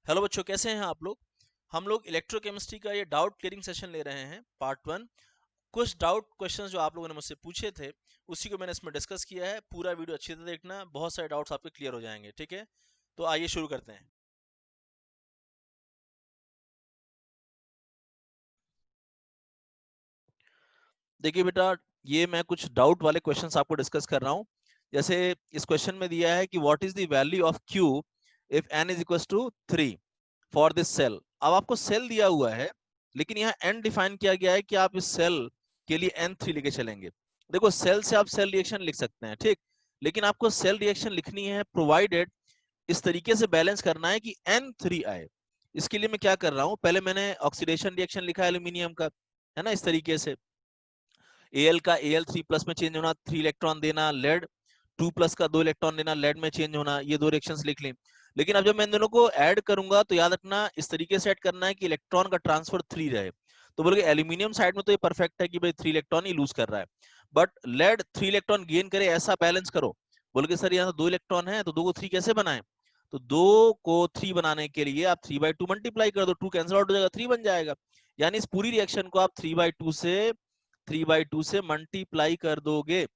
Hello बच्चों, कैसे हैं आप लोग। हम लोग इलेक्ट्रोकेमिस्ट्री का ये डाउट क्लियरिंग सेशन ले रहे हैं, पार्ट 1। कुछ डाउट क्वेश्चंस जो आप लोगों ने मुझसे पूछे थे उसी को मैंने इसमें डिस्कस किया है। पूरा वीडियो अच्छे से देखना, बहुत सारे डाउट्स आपके क्लियर हो जाएंगे। ठीक है, तो आइए शुरू करते हैं। देखिए बेटा, ये मैं कुछ डाउट वाले क्वेश्चंस आपको डिस्कस कर रहा हूँ। जैसे इस क्वेश्चन में दिया है कि what is the value of Q if N is equal to 3 for this cell. अब आपको सेल दिया हुआ है, लेकिन यहाँ एन डिफाइन किया गया है कि आप इस सेल के लिए N3 लेके चलेंगे। देखो, सेल से आप सेल रिएक्शन लिख सकते हैं, ठीक, लेकिन आपको सेल रिएक्शन लिखनी है प्रोवाइडेड इस तरीके से बैलेंस करना है कि N3 आए। इसके लिए मैं क्या कर रहा हूँ, पहले मैंने ऑक्सीडेशन रिएक्शन लिखा है एल्यूमिनियम का, है ना, इस तरीके से Al का Al3+ में चेंज होना, 3 इलेक्ट्रॉन देना, लेड 2+ का 2 इलेक्ट्रॉन देना, लेड में चेंज होना, ये दो रिएक्शंस लिख ली। लेकिन अब जब मैं इन दोनों को ऐड करूंगा तो याद रखना इस तरीके से ऐड करना है कि इलेक्ट्रॉन का ट्रांसफर 3 रहे। तो बोलोगे एल्यूमिनियम साइड में तो ये परफेक्ट है कि भाई 3 इलेक्ट्रॉन ही लूज कर रहा है, बट लेड 3 इलेक्ट्रॉन गेन करे ऐसा बैलेंस करो। बोलोगे सर यहाँ तो 2 इलेक्ट्रॉन है, तो 2 को 3 कैसे बनाए। तो 2 को 3 बनाने के लिए आप 3/2 मल्टीप्लाई कर दो, 2 कैंसिल आउट हो जाएगा, 3 बन जाएगा। यानी इस पूरी रिएक्शन को आप 3/2 से मल्टीप्लाई कर दोगे।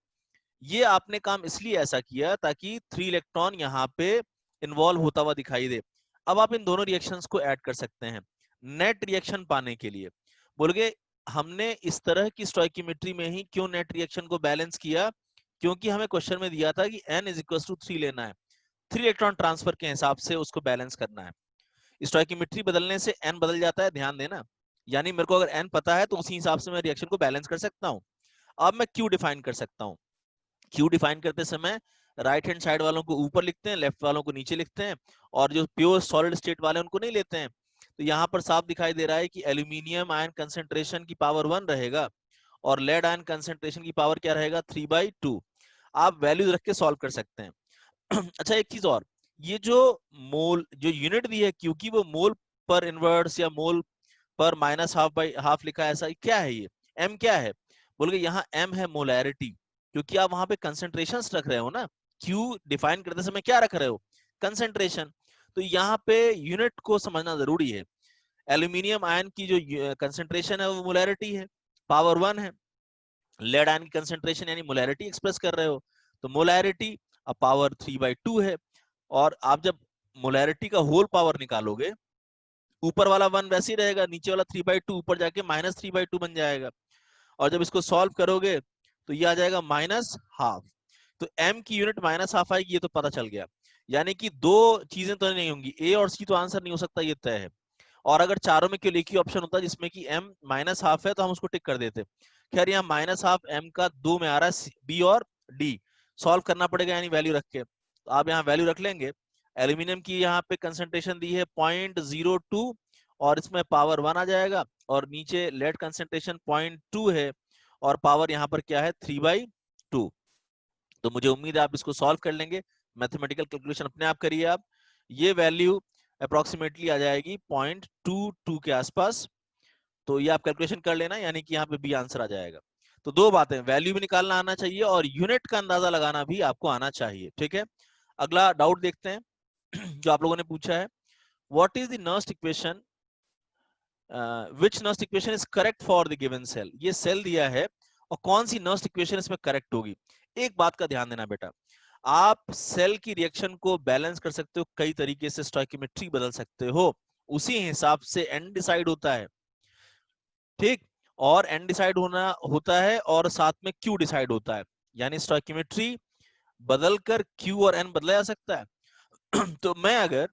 ये आपने काम इसलिए ऐसा किया ताकि 3 इलेक्ट्रॉन यहाँ पे इन्वॉल्व होता हुआ दिखाई दे। अब आप इन दोनों रिएक्शंस को ऐड कर सकते हैं नेट रिएक्शन पाने के लिए। बोलोगे हमने इस तरह की स्टोइकियोमेट्री में ही क्यों नेट रिएक्शन को बैलेंस किया, क्योंकि हमें क्वेश्चन में दिया था कि n इज इक्वल टू 3 लेना है, 3 इलेक्ट्रॉन ट्रांसफर के हिसाब से उसको बैलेंस करना है। स्टोइकियोमेट्री बदलने से n बदल जाता है, ध्यान देना। यानी मेरे को अगर n पता है तो उसी हिसाब से मैं रिएक्शन को बैलेंस कर सकता हूँ। अब मैं क्यू डिफाइन कर सकता हूँ। क्यू डिफाइन करते समय राइट हैंड साइड वालों को ऊपर लिखते हैं, लेफ्ट वालों को नीचे लिखते हैं, और जो प्योर सॉलिड स्टेट वाले उनको नहीं लेते हैं। तो यहाँ पर साफ दिखाई दे रहा है कि एल्यूमिनियम आयन कंसेंट्रेशन की पावर 1 रहेगा और लेड आयन कंसेंट्रेशन की पावर क्या रहेगा, 3/2। आप वैल्यूज रख के सॉल्व कर सकते हैं। अच्छा, एक चीज और, ये जो मोल जो यूनिट दी है क्योंकि वो मोल पर इनवर्स या मोल पर -12/2 लिखा है, ऐसा क्या है ये, एम क्या है। बोल के यहाँ एम है मोलैरिटी, क्योंकि आप वहां पे कंसेंट्रेशन रख रहे हो ना। क्यू डिफाइन करते समय क्या रख रहे हो, कंसेंट्रेशन। तो यहाँ पे यूनिट को समझना जरूरी है। एल्यूमिनियम आयन की जो कंसेंट्रेशन है वो मोलैरिटी है, पावर 1 है। लेड आयन की कंसेंट्रेशन यानी मोलैरिटी एक्सप्रेस कर रहे हो, तो मोलैरिटी अब पावर 3/2 है। और आप जब मोलैरिटी का होल पावर निकालोगे, ऊपर वाला 1 वैसे ही रहेगा, नीचे वाला 3/2 ऊपर जाके -3/2 बन जाएगा। और जब इसको सॉल्व करोगे तो ये आ जाएगा -12। तो m की यूनिट -12 आएगी, ये तो पता चल गया। यानी कि दो चीजें तो नहीं होंगी, ए और सी तो आंसर नहीं हो सकता, ये तय है। और अगर चारों में केवल एक ही ऑप्शन होता जिसमें कि m -12 है तो हम उसको टिक कर देते। खैर यहाँ -12 m का 2 में आ रहा है, बी और डी सॉल्व करना पड़ेगा, यानी वैल्यू रख के। तो आप यहाँ वैल्यू रख लेंगे। एल्यूमिनियम की यहाँ पे कंसेंट्रेशन दी है 0.02 और इसमें पावर 1 आ जाएगा, और नीचे लेड कंसेंट्रेशन 0.2 है और पावर यहाँ पर क्या है, 3/2। तो मुझे उम्मीद है आप इसको सॉल्व कर लेंगे। मैथमेटिकल कैलकुलेशन अपने आप करिए आप। ये वैल्यू अप्रोक्सीमेटली आ जाएगी 0.22 के आसपास। तो ये आप कैलकुलेशन कर लेना, यानी कि यहाँ पे बी आंसर आ जाएगा। तो दो बातें, वैल्यू भी निकालना आना चाहिए और यूनिट का अंदाजा लगाना भी आपको आना चाहिए, ठीक है। अगला डाउट देखते हैं जो आप लोगों ने पूछा है, what is the Nernst equation which Nernst equation is correct for the given cell. ये सेल दिया है और कौन सी नर्स्ट इक्वेशन इसमें करेक्ट होगी। एक बात का ध्यान देना बेटा, आप सेल की रिएक्शन को बैलेंस कर सकते हो कई तरीके से, स्टोइकियोमेट्री बदल सकते हो, उसी हिसाब से एन डिसाइड होता है, ठीक। और एन डिसाइड होना होता है और साथ में क्यू डिसाइड होता है, यानी स्टोइकियोमेट्री बदलकर क्यू और एन बदला जा सकता है। तो मैं अगर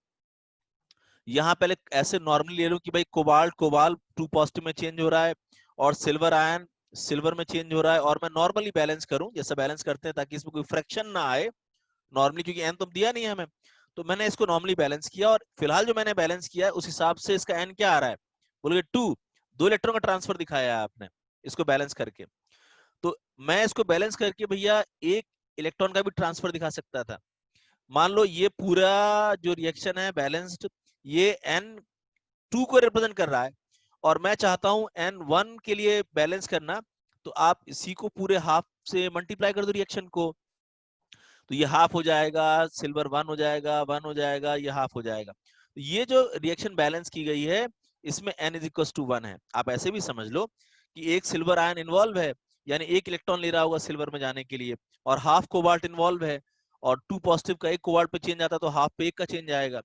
यहाँ पहले ऐसे नॉर्मली ले लूं कि भाई कोबाल्ट कोबाल्ट 2 में चेंज हो रहा है और सिल्वर आयन सिल्वर में चेंज हो रहा है, और मैं नॉर्मली बैलेंस करूं जैसा बैलेंस करते हैं ताकि इसमें कोई फ्रैक्शन ना आए नॉर्मली, क्योंकि एन तो दिया नहीं है हमें। तो मैंने इसको नॉर्मली बैलेंस किया और फिलहाल जो मैंने बैलेंस किया है उस हिसाब से इसका एन क्या आ रहा है, बोलोगे 2। 2 इलेक्ट्रॉन का ट्रांसफर दिखाया है आपने इसको बैलेंस करके। तो मैं इसको बैलेंस करके भैया एक इलेक्ट्रॉन का भी ट्रांसफर दिखा सकता था। मान लो ये पूरा जो रिएक्शन है बैलेंस्ड, ये N2 को रिप्रेजेंट कर रहा है और मैं चाहता हूं N1 के लिए बैलेंस करना। तो आप इसी को पूरे हाफ से मल्टीप्लाई कर दो रिएक्शन को, तो ये हाफ हो जाएगा, सिल्वर 1 हो जाएगा, 1 हो जाएगा, ये हाफ हो जाएगा। तो ये जो रिएक्शन बैलेंस की गई है इसमें n इज इक्वल टू 1 है। आप ऐसे भी समझ लो कि एक सिल्वर आयन इन्वॉल्व है, यानी एक इलेक्ट्रॉन ले रहा होगा सिल्वर में जाने के लिए, और हाफ कोबाल्ट इन्वॉल्व है, और 2 पॉजिटिव का एक कोबाल्ट पे चेंज आता है तो हाफ पे एक का चेंज आएगा।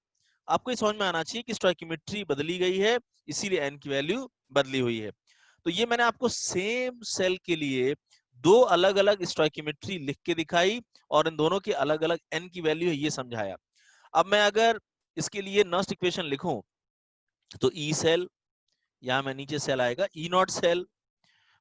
आपको ये समझ में आना चाहिए कि स्टोइकियोमेट्री बदली गई है, इसीलिए n की वैल्यू बदली हुई है। तो ये मैंने आपको सेम सेल के लिए दो अलग अलग स्टोइकियोमेट्री लिख के दिखाई और इन दोनों की अलग अलग n की वैल्यू है ये समझाया। अब मैं अगर इसके लिए नस्ट इक्वेशन लिखूं तो ई सेल, यहां में नीचे सेल आएगा E not cell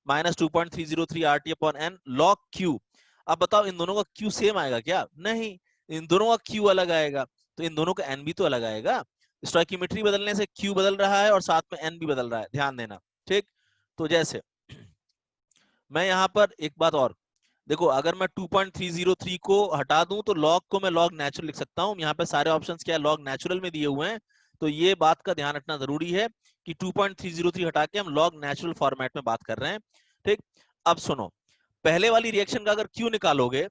minus 2.303 RT upon n log Q. अब बताओ इन दोनों का क्यू सेम आएगा क्या? नहीं, इन दोनों का क्यू अलग आएगा, तो इन दोनों का एन भी तो अलग आएगा। स्टोइकियोमेट्री बदलने से क्यू बदल रहा है और साथ में एन भी बदल रहा है, ध्यान देना। ठीक, तो जैसे मैं यहाँ पर एक बात और देखो, अगर मैं 2.303 को हटा दूं तो लॉग को मैं लॉग नेचुरल लिख सकता हूं। यहाँ पे सारे ऑप्शंस क्या है, लॉग नेचुरल में दिए हुए हैं, तो ये बात का ध्यान रखना जरूरी है कि 2.303 हटा के हम लॉग नेचुरल फॉर्मेट में बात कर रहे हैं। ठीक, अब सुनो, पहले वाली रिएक्शन का अगर क्यू निकालोगे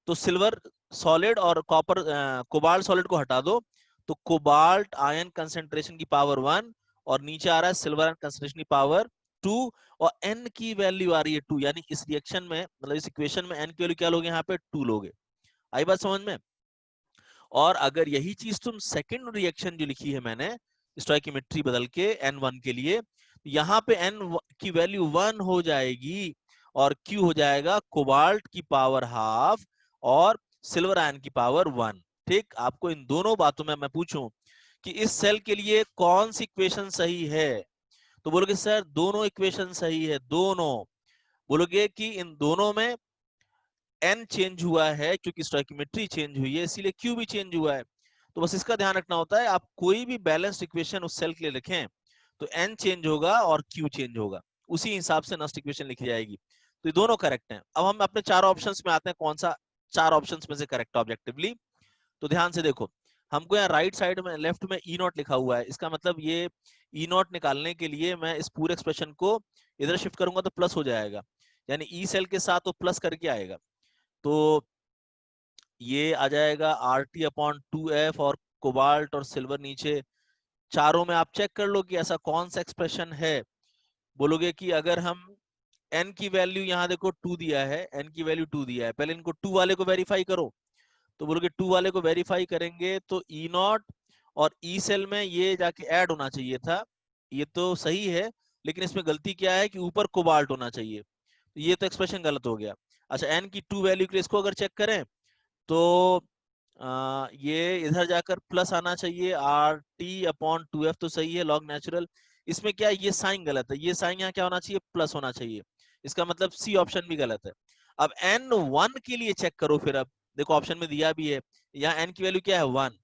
तो सिल्वर सॉलिड और कॉपर कोबाल्ट सॉलिड को हटा दो तो कोबाल्ट आयन कंसेंट्रेशन की पावर 1 और नीचे आ रहा है सिल्वर आयन कंसेंट्रेशन की पावर 2 और n की वैल्यू आ रही है 2, यानी इस रिएक्शन में मतलब इस इक्वेशन में n की वैल्यू क्या लोगे, यहाँ पे 2 लोगे। आई बात समझ में? और अगर यही चीज तुम सेकंड रिएक्शन जो लिखी है मैंने स्टोइकियोमेट्री बदल के n1 के लिए, यहाँ पे n की वैल्यू 1 हो जाएगी और q हो जाएगा कोबाल्ट की पावर हाफ और सिल्वर आयन की पावर 1। ठीक, आपको इन दोनों बातों में मैं पूछूं कि इस सेल के लिए कौन सी इक्वेशन सही है, तो बोलोगे सर दोनों इक्वेशन सही है, दोनों। बोलोगे कि इन दोनों में n चेंज हुआ है क्योंकि स्टोइकियोमेट्री चेंज हुई है, इसीलिए q भी चेंज हुआ है। तो बस इसका ध्यान रखना होता है, आप कोई भी बैलेंस्ड इक्वेशन उस सेल के लिए लिखें तो n चेंज होगा और q चेंज होगा, उसी हिसाब से नस्ट इक्वेशन लिखी जाएगी। तो ये दोनों करेक्ट हैं। अब हम अपने चार ऑप्शंस में आते हैं, कौन सा चार ऑप्शंस में से करेक्ट ऑब्जेक्टिवली। तो ध्यान से देखो, हमको यहाँ राइट साइड में लेफ्ट में ई नॉट लिखा हुआ है, इसका मतलब ये ई नॉट निकालने के लिए मैं इस पूरे एक्सप्रेशन को इधर शिफ्ट करूंगा तो प्लस हो जाएगा, यानी ई सेल के साथ वो प्लस करके आएगा। तो ये आ जाएगा RT अपॉन 2F और कोबाल्ट और सिल्वर नीचे। चारों में आप चेक कर लो कि ऐसा कौन सा एक्सप्रेशन है। बोलोगे कि अगर हम n की वैल्यू यहाँ देखो 2 दिया है, n की वैल्यू 2 दिया है, पहले इनको 2 वाले को वेरीफाई करो। तो बोलोगे 2 वाले को वेरीफाई करेंगे तो ई नॉट और ई सेल में ये जाके ऐड होना चाहिए था, ये तो सही है, लेकिन इसमें गलती क्या है कि ऊपर कोबाल्ट होना चाहिए, तो ये तो एक्सप्रेशन गलत हो गया। अच्छा, n की 2 वैल्यू के लिए इसको अगर चेक करें तो ये इधर जाकर प्लस आना चाहिए, RT अपॉन 2F तो सही है लॉग नेचुरल। इसमें क्या है, ये साइन गलत है, ये साइन यहाँ क्या होना चाहिए, प्लस होना चाहिए, इसका मतलब सी ऑप्शन भी गलत है। अब n1 के लिए चेक करो, फिर अब देखो ऑप्शन में दिया भी है, यहाँ n की वैल्यू क्या है 1,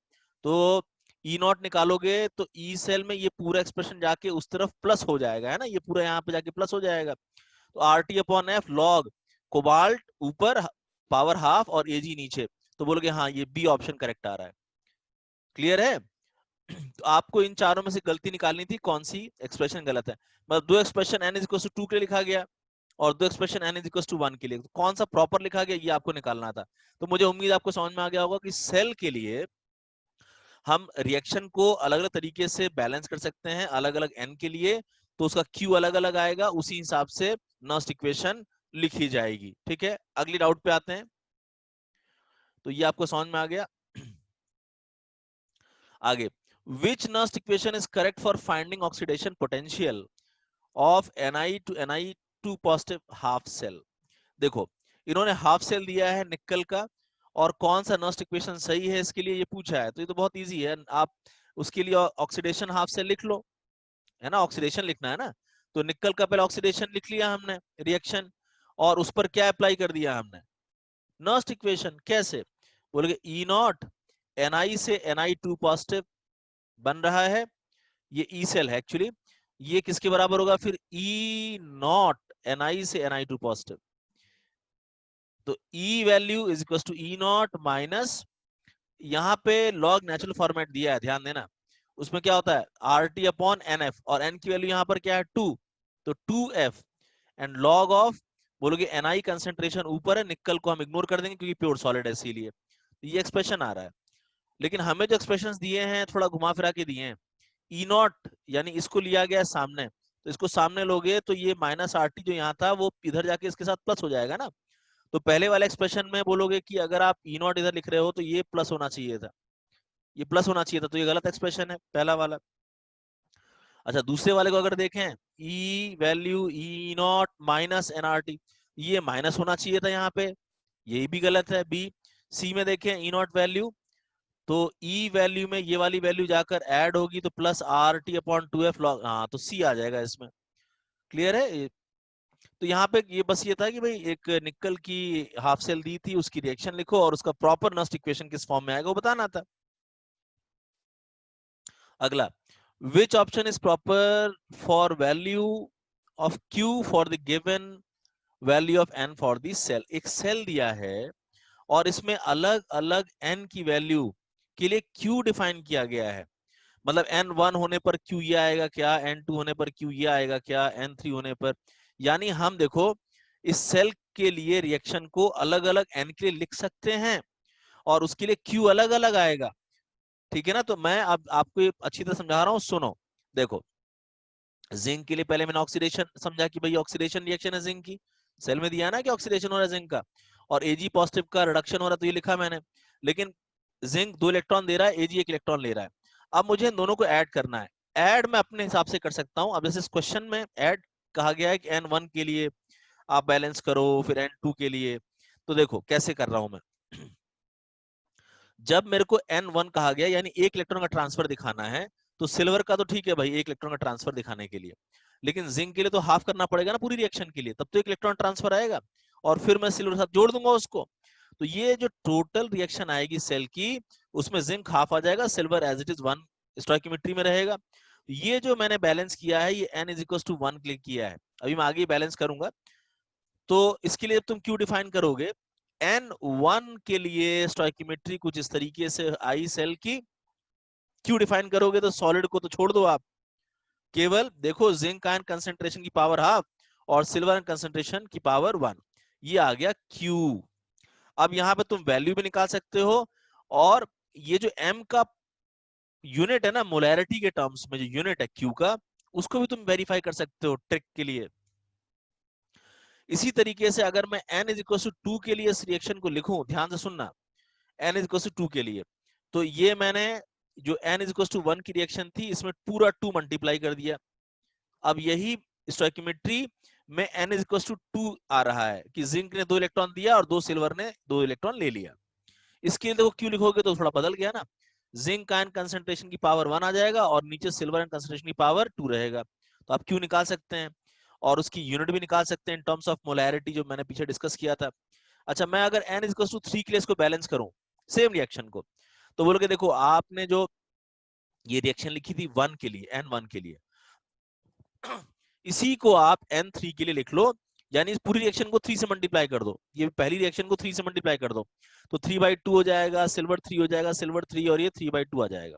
तो ई नॉट निकालोगे तो ई सेल में ये पूरा एक्सप्रेशन जाके उस तरफ प्लस हो जाएगा, है ना, ये पूरा यहाँ पे जाके प्लस हो जाएगा। तो RT upon F log cobalt ऊपर पावर हाफ और एजी नीचे, तो बोलोगे हाँ ये बी ऑप्शन करेक्ट आ रहा है। क्लियर है? तो आपको इन चारों में से गलती निकालनी थी, कौन सी एक्सप्रेशन गलत है। मतलब दो expression n is equal to 2 के लिए लिखा गया और दो expression n is equal to 1 के लिए, तो कौन सा प्रॉपर लिखा गया ये आपको निकालना था। तो मुझे उम्मीद आपको समझ में आ गया होगा कि सेल के लिए हम रिएक्शन को अलग अलग तरीके से बैलेंस कर सकते हैं, अलग अलग n के लिए, तो उसका q अलग अलग आएगा, उसी हिसाब से नस्ट इक्वेशन लिखी जाएगी। ठीक है, अगली डाउट पे आते हैं। तो ये आपको समझ में आ गया। आगे, which Nernst equation is correct for finding oxidation potential of Ni to Ni2 positive half cell। देखो, इन्होंने हाफ सेल दिया है निकल का, और कौन सा नर्स्ट इक्वेशन सही है इसके लिए ये पूछा है, तो ये तो बहुत इजी है, आप उसके लिए ऑक्सीडेशन हाफ सेल लिख लो, है ना, ऑक्सीडेशन लिखना है ना, तो निकल का पहले ऑक्सीडेशन लिख लिया हमने रिएक्शन, और उस पर क्या अप्लाई कर दिया हमने, नर्स्ट इक्वेशन। कैसे? बोलोगे ई नॉट Ni से Ni2 पॉजिटिव बन रहा है, ये ई सेल है एक्चुअली, ये किसके बराबर होगा फिर, ई नॉट Ni से Ni2 पॉजिटिव, तो E value is equal to E not minus, यहाँ पे लॉग नेचुरल फॉर्मेट दिया है, ध्यान देना, उसमें क्या होता है RT अपॉन NF, और n की वैल्यू यहाँ पर क्या है 2, तो 2F एंड लॉग ऑफ, बोलोगे Ni कंसेंट्रेशन ऊपर है, निकल को हम इग्नोर कर देंगे क्योंकि प्योर सॉलिड है इसीलिए, ये एक्सप्रेशन आ रहा है। लेकिन हमें जो एक्सप्रेशंस दिए हैं थोड़ा घुमा फिरा के दिए हैं। ई नॉट यानी इसको लिया गया है सामने, तो इसको सामने लोगे तो ये माइनस आर टी जो यहाँ था वो इधर जाके इसके साथ प्लस हो जाएगा ना। तो पहले वाले एक्सप्रेशन में बोलोगे कि अगर आप ई नॉट इधर लिख रहे हो तो ये प्लस होना चाहिए था, ये प्लस होना चाहिए था, तो ये गलत एक्सप्रेशन है पहला वाला। अच्छा दूसरे वाले को अगर देखें, ई value E not minus NRT, ये माइनस होना चाहिए था यहाँ पे, ये भी गलत है। बी सी में देखें ई नॉट वैल्यू, तो ई वैल्यू में ये वाली वैल्यू जाकर ऐड होगी तो plus R T upon two F log, हाँ तो सी आ जाएगा इसमें। क्लियर है? तो यहाँ पे ये बस ये था कि भाई एक निकल की हाफ सेल दी थी, उसकी रिएक्शन लिखो और उसका प्रॉपर नस्ट इक्वेशन किस फॉर्म में आएगा वो बताना था। अगला, which option is proper for value of q for the given value of n for the cell। एक सेल दिया है और इसमें अलग अलग n की वैल्यू के लिए q डिफाइन किया गया है। मतलब n1 होने पर q ये आएगा क्या, n2 होने पर q ये आएगा क्या, n3 होने पर, यानी हम देखो इस सेल के लिए रिएक्शन को अलग अलग n के लिए लिख सकते हैं और उसके लिए q अलग अलग आएगा। ठीक है ना? तो मैं अब आपको ये अच्छी तरह समझा रहा हूं, सुनो। देखो जिंक के लिए पहले मैंने ऑक्सीडेशन समझा कि भाई ऑक्सीडेशन रिएक्शन है जिंक की, सेल में दिया ना कि ऑक्सीडेशन हो रहा है जिंक का, और एजी पॉजिटिव का रिडक्शन हो रहा है, तो ये लिखा मैंने। लेकिन जिंक 2 इलेक्ट्रॉन दे रहा है, एजी 1 इलेक्ट्रॉन ले रहा है। अब मुझे इन दोनों को ऐड करना है। ऐड मैं अपने हिसाब से कर सकता हूं। अब जैसे इस क्वेश्चन में ऐड कहा गया है कि n1 के लिए आप बैलेंस करो, फिर n2 के लिए। तो देखो कैसे कर रहा हूं मैं। जब मेरे को n1 कहा गया यानी 1 इलेक्ट्रॉन का ट्रांसफर दिखाना है, तो सिल्वर का तो ठीक है भाई 1 इलेक्ट्रॉन का ट्रांसफर दिखाने के लिए, लेकिन जिंक के लिए तो हाफ करना पड़ेगा ना पूरी रिएक्शन के लिए, तब तो 1 इलेक्ट्रॉन ट्रांसफर आएगा और फिर मैं सिल्वर के साथ जोड़ दूंगा उसको। तो ये जो टोटल रिएक्शन आएगी सेल की, उसमें जिंक हाफ आ जाएगा, silver as it is 1 stoichiometry में रहेगा। ये जो मैंने बैलेंस किया है ये n is equal to 1 click किया है, अभी मैं आगे बैलेंस करूंगा। तो इसके लिए तुम क्यों डिफाइन करोगे, n1 के लिए स्टोइकियोमेट्री कुछ इस तरीके से आई सेल की। क्यों डिफाइन करोगे, तो सॉलिड को तो छोड़ दो आप, केवल देखो जिंक आयन कंसेंट्रेशन की पावर हाफ और सिल्वर आयन कंसेंट्रेशन की पावर 1, ये आ गया Q। अब यहाँ पे तुम वैल्यू भी निकाल सकते हो, और ये जो m का यूनिट है ना मोलैरिटी के टर्म्स में, जो यूनिट है Q का, उसको भी तुम वेरीफाई कर सकते हो ट्रिक के लिए। इसी तरीके से अगर मैं n इज इक्वल टू 2 के लिए इस रिएक्शन को लिखूं, ध्यान से सुनना, n इज इक्वल टू 2 के लिए, तो ये मैंने जो n इज इक्वल टू 1 की रिएक्शन थी इसमें पूरा 2 मल्टीप्लाई कर दिया। अब यही स्टोइकियोमेट्री में n इज इक्वल टू 2 आ रहा है कि जिंक ने 2 इलेक्ट्रॉन दिया और 2 सिल्वर ने 2 इलेक्ट्रॉन ले लिया। इसके लिए देखो क्यों लिखोगे तो थोड़ा बदल गया ना, जिंक आयन कंसंट्रेशन की पावर 1 आ जाएगा और नीचे सिल्वर आयन कंसंट्रेशन की पावर 2 रहेगा। तो आप क्यों निकाल सकते हैं और उसकी यूनिट भी निकाल सकते हैं इन टर्म्स ऑफ मोलैरिटी, जो मैंने पीछे डिस्कस किया था। अच्छा मैं अगर n इज इक्वल टू 3 के लिए इसको बैलेंस करूं, सेम रिएक्शन को, तो बोलोगे देखो आपने जो ये रिएक्शन लिखी थी 1 के लिए, n1 के लिए, इसी को आप n3 के लिए लिख लो, यानी इस पूरी रिएक्शन को 3 से मल्टीप्लाई कर दो, ये पहली रिएक्शन को 3 से मल्टीप्लाई कर दो, तो 3/2 हो जाएगा, सिल्वर 3 हो जाएगा, सिल्वर 3 और ये 3/2 आ जाएगा।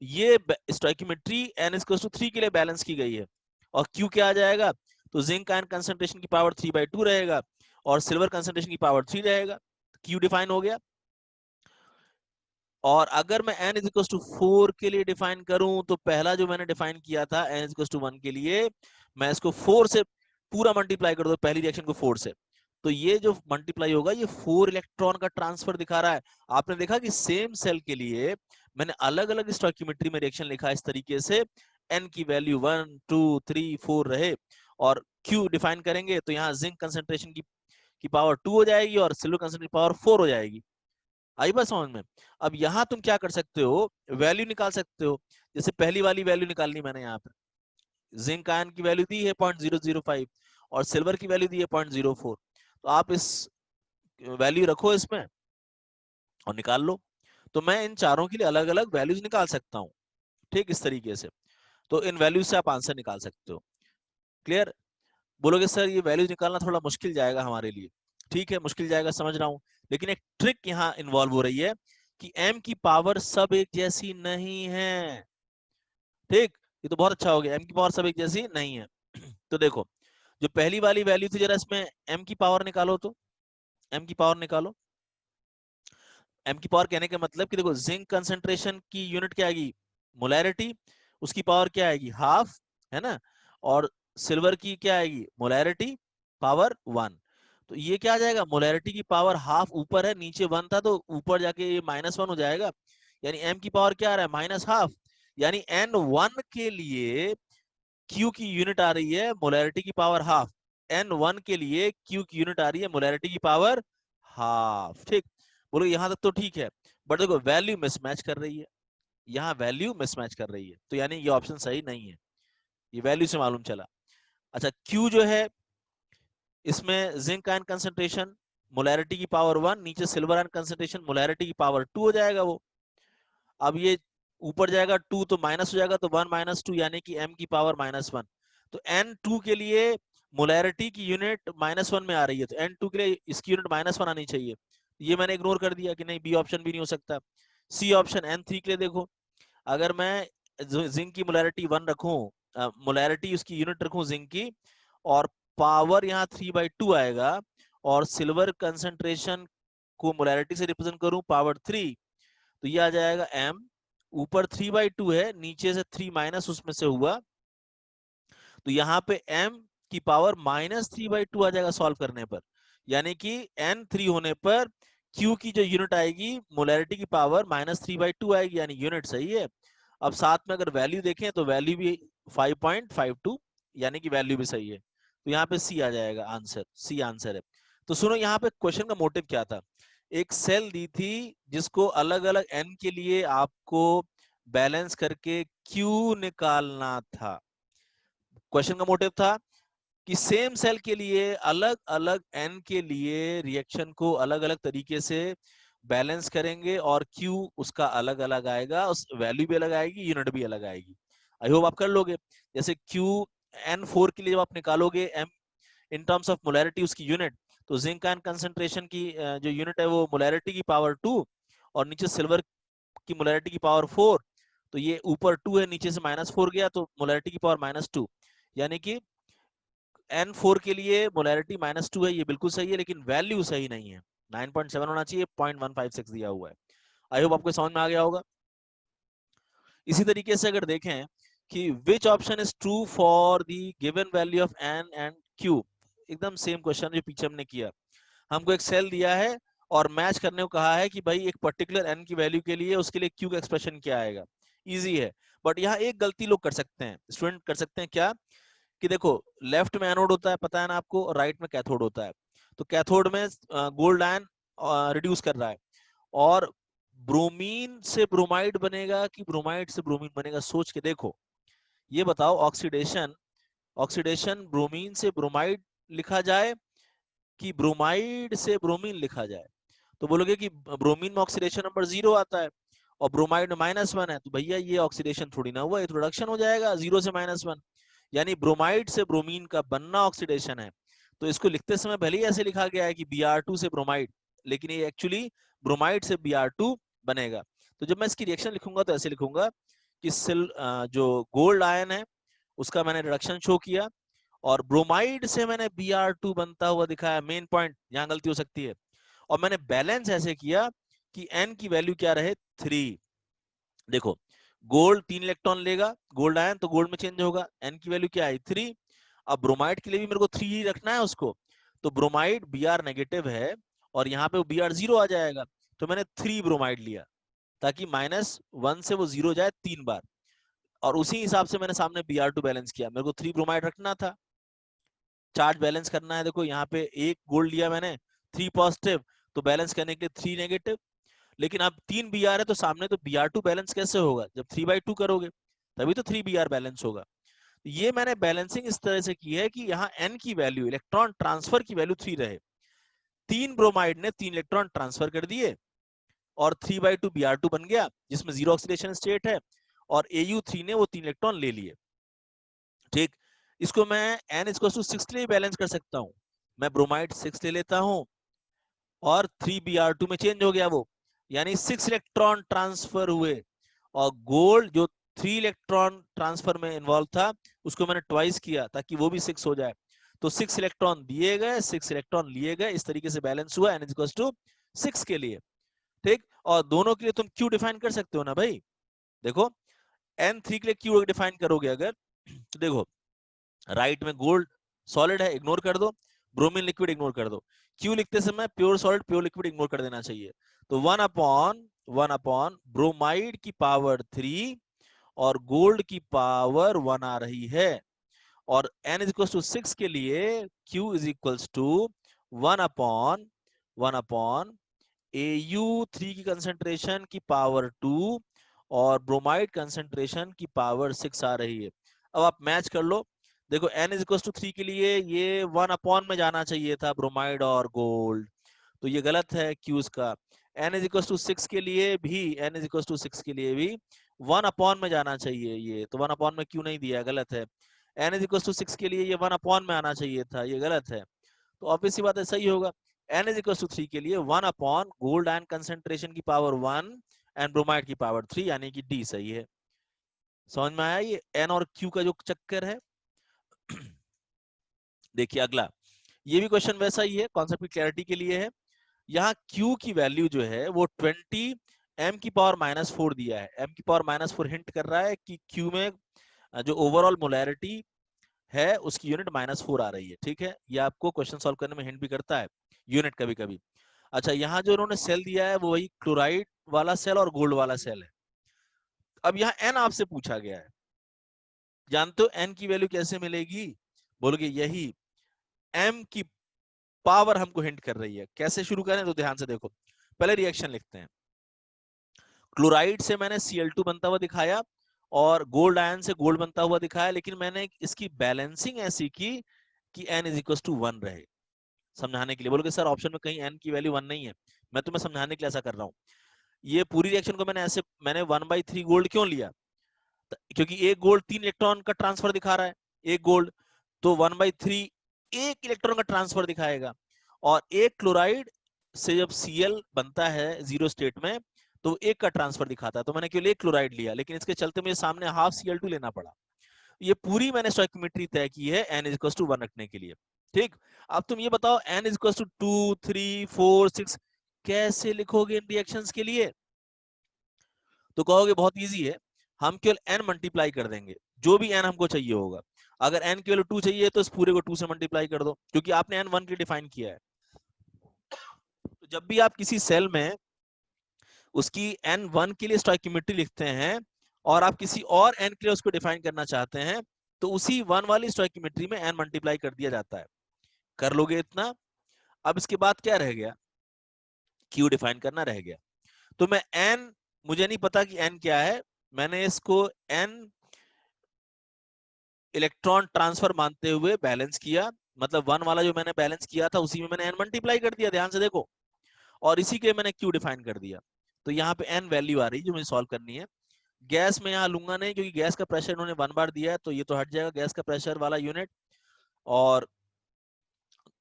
ये stoichiometry n is equal to 3 के लिए बैलेंस की गई है। और Q क्या आ जाएगा, तो जिंक आयन कंसंट्रेशन की पावर 3/2 रहेगा और सिल्वर कंसंट्रेशन की पावर 3 रहेगा। Q डिफाइन हो गया। और अगर मैं n इज इक्वल टू 4 के लिए डिफाइन करूं, तो पहला जो मैंने डिफाइन किया था n इज इक्वल टू 1 के लिए, मैं इसको 4 से पूरा मल्टीप्लाई कर दो, पहली रिएक्शन को 4 से, तो ये जो मल्टीप्लाई होगा ये 4 इलेक्ट्रॉन का ट्रांसफर दिखा रहा है। आपने देखा कि सेम सेल के लिए मैंने अलग अलग स्टोइकियोमेट्री में रिएक्शन लिखा इस तरीके से, n की वैल्यू 1 2 3 4 रहे, और Q डिफाइन करेंगे तो यहाँ जिंक कंसेंट्रेशन की पावर 2 हो जाएगी और सिल्वर कंसेंट्रेशन की पावर 4 हो जाएगी। आई बात समझ में? अब यहां तुम क्या कर सकते हो, वैल्यू निकाल सकते हो। जैसे पहली वाली वैल्यू निकालनी मैंने यहाँ पे, जिंक आयन की वैल्यू दी है 0.005 और सिल्वर की वैल्यू दी है 0.04, तो आप इस वैल्यू रखो इसमें और निकाल लो। तो मैं इन चारों के लिए अलग अलग वैल्यूज निकाल सकता हूँ, ठीक इस तरीके से। तो इन वैल्यूज से आप आंसर निकाल सकते हो। क्लियर? बोलोगे सर ये वैल्यूज निकालना थोड़ा मुश्किल जाएगा हमारे लिए, ठीक है मुश्किल जाएगा समझ रहा हूं, लेकिन एक ट्रिक यहाँ इन्वॉल्व हो रही है कि m की पावर सब एक जैसी नहीं है। ठीक, ये तो बहुत अच्छा हो गया, m की पावर सब एक जैसी नहीं है। तो देखो जो पहली वाली वैल्यू थी, जरा इसमें m की पावर निकालो, तो m की पावर निकालो। m की पावर कहने का मतलब कि देखो जिंक कंसंट्रेशन की यूनिट क्या आएगी, मोलैरिटी, उसकी पावर क्या आएगी, हाफ, है ना, और सिल्वर की क्या आएगी, मोलैरिटी पावर 1। तो ये क्या आ जाएगा, मोलैरिटी की पावर हाफ ऊपर है, नीचे 1 था, तो ऊपर जाके ये -1 हो जाएगा, यानी m की पावर क्या आ रहा है, -हाफ, यानी n1 के लिए q की यूनिट आ रही है मोलैरिटी की पावर हाफ, n1 के लिए q की यूनिट आ रही है मोलैरिटी की पावर हाफ। ठीक, बोलो यहां तक तो ठीक है, बट देखो वैल्यू मिसमैच कर रही है, यहाँ वैल्यू मिसमैच कर रही है, तो यानी ये ऑप्शन सही नहीं है, ये वैल्यू से मालूम चला। अच्छा Q जो है इसमें जिंक आयन कंसंट्रेशन मोलैरिटी की पावर 1, नीचे सिल्वर आयन कंसंट्रेशन मोलैरिटी की पावर 2 हो जाएगा वो। अब ये ऊपर जाएगा 2 तो माइनस हो जाएगा, तो 1 - 2 यानी कि m की पावर -1। तो n2 के लिए मोलैरिटी की यूनिट -1 में आ रही है, तो n2 के लिए इसकी यूनिट -1 आनी चाहिए, ये मैंने इग्नोर कर दिया कि नहीं बी ऑप्शन भी नहीं हो सकता। सी ऑप्शन n3 के लिए देखो, अगर मैं जिंक की मोलैरिटी 1 रखूं, मोलैरिटी उसकी यूनिट रखूं जिंक की, और पावर यहाँ 3/2 आएगा, और सिल्वर कंसंट्रेशन को मोलैरिटी से रिप्रेजेंट करूं पावर 3, तो ये आ जाएगा m, ऊपर 3/2 है, नीचे से 3 माइनस उसमें से हुआ, तो यहाँ पे m की पावर -3/2 आ जाएगा सॉल्व करने पर, यानी कि n3 होने पर q की जो यूनिट आएगी मोलैरिटी की पावर -3/2 आएगी, यानी यूनिट सही है। अब साथ में अगर वैल्यू देखें तो वैल्यू भी 5.52, यानी कि वैल्यू भी सही है, तो यहाँ पे सी आ जाएगा आंसर, सी आंसर है। तो सुनो यहाँ पे क्वेश्चन का मोटिव क्या था, एक सेल दी थी जिसको अलग अलग n के लिए आपको बैलेंस करके q निकालना था। क्वेश्चन का मोटिव था कि सेम सेल के लिए अलग अलग n के लिए रिएक्शन को अलग अलग तरीके से बैलेंस करेंगे, और Q उसका अलग अलग आएगा, उस वैल्यू भी अलग आएगी, यूनिट भी अलग आएगी। आई होप आप कर लोगे। जैसे Q n4 के लिए जब आप निकालोगे m in terms of molarity उसकी यूनिट, तो जिंक आयन कंसंट्रेशन की जो यूनिट है वो मोलैरिटी की पावर 2, और नीचे सिल्वर की मोलैरिटी की पावर 4, तो ये ऊपर 2 है, नीचे से -4 गया, तो मोलैरिटी की पावर -2, यानी कि n4 के लिए मोलैरिटी -2 है, ये बिल्कुल सही है, लेकिन वैल्यू सही नहीं है, 9.7 होना चाहिए, 0.156 दिया हुआ है। आई होप आपको समझ में आ गया होगा। इसी तरीके से अगर देखें कि which option is true for the given value of n and q, एकदम सेम क्वेश्चन जो पीछे हमने किया, हमको एक सेल दिया है और मैच करने को कहा है कि भाई एक पर्टिकुलर n की वैल्यू के लिए उसके लिए q का एक्सप्रेशन क्या आएगा। इजी है, बट यहाँ एक गलती लोग कर सकते हैं, स्टूडेंट कर सकते हैं क्या, कि देखो लेफ्ट में एनोड होता है पता है ना आपको, और राइट में कैथोड होता है, तो कैथोड में गोल्ड आयन रिड्यूस कर रहा है, और ब्रोमीन से ब्रोमाइड बनेगा कि ब्रोमाइड से ब्रोमीन बनेगा, सोच के देखो, ये बताओ, ऑक्सीडेशन ऑक्सीडेशन ब्रोमीन से ब्रोमाइड लिखा जाए कि ब्रोमाइड से ब्रोमीन लिखा जाए, तो बोलोगे कि ब्रोमीन में ऑक्सीडेशन नंबर 0 आता है और ब्रोमाइड में -1 है, तो भैया ये ऑक्सीडेशन थोड़ी ना हुआ, ये तो रिडक्शन हो जाएगा 0 से -1, यानी ब्रोमाइड से ब्रोमीन का बनना ऑक्सीडेशन है। तो इसको लिखते समय भले ही ऐसे लिखा गया है कि Br2 से ब्रोमाइड, लेकिन ये एक्चुअली ब्रोमाइड से Br2 बनेगा। तो जब मैं इसकी रिएक्शन लिखूंगा तो ऐसे लिखूंगा कि जो गोल्ड आयन है उसका मैंने रिडक्शन शो किया, और ब्रोमाइड से मैंने Br2 बनता हुआ दिखाया, मेन पॉइंट यहाँ गलती हो सकती है, और मैंने बैलेंस ऐसे किया कि n की वैल्यू क्या रहे 3। देखो गोल्ड 3 इलेक्ट्रॉन लेगा, गोल्ड आयन, तो गोल्ड में चेंज होगा, n की वैल्यू क्या आई 3। अब ब्रोमाइड के लिए भी मेरे को 3 ही रखना है उसको, तो ब्रोमाइड Br नेगेटिव है और यहाँ पे Br 0 आ जाएगा, तो मैंने 3 ब्रोमाइड लिया ताकि -1 से वो 0 जाए 3 बार, और उसी हिसाब से मैंने सामने Br2 बैलेंस किया, मेरे को 3 ब्रोमाइड रखना था, चार्ज बैलेंस करना है। देखो यहाँ पे एक गोल्ड लिया मैंने, 3 पॉजिटिव, तो बैलेंस करने के लिए 3 नेगेटिव, लेकिन अब 3 Br है तो सामने तो Br2 बैलेंस कैसे होगा, जब 3/2 करोगे तभी तो 3 Br बैलेंस होगा। ये मैंने बैलेंसिंग इस तरह से की है कि यहाँ n की वैल्यू, इलेक्ट्रॉन ट्रांसफर की वैल्यू 3 रहे, 3 ब्रोमाइड ने 3 इलेक्ट्रॉन ट्रांसफर कर दिए और 3/2 Br2 बन गया जिसमें 0 ऑक्सीडेशन स्टेट है, और Au3 ने वो 3 इलेक्ट्रॉन ले लिए। ठीक, इसको मैं n=6 के लिए बैलेंस कर सकता हूं, मैं ब्रोमाइड 6 ले लेता हूं और 3Br2 में चेंज हो गया वो, यानी 6 इलेक्ट्रॉन ट्रांसफर हुए, और गोल्ड जो 3 इलेक्ट्रॉन ट्रांसफर में इन्वॉल्व था उसको मैंने ट्वाइस किया ताकि वो भी 6 हो जाए, तो 6 इलेक्ट्रॉन दिए गए 6 इलेक्ट्रॉन लिए गए, इस तरीके से बैलेंस हुआ n=6 के लिए। ठीक, और दोनों के लिए तुम क्यू डिफाइन कर सकते हो ना भाई। देखो N3 के लिए क्यू डिफाइन करोगे अगर, तो देखो राइट में गोल्ड सॉलिड है, इग्नोर कर दो, ब्रोमीन लिक्विड इग्नोर कर दो, क्यू लिखते समय pure solid pure liquid ignore कर देना चाहिए। तो 1 अपॉन ब्रोमाइड की पावर 3 और गोल्ड की पावर 1 आ रही है। और n इज इक्वल टू 6 के लिए q is equal to 1 upon Au3 की कंसेंट्रेशन की पावर 2 और ब्रोमाइड कंसेंट्रेशन की पावर 6 आ रही है। अब आप मैच कर लो, देखो n इज इक्वल टू 3 के लिए ये 1 अपॉन में जाना चाहिए था ब्रोमाइड और गोल्ड, तो ये गलत है क्यूज का। n इज इक्वल टू 6 के लिए भी, n इज इक्वल टू 6 के लिए भी 1 अपॉन में जाना चाहिए, ये तो 1 अपॉन में क्यों नहीं दिया, गलत है। n इज इक्वल टू 6 के लिए ये 1 अपॉन में आना चाहिए था, ये गलत है। तो ऑब्वियस सी बात है सही होगा। n इज इक्वल टू 3 के लिए 1 अपॉन गोल्ड आयन कंसेंट्रेशन की पावर 1 एंड ब्रोमाइड की पावर 3, यानी कि डी सही है। समझ में आया ये n और q का जो चक्कर है। देखिए अगला, ये भी क्वेश्चन वैसा ही है, कॉन्सेप्ट की क्लैरिटी के लिए है। यहाँ q की वैल्यू जो है वो 20 m की पावर -4 दिया है। m की पावर -4 हिंट कर रहा है कि q में जो ओवरऑल मोलैरिटी है उसकी यूनिट -4 आ रही है। ठीक है, ये आपको क्वेश्चन सॉल्व करने में हिंट भी करता है यूनिट कभी कभी। अच्छा, यहाँ जो उन्होंने सेल दिया है वो वही क्लोराइड वाला सेल और गोल्ड वाला सेल है। अब यहाँ n आपसे पूछा गया है, जानते हो n की वैल्यू कैसे मिलेगी, बोलोगे यही m की पावर हमको हिंट कर रही है। कैसे शुरू करें, तो ध्यान से देखो, पहले रिएक्शन लिखते हैं। क्लोराइड से मैंने Cl2 बनता हुआ दिखाया और गोल्ड आयन से गोल्ड बनता हुआ दिखाया, लेकिन मैंने इसकी बैलेंसिंग ऐसी की कि n इज इक्वल टू 1 रहे, समझाने के लिए। बोलोगे सर ऑप्शन में कहीं n की वैल्यू 1 नहीं है, मैं तुम्हें समझाने के लिए ऐसा कर रहा हूँ। ये पूरी रिएक्शन को मैंने 1/3 गोल्ड क्यों लिया, क्योंकि एक गोल्ड 3 इलेक्ट्रॉन का ट्रांसफर दिखा रहा है, एक गोल्ड, तो 1/3 एक इलेक्ट्रॉन का ट्रांसफर दिखाएगा। और एक क्लोराइड से जब Cl बनता है जीरो स्टेट में तो एक का ट्रांसफर दिखाता है, तो मैंने केवल एक क्लोराइड लिया, लेकिन इसके चलते मुझे सामने हाफ Cl2 लेना पड़ा। ये पूरी मैंने स्टोइकियोमेट्री तय की है n इज इक्वल टू 1 रखने के लिए। ठीक, अब तुम ये बताओ n इज इक्वल टू 2 3 4 6 कैसे लिखोगे इन रिएक्शंस के लिए, तो कहोगे बहुत इजी है, हम केवल n मल्टीप्लाई कर देंगे, जो भी n हमको चाहिए होगा। अगर n केवल 2 चाहिए तो इस पूरे को 2 से मल्टीप्लाई कर दो, क्योंकि आपने n 1 के लिए डिफाइन किया है। तो जब भी आप किसी सेल में उसकी n1 के लिए स्टोइकियोमेट्री लिखते हैं और आप किसी और n के लिए उसको डिफाइन करना चाहते हैं, तो उसी 1 वाली स्टोइकियोमेट्री में n मल्टीप्लाई कर दिया जाता है। कर लोगे इतना। अब इसके बाद क्या रह गया, q डिफाइन करना रह गया। तो मैं n, मुझे नहीं पता कि n क्या है, मैंने इसको n इलेक्ट्रॉन ट्रांसफर मानते हुए बैलेंस किया, मतलब 1 वाला जो मैंने बैलेंस किया था उसी में मैंने n मल्टीप्लाई कर दिया, ध्यान से देखो, और इसी के मैंने q डिफाइन कर दिया। तो यहाँ पे n वैल्यू आ रही है जो मुझे सॉल्व करनी है। गैस में यहाँ लूंगा नहीं, क्योंकि गैस का प्रेशर इन्होंने 1 बार दिया है, तो ये तो हट जाएगा गैस का प्रेशर वाला यूनिट, और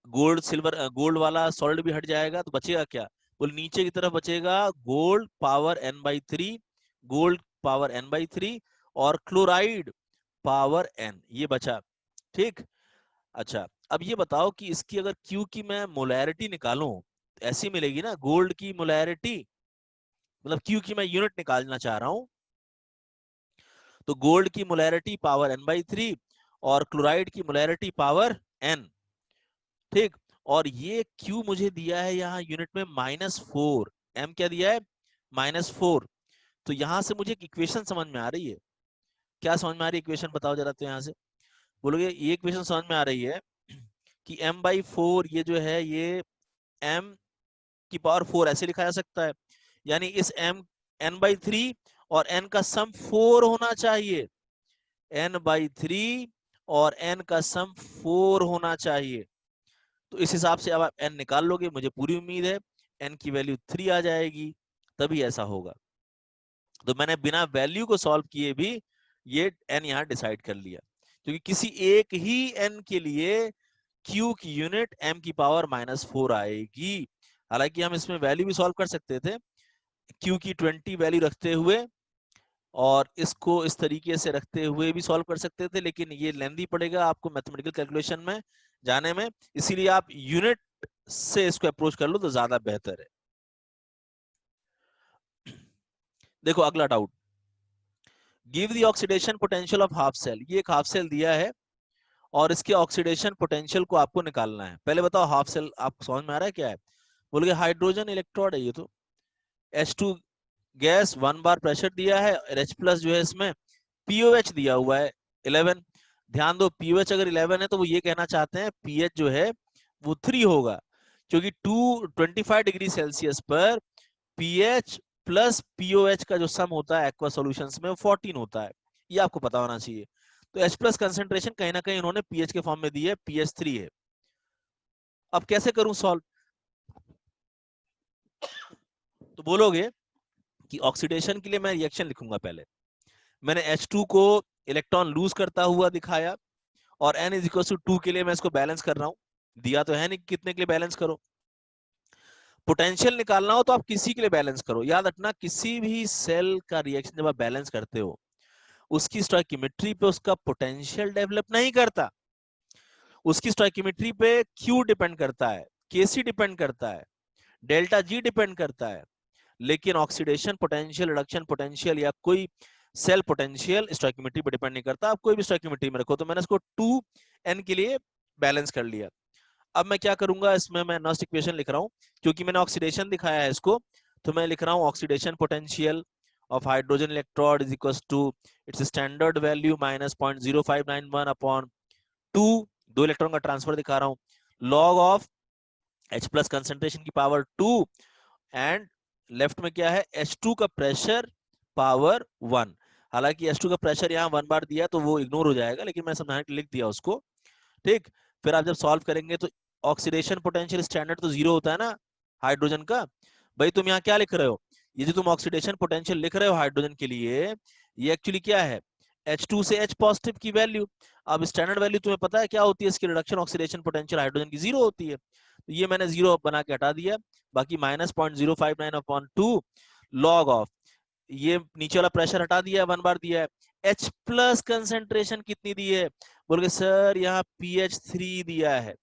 गोल्ड वाला सॉलिड भी हट जाएगा, तो बचेगा क्या, बोल नीचे की तरफ बचेगा gold power n/3, gold power n/3 और क्लोराइड पावर n, ये बचा। ठीक, अच्छा अब ये बताओ कि इसकी अगर Q की मैं मोलैरिटी निकालूं तो ऐसी मिलेगी ना, गोल्ड की मोलैरिटी, मतलब Q की मैं यूनिट निकालना चाह रहा हूं, तो गोल्ड की मोलैरिटी पावर n/3 और क्लोराइड की मोलैरिटी पावर n। ठीक, और ये Q मुझे दिया है यहाँ यूनिट में -4, m क्या दिया है -4। तो यहां से मुझे एक इक्वेशन समझ में आ रही है, क्या समझ में आ रही है इक्वेशन, बताओ जरा। तो यहाँ से बोलोगे ये इक्वेशन समझ में आ रही है कि m/4 ये जो है ये m की पावर 4 ऐसे लिखा जा सकता है, यानी इस m n/3 और n का सम 4 होना चाहिए, n/3 और n का सम 4 होना चाहिए। तो इस हिसाब से अब आप n निकाल लोगे, मुझे पूरी उम्मीद है n की वैल्यू 3 आ जाएगी, तभी ऐसा होगा। तो मैंने बिना वैल्यू को सॉल्व किए भी ये n यहाँ डिसाइड कर लिया, क्योंकि किसी एक ही n के लिए q की यूनिट m की पावर -4 आएगी। हालांकि हम इसमें वैल्यू भी सॉल्व कर सकते थे, q की 20 वैल्यू रखते हुए और इसको इस तरीके से रखते हुए भी सॉल्व कर सकते थे, लेकिन ये लेंदी पड़ेगा आपको मैथमेटिकल कैलकुलेशन में जाने में, इसीलिए आप यूनिट से इसको अप्रोच कर लो तो ज्यादा बेहतर है। देखो अगला doubt, give the oxidation potential of half cell. ये एक हाफ सेल दिया है और इसके ऑक्सीडेशन पोटेंशियल को आपको निकालना है। पहले बताओ हाफ सेल आपको समझ में आ रहा है क्या है? बोल गए हाइड्रोजन इलेक्ट्रोड है ये तो, H2 गैस, 1 बार प्रेशर दिया है, H प्लस जो है इसमें POH दिया हुआ है 11। ध्यान दो POH अगर 11 है तो वो ये कहना चाहते हैं pH जो है वो 3 होगा, क्योंकि 225 डिग्री सेल्सियस पर pH प्लस POH का जो सम होता है एक्वा सॉल्यूशंस में वो 14 होता है, ये आपको पता होना चाहिए। तो H प्लस कंसेंट्रेशन कहीं ना कहीं उन्होंने pH के फॉर्म में दी है, pH 3 है। अब कैसे करूं सॉल्व? तो बोलोगे कि ऑक्सीडेशन के लिए मैं रिएक्शन लिखूंगा। पहले मैंने H2 को इलेक्ट्रॉन लूज करता हुआ दिखाया और N इज इक्वल टू 2 के लिए मैं इसको बैलेंस कर रहा हूं। दिया तो है नहीं कितने के लिए बैलेंस करो। पोटेंशियल निकालना हो तो आप किसी के लिए बैलेंस करो। याद रखना किसी भी सेल का रिएक्शन जब आप बैलेंस करते हो उसकी स्टोइकियोमेट्री पे उसका पोटेंशियल डेवलप नहीं करता, उसकी स्टोइकियोमेट्री पे Q डिपेंड करता है, Kc डिपेंड करता है, डेल्टा G डिपेंड करता है। लेकिन ऑक्सीडेशन पोटेंशियल, रिडक्शन पोटेंशियल या कोई सेल पोटेंशियल स्टोइकियोमेट्री पर डिपेंड नहीं करता। आप कोई भी स्टोइकियोमेट्री में रखो। तो मैंने इसको 2n के लिए बैलेंस कर लिया। अब मैं क्या करूंगा, इसमें मैं नॉस्ट इक्वेशन लिख रहा हूं क्योंकि मैंने ऑक्सीडेशन दिखाया है इसको। तो मैं लिख रहा हूं oxidation potential of hydrogen electrode is equal to its standard value minus 0.0591 upon 2, 2 electron का ट्रांसफर दिखा रहा हूं, log of H plus concentration की पावर 2 एंड लेफ्ट में क्या है H2 का प्रेशर पावर 1। हालांकि H2 का प्रेशर यहाँ 1 बार दिया तो वो इग्नोर हो जाएगा, लेकिन मैं समझाने के लिए लिख दिया उसको। ठीक, फिर आप जब सॉल्व करेंगे तो ऑक्सीडेशन पोटेंशियल स्टैंडर्ड तो 0 होता है ना हाइड्रोजन का। भाई तुम यहाँ क्या लिख रहे हो, ये जो तुम ऑक्सीडेशन पोटेंशियल लिख रहे हो हाइड्रोजन के लिए, ये एक्चुअली क्या है H2 से H पॉजिटिव की वैल्यू। अब स्टैंडर्ड वैल्यू तुम्हें पता है क्या होती है इसकी, रिडक्शन ऑक्सीडेशन पोटेंशियल हाइड्रोजन की 0 होती है। तो ये मैंने 0 बना के हटा दिया, बाकी माइनस 0.059 अपॉन 2 लॉग ऑफ, ये नीचे वाला प्रेशर हटा दिया, 1 बार दिया है। H प्लस कंसेंट्रेशन कितनी दी है? बोल के सर यहाँ pH 3 दिया है,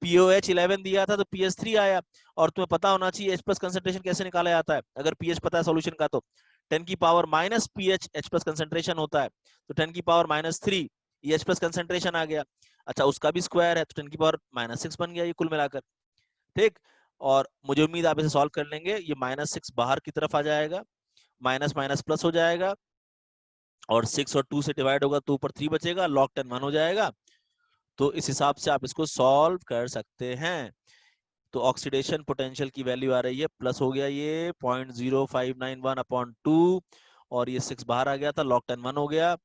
POH 11 दिया था तो pH 3 आया। और तुम्हें पता होना चाहिए H प्लस कंसेंट्रेशन कैसे निकाला जाता है, अगर pH पता है सॉल्यूशन का तो 10 की power minus pH H plus concentration होता है, तो 10 की पावर माइनस 3 ये H प्लस कंसेंट्रेशन आ गया। अच्छा उसका भी स्क्वायर है तो 10 की पावर माइनस 6 बन गया ये कुल मिलाकर। ठीक, और मुझे उम्मीद आप इसे सॉल्व कर लेंगे। ये माइनस 6 बाहर की तरफ आ जाएगा, माइनस माइनस प्लस हो जाएगा और 6 और 2 से डिवाइड होगा तो ऊपर 3 बचेगा, log 10 1 हो जाएगा। तो इस हिसाब से आप इसको सॉल्व कर सकते हैं। तो ऑक्सीडेशन पोटेंशियल की वैल्यू आ रही है प्लस हो गया ये 0.0591 अपॉन 2 और ये 6 बाहर आ गया था, log 10 1 हो गया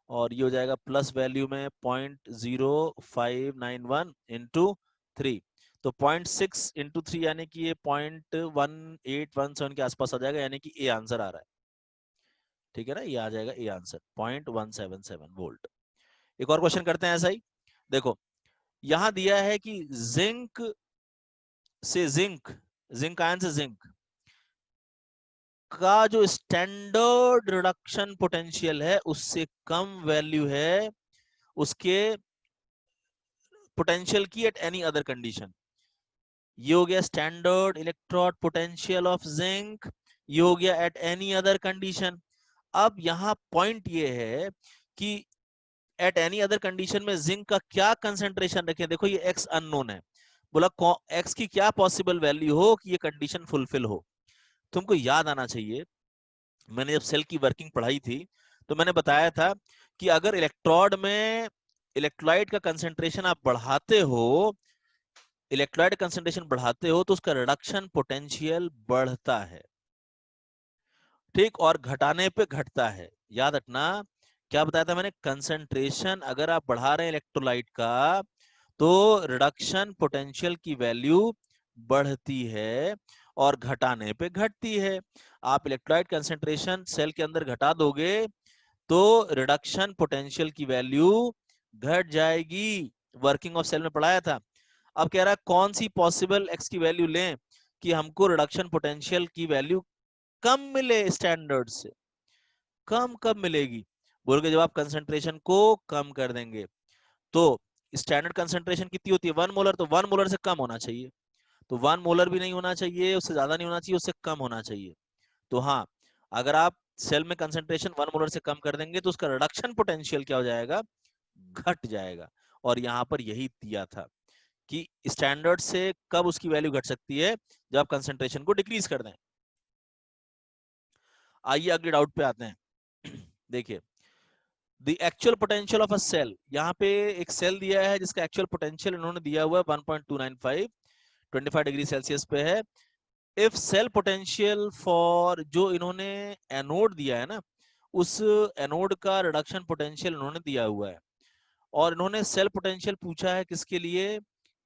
और ये हो जाएगा प्लस वैल्यू में 0.0591 इंटू 3। तो 0.6 इंटू 3 यानी कि ये 0.1817 के आसपास आ जाएगा, यानी कि ए आंसर आ रहा है। ठीक है ना, ये आ जाएगा ए आंसर 0.177 वोल्ट। एक और क्वेश्चन करते हैं ऐसा ही। देखो यहां दिया है कि जिंक से जिंक आयन से जिंक का जो स्टैंडर्ड रिडक्शन पोटेंशियल है उससे कम वैल्यू है उसके पोटेंशियल की एट एनी अदर कंडीशन। ये हो गया standard electrode potential of zinc, ये हो गया एट एनी अदर कंडीशन। अब यहाँ पॉइंट ये है कि एट एनी अदर कंडीशन में जिंक का क्या कंसेंट्रेशन रखें। देखो ये एक्स अननोन है, बोला एक्स की क्या पॉसिबल वैल्यू हो कि ये कंडीशन फुलफिल हो। तुमको याद आना चाहिए मैंने जब सेल की वर्किंग पढ़ाई थी तो मैंने बताया था कि अगर इलेक्ट्रोड में इलेक्ट्रोलाइट का कंसेंट्रेशन आप बढ़ाते हो, इलेक्ट्रोलाइट कंसेंट्रेशन बढ़ाते हो तो उसका रिडक्शन पोटेंशियल बढ़ता है। ठीक, और घटाने पे घटता है। याद रखना क्या बताया था मैंने, कंसेंट्रेशन अगर आप बढ़ा रहे हैं इलेक्ट्रोलाइट का तो रिडक्शन पोटेंशियल की वैल्यू बढ़ती है और घटाने पे घटती है। आप इलेक्ट्रोलाइट कंसेंट्रेशन सेल के अंदर घटा दोगे तो रिडक्शन पोटेंशियल की वैल्यू घट जाएगी। वर्किंग ऑफ सेल में पढ़ाया था। अब कह रहा है कौन सी पॉसिबल एक्स की वैल्यू लें कि हमको रिडक्शन पोटेंशियल की वैल्यू कम मिले स्टैंडर्ड से। कम कब मिलेगी, बोल के जब आप कंसेंट्रेशन को कम कर देंगे। तो स्टैंडर्ड कंसेंट्रेशन कितनी होती है 1 मोलर, तो 1 मोलर से कम होना चाहिए। तो 1 मोलर भी नहीं होना चाहिए, उससे ज्यादा नहीं होना चाहिए, उससे कम होना चाहिए। तो हाँ, अगर आप सेल में कंसंट्रेशन 1 मोलर से कम कर देंगे तो उसका रिडक्शन पोटेंशियल क्या हो जाएगा, घट जाएगा। और यहाँ पर यही दिया था कि स्टैंडर्ड से कब उसकी वैल्यू घट सकती है, जब आप कंसंट्रेशन को डिक्रीज कर दें। आइए अगले डाउट पे आते हैं। देखिए, the actual potential of a cell, यहाँ पे एक सेल दिया है जिसका एक्चुअल पोटेंशियल इन्होंने दिया हुआ है 1.295, 25 डिग्री सेल्सियस पे है। इफ सेल पोटेंशियल फॉर, जो इन्होंने एनोड दिया है ना, उस एनोड का रिडक्शन पोटेंशियल इन्होंने दिया हुआ है, और इन्होंने सेल पोटेंशियल पूछा है किसके लिए,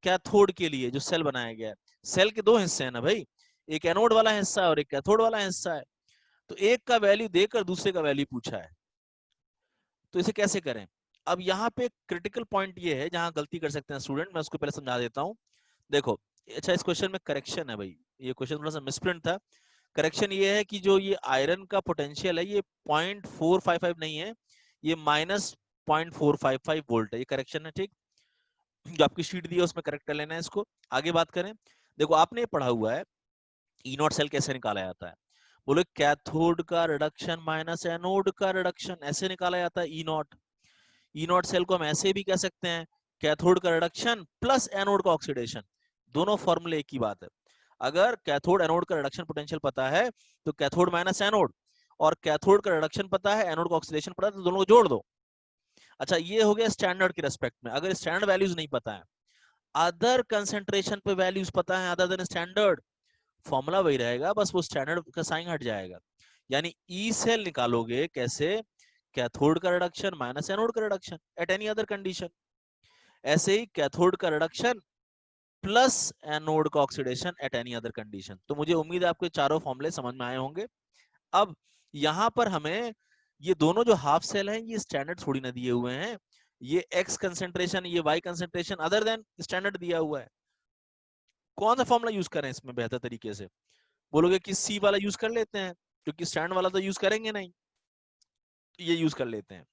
कैथोड के लिए, जो सेल बनाया गया है। सेल के दो हिस्से हैं ना भाई, एक एनोड वाला हिस्सा है और एक कैथोड वाला हिस्सा है, तो एक का वैल्यू देकर दूसरे का वैल्यू पूछा है, तो इसे कैसे करें। अब यहाँ पे क्रिटिकल पॉइंट ये है जहां गलती कर सकते हैं स्टूडेंट, मैं उसको पहले समझा देता हूँ। देखो, अच्छा इस क्वेश्चन में करेक्शन है भाई, ये क्वेश्चन थोड़ा सा मिसप्रिंट था। करेक्शन ये है कि जो ये आयरन का पोटेंशियल है ये 0.455 नहीं है, ये -0.455 वोल्ट है, ये करेक्शन है, ठीक। जो आपकी शीट दी है उसमें करेक्ट कर लेना है इसको। आगे बात करें, देखो आपने पढ़ा हुआ है ई नॉट सेल कैसे निकाला जाता है, बोले कैथोड का रिडक्शन माइनस एनोड का रिडक्शन, ऐसे निकाला जाता है ई नॉट। ई नॉट सेल को हम ऐसे भी कह सकते हैं, कैथोड का रिडक्शन प्लस एनोड का ऑक्सीडेशन, दोनों फॉर्मूले एक ही बात है। अगर कैथोड एनोड का रिडक्शन पोटेंशियल पता है तो कैथोड माइनस एनोड, और कैथोड का रिडक्शन पता है, एनोड का ऑक्सीडेशन पता है, तो दोनों को जोड़ दो। अच्छा ये हो गया स्टैंडर्ड के रेस्पेक्ट में। अगर स्टैंडर्ड वैल्यूज नहीं पता है, अदर कंसंट्रेशन पे वैल्यूज पता है अदर देन स्टैंडर्ड, फॉर्मूला वही रहेगा, बस वो स्टैंडर्ड का साइन हट जाएगा। यानी ई सेल निकालोगे कैसे, कैथोड का रिडक्शन माइनस एनोड का reduction at any other condition, ऐसे ही कैथोड का रिडक्शन प्लस एनोड का oxidation at any other condition. तो मुझे उम्मीद है आपको चारों फॉर्मूले समझ में आए होंगे। अब यहां पर हमें ये दोनों जो हाफ सेल हैं ये स्टैंडर्ड थोड़ी ना दिए हुए हैं, ये एक्स कंसेंट्रेशन ये Y concentration other than standard दिया हुआ है। कौन सा फॉर्मूला यूज करें इसमें बेहतर तरीके से, बोलोगे कि सी वाला यूज कर लेते हैं, क्योंकि स्टैंड वाला तो यूज करेंगे नहीं, ये यूज कर लेते हैं।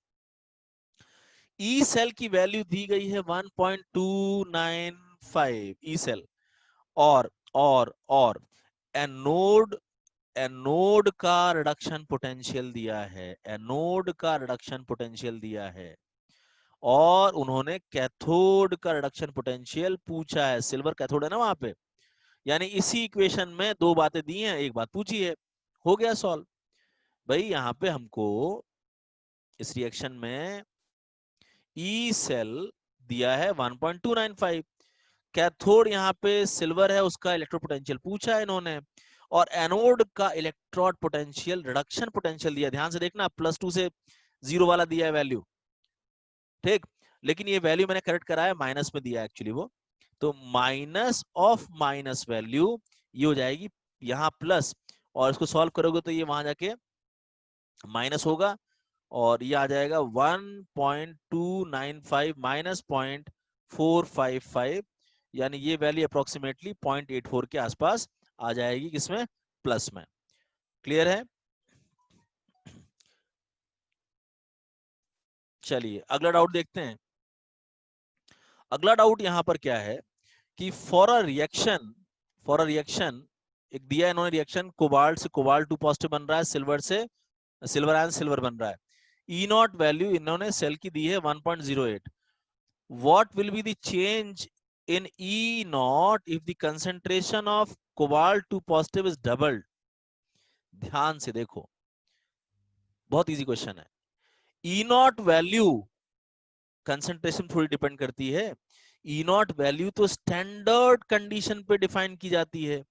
ई सेल की वैल्यू दी गई है 1.295 ई सेल, और एनोड, एनोड का रिडक्शन पोटेंशियल दिया है, एनोड का रिडक्शन पोटेंशियल दिया है, और उन्होंने कैथोड का रिडक्शन पोटेंशियल पूछा है, सिल्वर कैथोड है ना वहां पे। यानी इसी इक्वेशन में दो बातें दी हैं, एक बात पूछी है, हो गया सॉल्व। भाई यहाँ पे हमको इस रिएक्शन में ई सेल दिया है 1.295, कैथोड यहाँ पे सिल्वर है, उसका इलेक्ट्रो पोटेंशियल पूछा है इन्होंने, और एनोड का इलेक्ट्रोड पोटेंशियल रिडक्शन पोटेंशियल दिया, ध्यान से देखना +2 से 0 वाला दिया है वैल्यू, ठीक। लेकिन ये वैल्यू मैंने करेक्ट कराया, माइनस में दिया एक्चुअली वो, तो माइनस ऑफ माइनस वैल्यू ये हो जाएगी यहाँ प्लस, और इसको सॉल्व करोगे तो ये वहां जाके माइनस होगा, और ये आ जाएगा 1.295 माइनस 0.455, यानी ये वैल्यू अप्रोक्सीमेटली 0.84 के आसपास आ जाएगी, किसमें, प्लस में। क्लियर है। चलिए अगला डाउट देखते हैं। अगला डाउट यहां पर क्या है कि फॉर अ रिएक्शन एक दिया है इन्होंने रिएक्शन, कोबाल्ट से कोबाल्ट 2 पॉजिटिव बन रहा है, सिल्वर से सिल्वर आयन सिल्वर बन रहा है, ई नॉट वैल्यू इन्होंने सेल की दी है 1.08। What will be the change in E not if the concentration of cobalt 2 positive is doubled. ध्यान से देखो, बहुत इजी क्वेश्चन है। ई नॉट वैल्यू कंसंट्रेशन थोड़ी डिपेंड करती है, ई नॉट वैल्यू तो स्टैंडर्ड कंडीशन पे डिफाइन की जाती है,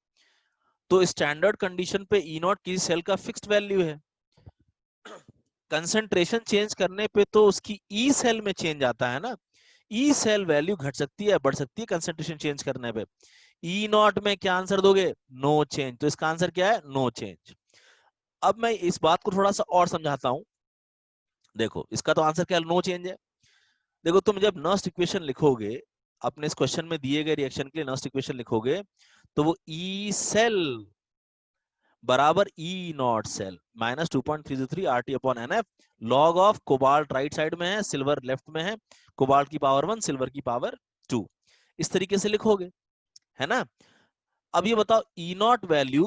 तो स्टैंडर्ड कंडीशन पे ई नॉट किसी सेल का फिक्स्ड वैल्यू है, कंसंट्रेशन चेंज करने पे तो उसकी ई सेल में चेंज आता है ना, ई सेल वैल्यू घट सकती है बढ़ सकती है कंसंट्रेशन चेंज करने पे। ई नॉट में क्या आंसर दोगे, नो चेंज, तो इसका आंसर क्या है, नो चेंज। अब मैं इस बात को थोड़ा सा और समझाता हूं। देखो इसका तो आंसर क्या, नो चेंज है। देखो तुम जब नर्स्ट इक्वेशन लिखोगे, अपने इस क्वेश्चन में दिए गए रिएक्शन के लिए नर्स्ट इक्वेशन लिखोगे, तो वो ई सेल बराबर E not cell minus 2.303 RT upon NF, log of cobalt right side में है, सिल्वर लेफ्ट में है, कोबाल्ट की पावर 1 सिल्वर की पावर 2, इस तरीके से लिखोगे, है ना। अब ये बताओ ई नॉट वैल्यू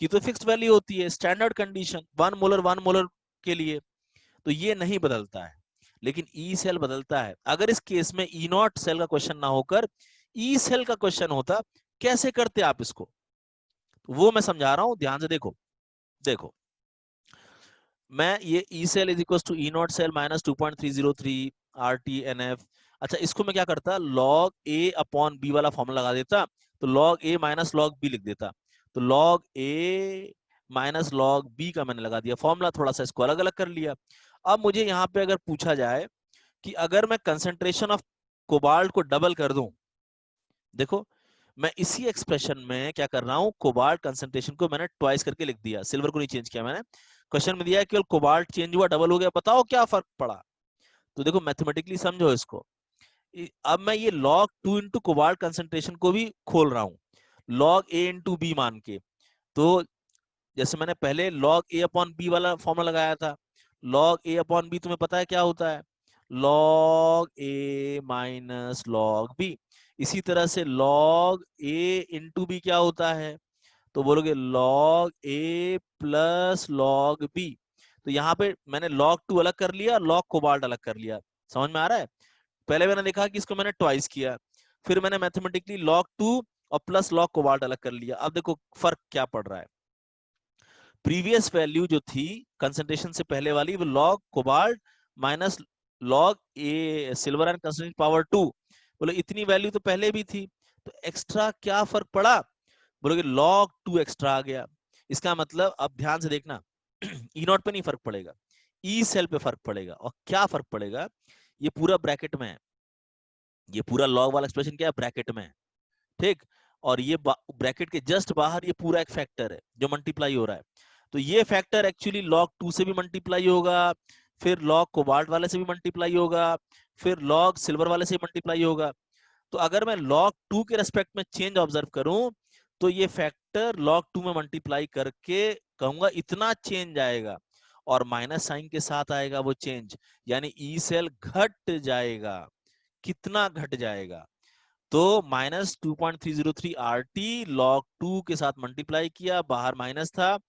की तो फिक्स्ड वैल्यू होती है, स्टैंडर्ड कंडीशन 1 मोलर के लिए, तो ये नहीं बदलता है। लेकिन ई सेल बदलता है। अगर इस केस में ई नॉट सेल का क्वेश्चन ना होकर ई सेल का क्वेश्चन होता, कैसे करते आप इसको, तो वो मैं समझा रहा हूं, ध्यान से देखो। देखो मैं ये E cell is equal to E not cell minus 2.303 R T N F. अच्छा, इसको मैं क्या करता, लॉग ए अपॉन बी वाला फॉर्मूला लगा देता, तो log A minus log B लिख देता। तो log A minus log B का मैंने लगा दिया फॉर्मूला, थोड़ा सा इसको अलग अलग कर लिया। अब मुझे यहाँ पे अगर पूछा जाए कि अगर मैं कंसंट्रेशन ऑफ कोबाल्ट को डबल कर दूं, देखो मैं इसी एक्सप्रेशन में क्या कर रहा हूं, कोबाल्ट कंसंट्रेशन को मैंने ट्वाइस करके लिख दिया, सिल्वर को नहीं चेंज किया मैंने। क्वेश्चन में दिया है केवल कोबाल्ट चेंज हुआ, डबल हो गया, बताओ क्या फर्क पड़ा। तो देखो मैथमेटिकली समझो इसको। अब मैं ये log 2 इंटू कोबाल्ट कंसंट्रेशन को भी खोल रहा हूँ log a इंटू बी मान के। तो जैसे मैंने पहले log a अपॉन बी वाला फॉर्मूला लगाया था, log a अपॉन बी तुम्हें पता है क्या होता है, log a minus log b। इसी तरह से log a इंटू बी क्या होता है, तो बोलोगे log a plus log b। तो यहाँ पे मैंने log 2 अलग कर लिया, log कोबाल्ट अलग कर लिया। समझ में आ रहा है। पहले मैंने देखा कि इसको मैंने ट्वाइस किया, फिर मैंने मैथमेटिकली log 2 और प्लस log कोबाल्ट अलग कर लिया। अब देखो फर्क क्या पड़ रहा है। प्रीवियस वैल्यू जो थी कंसंट्रेशन से पहले वाली, वो log cobalt minus log A silver and concentration power 2, बोले इतनी वैल्यू तो पहले भी थी, तो एक्स्ट्रा क्या फर्क पड़ा, बोलोगे log 2 एक्स्ट्रा आ गया। इसका मतलब अब ध्यान से देखना ई नॉट पे नहीं फर्क पड़ेगा, ई सेल पे फर्क पड़ेगा। और क्या फर्क पड़ेगा, ये पूरा ब्रैकेट में है, ये पूरा log वाला एक्सप्रेशन क्या है, ब्रैकेट में है, ठीक। और ये ब्रैकेट के जस्ट बाहर ये पूरा एक फैक्टर है जो मल्टीप्लाई हो रहा है। तो ये फैक्टर एक्चुअली log 2 से भी मल्टीप्लाई होगा, फिर log कोबाल्ट वाले से भी मल्टीप्लाई होगा, फिर log सिल्वर वाले से मल्टीप्लाई होगा। तो अगर मैं log 2 के रेस्पेक्ट में चेंज ऑब्जर्व करूं, तो ये फैक्टर log 2 में मल्टीप्लाई करके कहूंगा इतना चेंज आएगा, और माइनस साइन के साथ आएगा वो चेंज, यानी ई सेल घट जाएगा। कितना घट जाएगा, तो माइनस 2.303 आर टी log 2 के साथ मल्टीप्लाई किया, बाहर माइनस था,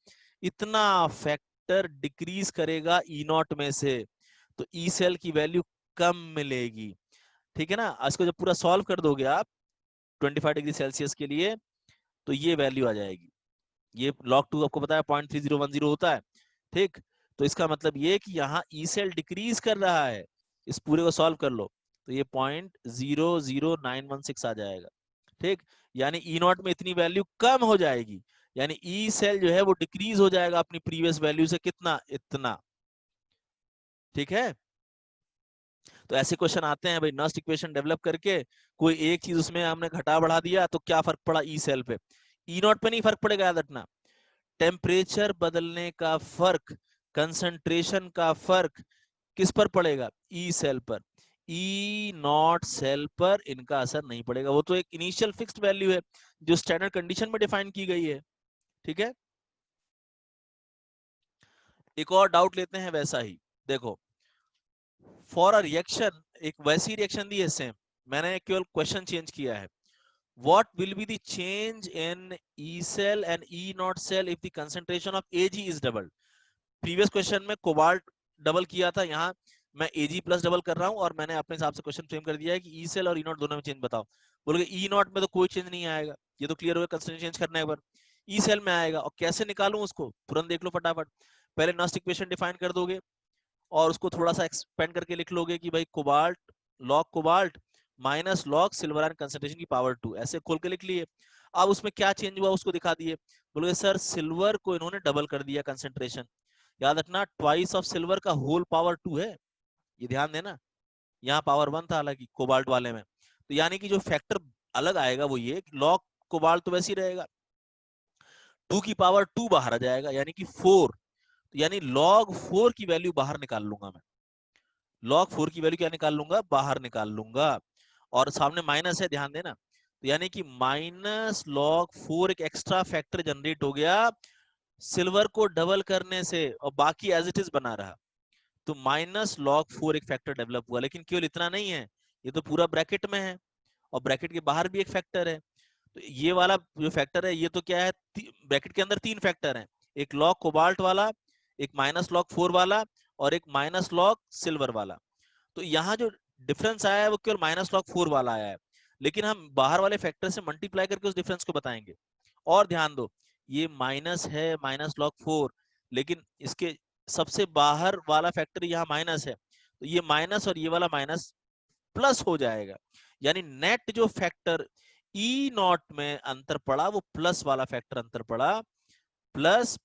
इतना फैक्टर डिक्रीज करेगा ई नॉट में से, तो ई सेल की वैल्यू कम मिलेगी। ठीक है ना। इसको जब पूरा सॉल्व कर दोगे आप 25 डिग्री सेल्सियस के लिए, तो ये वैल्यू आ जाएगी। ये log 2 आपको पता है 0.3010 होता है, ठीक। तो इसका मतलब ये कि यहाँ ई सेल डिक्रीज कर रहा है। इस पूरे को सॉल्व कर लो, तो ये 0.00916 आ जाएगा, ठीक। यानी ई नॉट में इतनी वैल्यू कम हो जाएगी, यानी ई सेल जो है वो डिक्रीज हो जाएगा अपनी प्रीवियस वैल्यू से, कितना, इतना। ठीक है। तो ऐसे क्वेश्चन आते हैं भाई, नस्ट इक्वेशन डेवलप करके कोई एक चीज उसमें हमने घटा बढ़ा दिया, तो क्या फर्क पड़ा ई सेल पे, ई नॉट पे नहीं फर्क पड़ेगा, याद रखना। टेम्परेचर बदलने का फर्क, कंसंट्रेशन का फर्क किस पर पड़ेगा, ई सेल पर। ई नॉट सेल पर इनका असर नहीं पड़ेगा, वो तो एक इनिशियल फिक्स्ड वैल्यू है जो स्टैंडर्ड कंडीशन में डिफाइन की गई है। ठीक है। एक और डाउट लेते हैं वैसा ही, देखो फॉर अ रिएक्शन, एक वैसी रिएक्शन दी है सेम, मैंने केवल क्वेश्चन चेंज किया है। What will be the change in E cell and E naught cell if the concentration of Ag is doubled? Previous question में कोबाल्ट डबल किया था, यहाँ मैं Ag प्लस डबल कर रहा हूँ, और मैंने अपने हिसाब से क्वेश्चन फ्रेम कर दिया है कि E सेल और E नॉट दोनों में चेंज बताओ। बोलोगे E नॉट में तो कोई चेंज नहीं आएगा, ये तो क्लियर हो गया कंसंट्रेशन चेंज करने पर। E सेल में आएगा, और कैसे निकालूं उसको, तुरंत देख लो फटाफट। पहले नस्ट इक्वेशन डिफाइन कर दोगे, और उसको थोड़ा सा एक्सपेंड करके लिख लोगे कि भाई cobalt log cobalt minus log silver ion concentration की पावर 2, ऐसे खोल के लिख लिए। अब उसमें क्या चेंज हुआ उसको दिखा दिए, बोलोगे सर सिल्वर को इन्होंने डबल कर दिया कंसंट्रेशन। याद रखना ट्वाइस ऑफ सिल्वर का होल पावर 2 है, ये ध्यान देना। यहाँ पावर 1 था हालांकि कोबाल्ट वाले में, तो यानी कि जो फैक्टर अलग आएगा वो ये, लॉग कोबाल्ट तो वैसे ही रहेगा, 2 की पावर 2 बाहर आ जाएगा, यानी कि 4। तो यानी log 4 की वैल्यू बाहर निकाल लूंगा मैं, log 4 की वैल्यू क्या निकाल लूंगा, बाहर निकाल लूंगा। और सामने माइनस है, ध्यान देना। तो यानी कि माइनस log 4 एक एक्स्ट्रा फैक्टर जनरेट हो गया सिल्वर को डबल करने से, और बाकी एज इट इज बना रहा। तो माइनस log 4 एक फैक्टर डेवलप हुआ, लेकिन केवल इतना नहीं है, ये तो पूरा ब्रैकेट में है, और ब्रैकेट के बाहर भी एक फैक्टर है। तो ये वाला जो फैक्टर है ये तो क्या है, ब्रैकेट के अंदर 3 फैक्टर हैं, एक लॉग कोबाल्ट वाला, एक माइनस लॉग 4 वाला और एक माइनस लॉग सिल्वर वाला। तो यहाँ जो डिफरेंस आया है वो केवल माइनस लॉग 4 वाला आया है, लेकिन हम बाहर वाले फैक्टर से मल्टीप्लाई करके उस डिफरेंस को बताएंगे। और ध्यान दो, ये माइनस है माइनस लॉग 4, लेकिन इसके सबसे बाहर वाला फैक्टर यहाँ माइनस है, तो ये माइनस और ये वाला माइनस प्लस हो जाएगा, यानी नेट जो फैक्टर ई नॉट में अंतर पड़ा वो प्लस वाला फैक्टर अंतर पड़ा, plus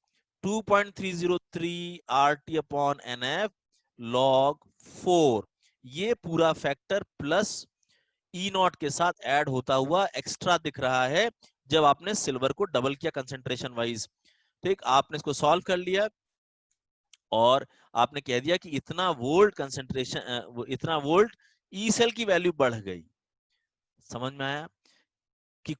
2.303 RT upon NF log 4। ये पूरा फैक्टर प्लस ई नॉट के साथ ऐड होता हुआ एक्स्ट्रा दिख रहा है जब आपने सिल्वर को डबल किया कंसेंट्रेशन वाइज। ठीक, आपने इसको सॉल्व कर लिया और आपने कह दिया कि इतना वोल्ट कंसेंट्रेशन, इतना वोल्ट ई सेल की वैल्यू बढ़ गई। समझ में आया कि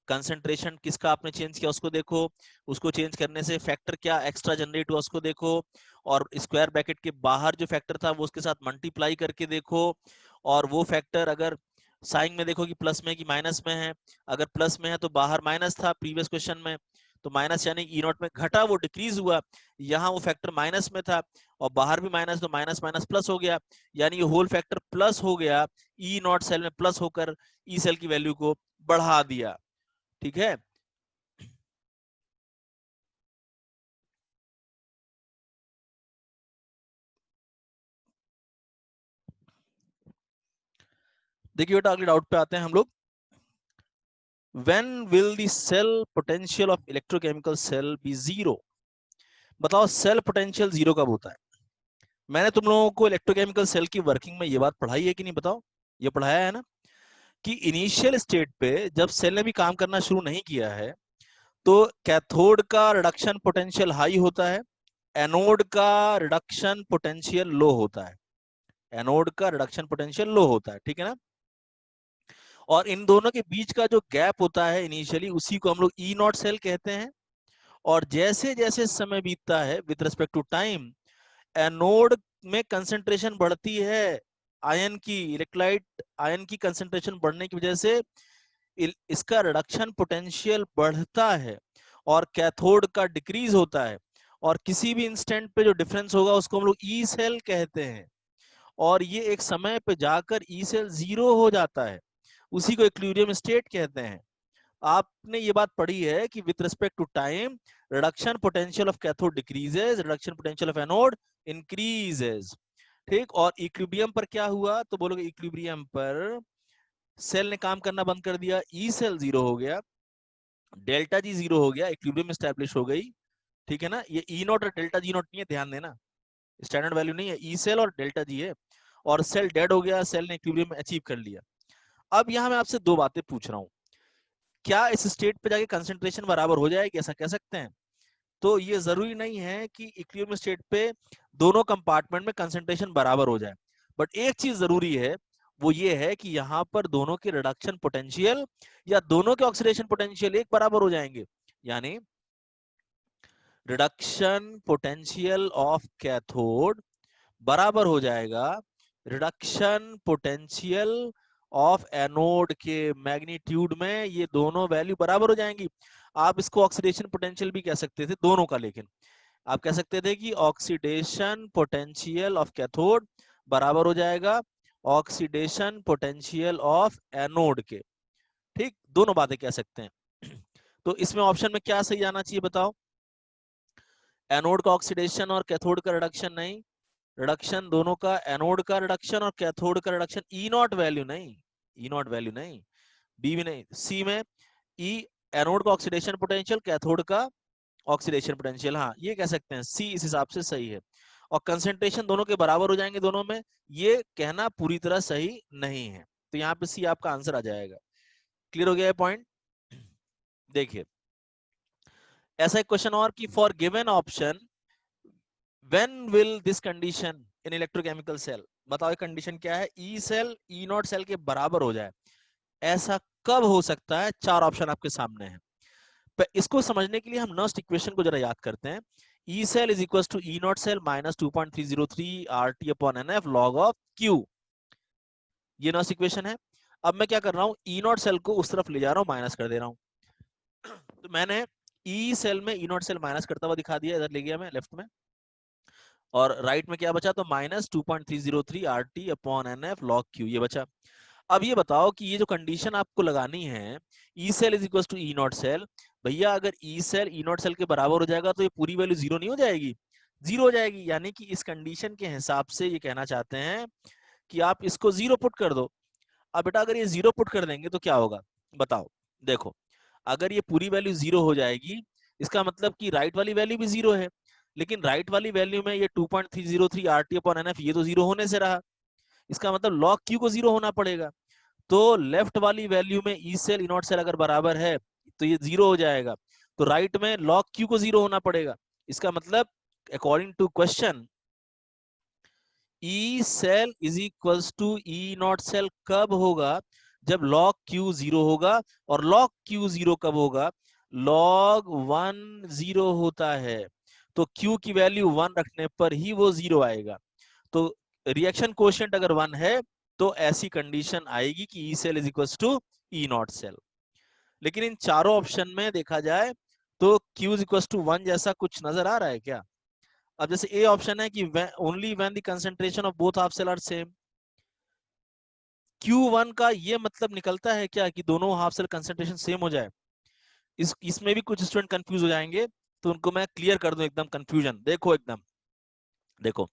कंसेंट्रेशन किसका आपने चेंज किया उसको देखो, उसको चेंज करने से फैक्टर क्या एक्स्ट्रा जनरेट हुआ उसको देखो, और स्क्वायर ब्रैकेट के बाहर जो फैक्टर था वो उसके साथ मल्टीप्लाई करके देखो, और वो फैक्टर अगर साइन में देखो कि प्लस में कि माइनस में है, अगर प्लस में है तो बाहर माइनस था प्रीवियस क्वेश्चन में, तो माइनस यानी ई नॉट में घटा, वो डिक्रीज हुआ, यहाँ वो फैक्टर माइनस में था और बाहर भी माइनस, तो माइनस माइनस प्लस हो गया, यानी ये होल फैक्टर प्लस हो गया, ई नॉट सेल में प्लस होकर ई सेल की वैल्यू को बढ़ा दिया। ठीक है, देखिए बेटा अगले डाउट पे आते हैं हम लोग। When will the cell potential of electrochemical cell be zero? बताओ सेल पोटेंशियल जीरो कब होता है? मैंने तुम लोगों को इलेक्ट्रोकेमिकल सेल की वर्किंग में ये बात पढ़ाई है कि नहीं, बताओ, ये पढ़ाया है ना कि इनिशियल स्टेट पे जब सेल ने भी काम करना शुरू नहीं किया है तो कैथोड का रिडक्शन पोटेंशियल हाई होता है, एनोड का रिडक्शन पोटेंशियल लो होता है, एनोड का रिडक्शन पोटेंशियल लो होता है, ठीक है ना। और इन दोनों के बीच का जो गैप होता है इनिशियली उसी को हम लोग ई नॉट सेल कहते हैं। और जैसे जैसे समय बीतता है with respect to time, anode में कंसंट्रेशन बढ़ती है, आयन की, इलेक्ट्रोलाइट आयन की कंसंट्रेशन बढ़ने की वजह से इसका रिडक्शन पोटेंशियल बढ़ता है और कैथोड का डिक्रीज होता है, और किसी भी इंस्टेंट पे जो डिफरेंस होगा उसको हम लोग ई सेल कहते हैं, और ये एक समय पे जाकर ई सेल जीरो हो जाता है, उसी को इक्विलिब्रियम स्टेट कहते हैं। आपने ये बात पढ़ी है कि with respect to time reduction potential of cathode decreases, reduction potential of anode increases. ठीक, और इक्विलिब्रियम पर क्या हुआ, तो बोलोगे इक्विलिब्रियम पर सेल ने काम करना बंद कर दिया, ई सेल जीरो हो गया, डेल्टा जी जीरो हो गया, इक्विलिब्रियम एस्टैब्लिश हो गई। ठीक है ना, ये ई नॉट और डेल्टा जी नॉट नहीं है, ध्यान देना, स्टैंडर्ड वैल्यू नहीं है, ई सेल और डेल्टा जी है, और सेल डेड हो गया, सेल ने इक्विलिब्रियम अचीव कर लिया। अब यहाँ मैं आपसे दो बातें पूछ रहा हूँ, क्या इस स्टेट पे जाके कंसंट्रेशन बराबर हो जाएगी, ऐसा कह सकते हैं? तो ये जरूरी नहीं है कि इक्विलिब्रियम स्टेट पे दोनों कंपार्टमेंट में कंसंट्रेशन बराबर हो जाए, बट एक चीज जरूरी है, वो ये है कि यहाँ पर दोनों के रिडक्शन पोटेंशियल या दोनों के ऑक्सीडेशन पोटेंशियल एक बराबर हो जाएंगे, यानी रिडक्शन पोटेंशियल ऑफ कैथोड बराबर हो जाएगा रिडक्शन पोटेंशियल ऑफ एनोड के मैग्नीट्यूड में, ये दोनों वैल्यू बराबर हो जाएंगी। आप इसको ऑक्सीडेशन पोटेंशियल भी कह सकते थे दोनों का, लेकिन आप कह सकते थे कि ऑक्सीडेशन पोटेंशियल ऑफ कैथोड बराबर हो जाएगा ऑक्सीडेशन पोटेंशियल ऑफ एनोड के। ठीक, दोनों बातें कह सकते हैं। तो इसमें ऑप्शन में क्या सही आना चाहिए बताओ? एनोड का ऑक्सीडेशन और कैथोड का रिडक्शन नहीं, रिडक्शन दोनों का, एनोड का रिडक्शन और कैथोड का रिडक्शन, ई नॉट वैल्यू नहीं, ई नॉट वैल्यू नहीं, बी भी नहीं, सी में ई, एनोड का ऑक्सीडेशन पोटेंशियल, कैथोड का ऑक्सीडेशन पोटेंशियल, हाँ ये कह सकते हैं, सी इस हिसाब से सही है। और कंसेंट्रेशन दोनों के बराबर हो जाएंगे दोनों में, ये कहना पूरी तरह सही नहीं है, तो यहाँ पे सी आपका आंसर आ जाएगा। क्लियर हो गया है पॉइंट? देखिए ऐसा एक क्वेश्चन और कि for given option when will this condition in electrochemical cell, बताओ ये कंडीशन क्या है, E cell E not cell के बराबर हो जाए, ऐसा कब हो सकता है? चार ऑप्शन आपके सामने हैं। इसको समझने के लिए हम नर्स्ट इक्वेशन को जरा याद करते हैं, E cell is equal to E not cell minus 2.303 RT upon NF log of Q, ये नर्स्ट इक्वेशन है। अब मैं क्या कर रहा हूँ, ई नॉट सेल को उस तरफ ले जा रहा हूँ, माइनस कर दे रहा हूँ। तो मैंने ई सेल में ई नॉट सेल माइनस करता हुआ दिखा दिया, इधर ले गया मैं लेफ्ट में, और राइट में क्या बचा, तो minus 2.303 RT upon NF log Q ये बचा। अब ये बताओ कि ये जो कंडीशन आपको लगानी है, E cell is equal to E not cell, भैया अगर E cell E not cell के बराबर हो जाएगा तो ये पूरी वैल्यू जीरो नहीं हो जाएगी, जीरो हो जाएगी। यानी कि इस कंडीशन के हिसाब से ये कहना चाहते हैं कि आप इसको जीरो पुट कर दो। अब बेटा अगर ये जीरो पुट कर देंगे तो क्या होगा बताओ। देखो अगर ये पूरी वैल्यू जीरो हो जाएगी, इसका मतलब कि राइट वाली वैल्यू भी जीरो है, लेकिन राइट वाली वैल्यू में ये 2.303 RT अपॉन NF ये तो जीरो होने से रहा, इसका मतलब log Q को जीरो होना पड़ेगा। तो लेफ्ट वाली वैल्यू में E cell E not cell अगर बराबर है तो ये जीरो हो जाएगा, तो राइट में log Q को जीरो होना पड़ेगा। इसका मतलब according to question E cell is equals to E not cell कब होगा, जब log Q जीरो होगा, और log Q जीरो कब होगा, log 1 जीरो होता है, तो Q की वैल्यू 1 रखने पर ही वो जीरो आएगा। तो रिएक्शन कोएफिशिएंट अगर 1 है तो ऐसी कंडीशन आएगी कि E cell is equals to E not cell. लेकिन इन चारों ऑप्शन में देखा जाए तो Q इज इक्वल्स टू 1 जैसा कुछ नजर आ रहा है क्या? अब जैसे ए ऑप्शन है कि only when the concentration of both half cell are same, Q1 का ये मतलब निकलता है क्या कि दोनों हाफ सेल कंसंट्रेशन सेम हो जाए? इसमें भी कुछ स्टूडेंट कंफ्यूज हो जाएंगे, तो उनको मैं क्लियर कर दूं एकदम कंफ्यूजन। देखो एकदम देखो,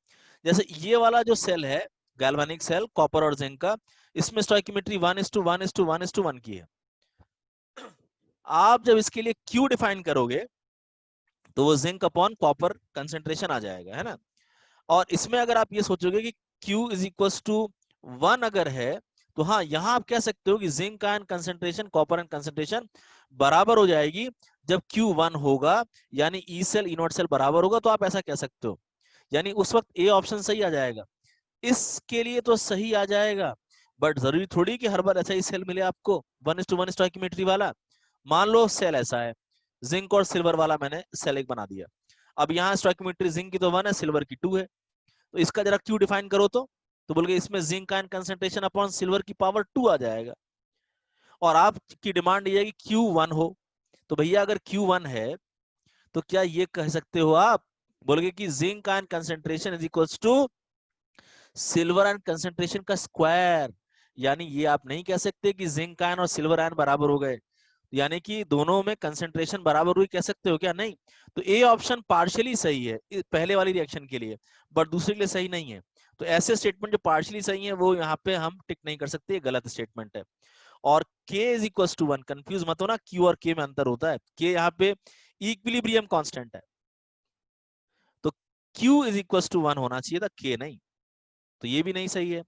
जैसे ये वाला जो सेल है गैल्वेनिक सेल कॉपर और जिंक का, इसमें स्टोइकियोमेट्री 1:1:1:1 की है। आप जब इसके लिए Q डिफाइन करोगे तो वो जिंक अपॉन कॉपर कंसेंट्रेशन आ जाएगा, है ना। और इसमें अगर आप ये सोचोगे कि Q इज इक्वल टू 1 अगर है, तो हाँ यहां आप कह सकते हो कि zinc ion concentration copper ion concentration बराबर हो जाएगी जब Q1 होगा, यानी E cell E not cell बराबर होगा, तो आप ऐसा कह सकते हो। यानी उस वक्त ए ऑप्शन सही आ जाएगा। इसके लिए तो सही आ जाएगा, बट जरूरी थोड़ी कि हर बार ऐसा ही सेल मिले आपको 1:1 स्टोइकियोमेट्री वाला। मान लो सेल ऐसा है, जिंक और सिल्वर वाला मैंने सेल एक बना दिया। अब यहाँ स्टोइकियोमेट्री जिंक की तो 1 है, सिल्वर की 2 है, तो इसका जरा Q डिफाइन करो तो बोल के इसमें zinc ion concentration upon silver की पावर 2 आ जाएगा। और आपकी डिमांड ये है कि Q1 हो, तो भैया अगर Q1 है तो क्या ये कह सकते हो आप, बोलोगे कि zinc ion concentration is equals to silver ion concentration का स्क्वायर। यानी ये आप नहीं कह सकते कि जिंक आयन और सिल्वर आयन बराबर हो गए, यानी कि दोनों में कंसंट्रेशन बराबर हुई कह सकते हो क्या? नहीं। तो ए ऑप्शन पार्शियली सही है पहले वाली रिएक्शन के लिए, बट दूसरे के लिए सही नहीं है। तो ऐसे स्टेटमेंट जो पार्शियली सही है वो यहाँ पे हम टिक नहीं कर सकते, गलत स्टेटमेंट है। और k is equal to 1, confuse मत हो ना, Q और K में अंतर होता है। K यहाँ पे इक्विलिब्रियम कांस्टेंट है, तो Q इज इक्वल टू 1 होना चाहिए था, K नहीं, तो ये भी नहीं सही है।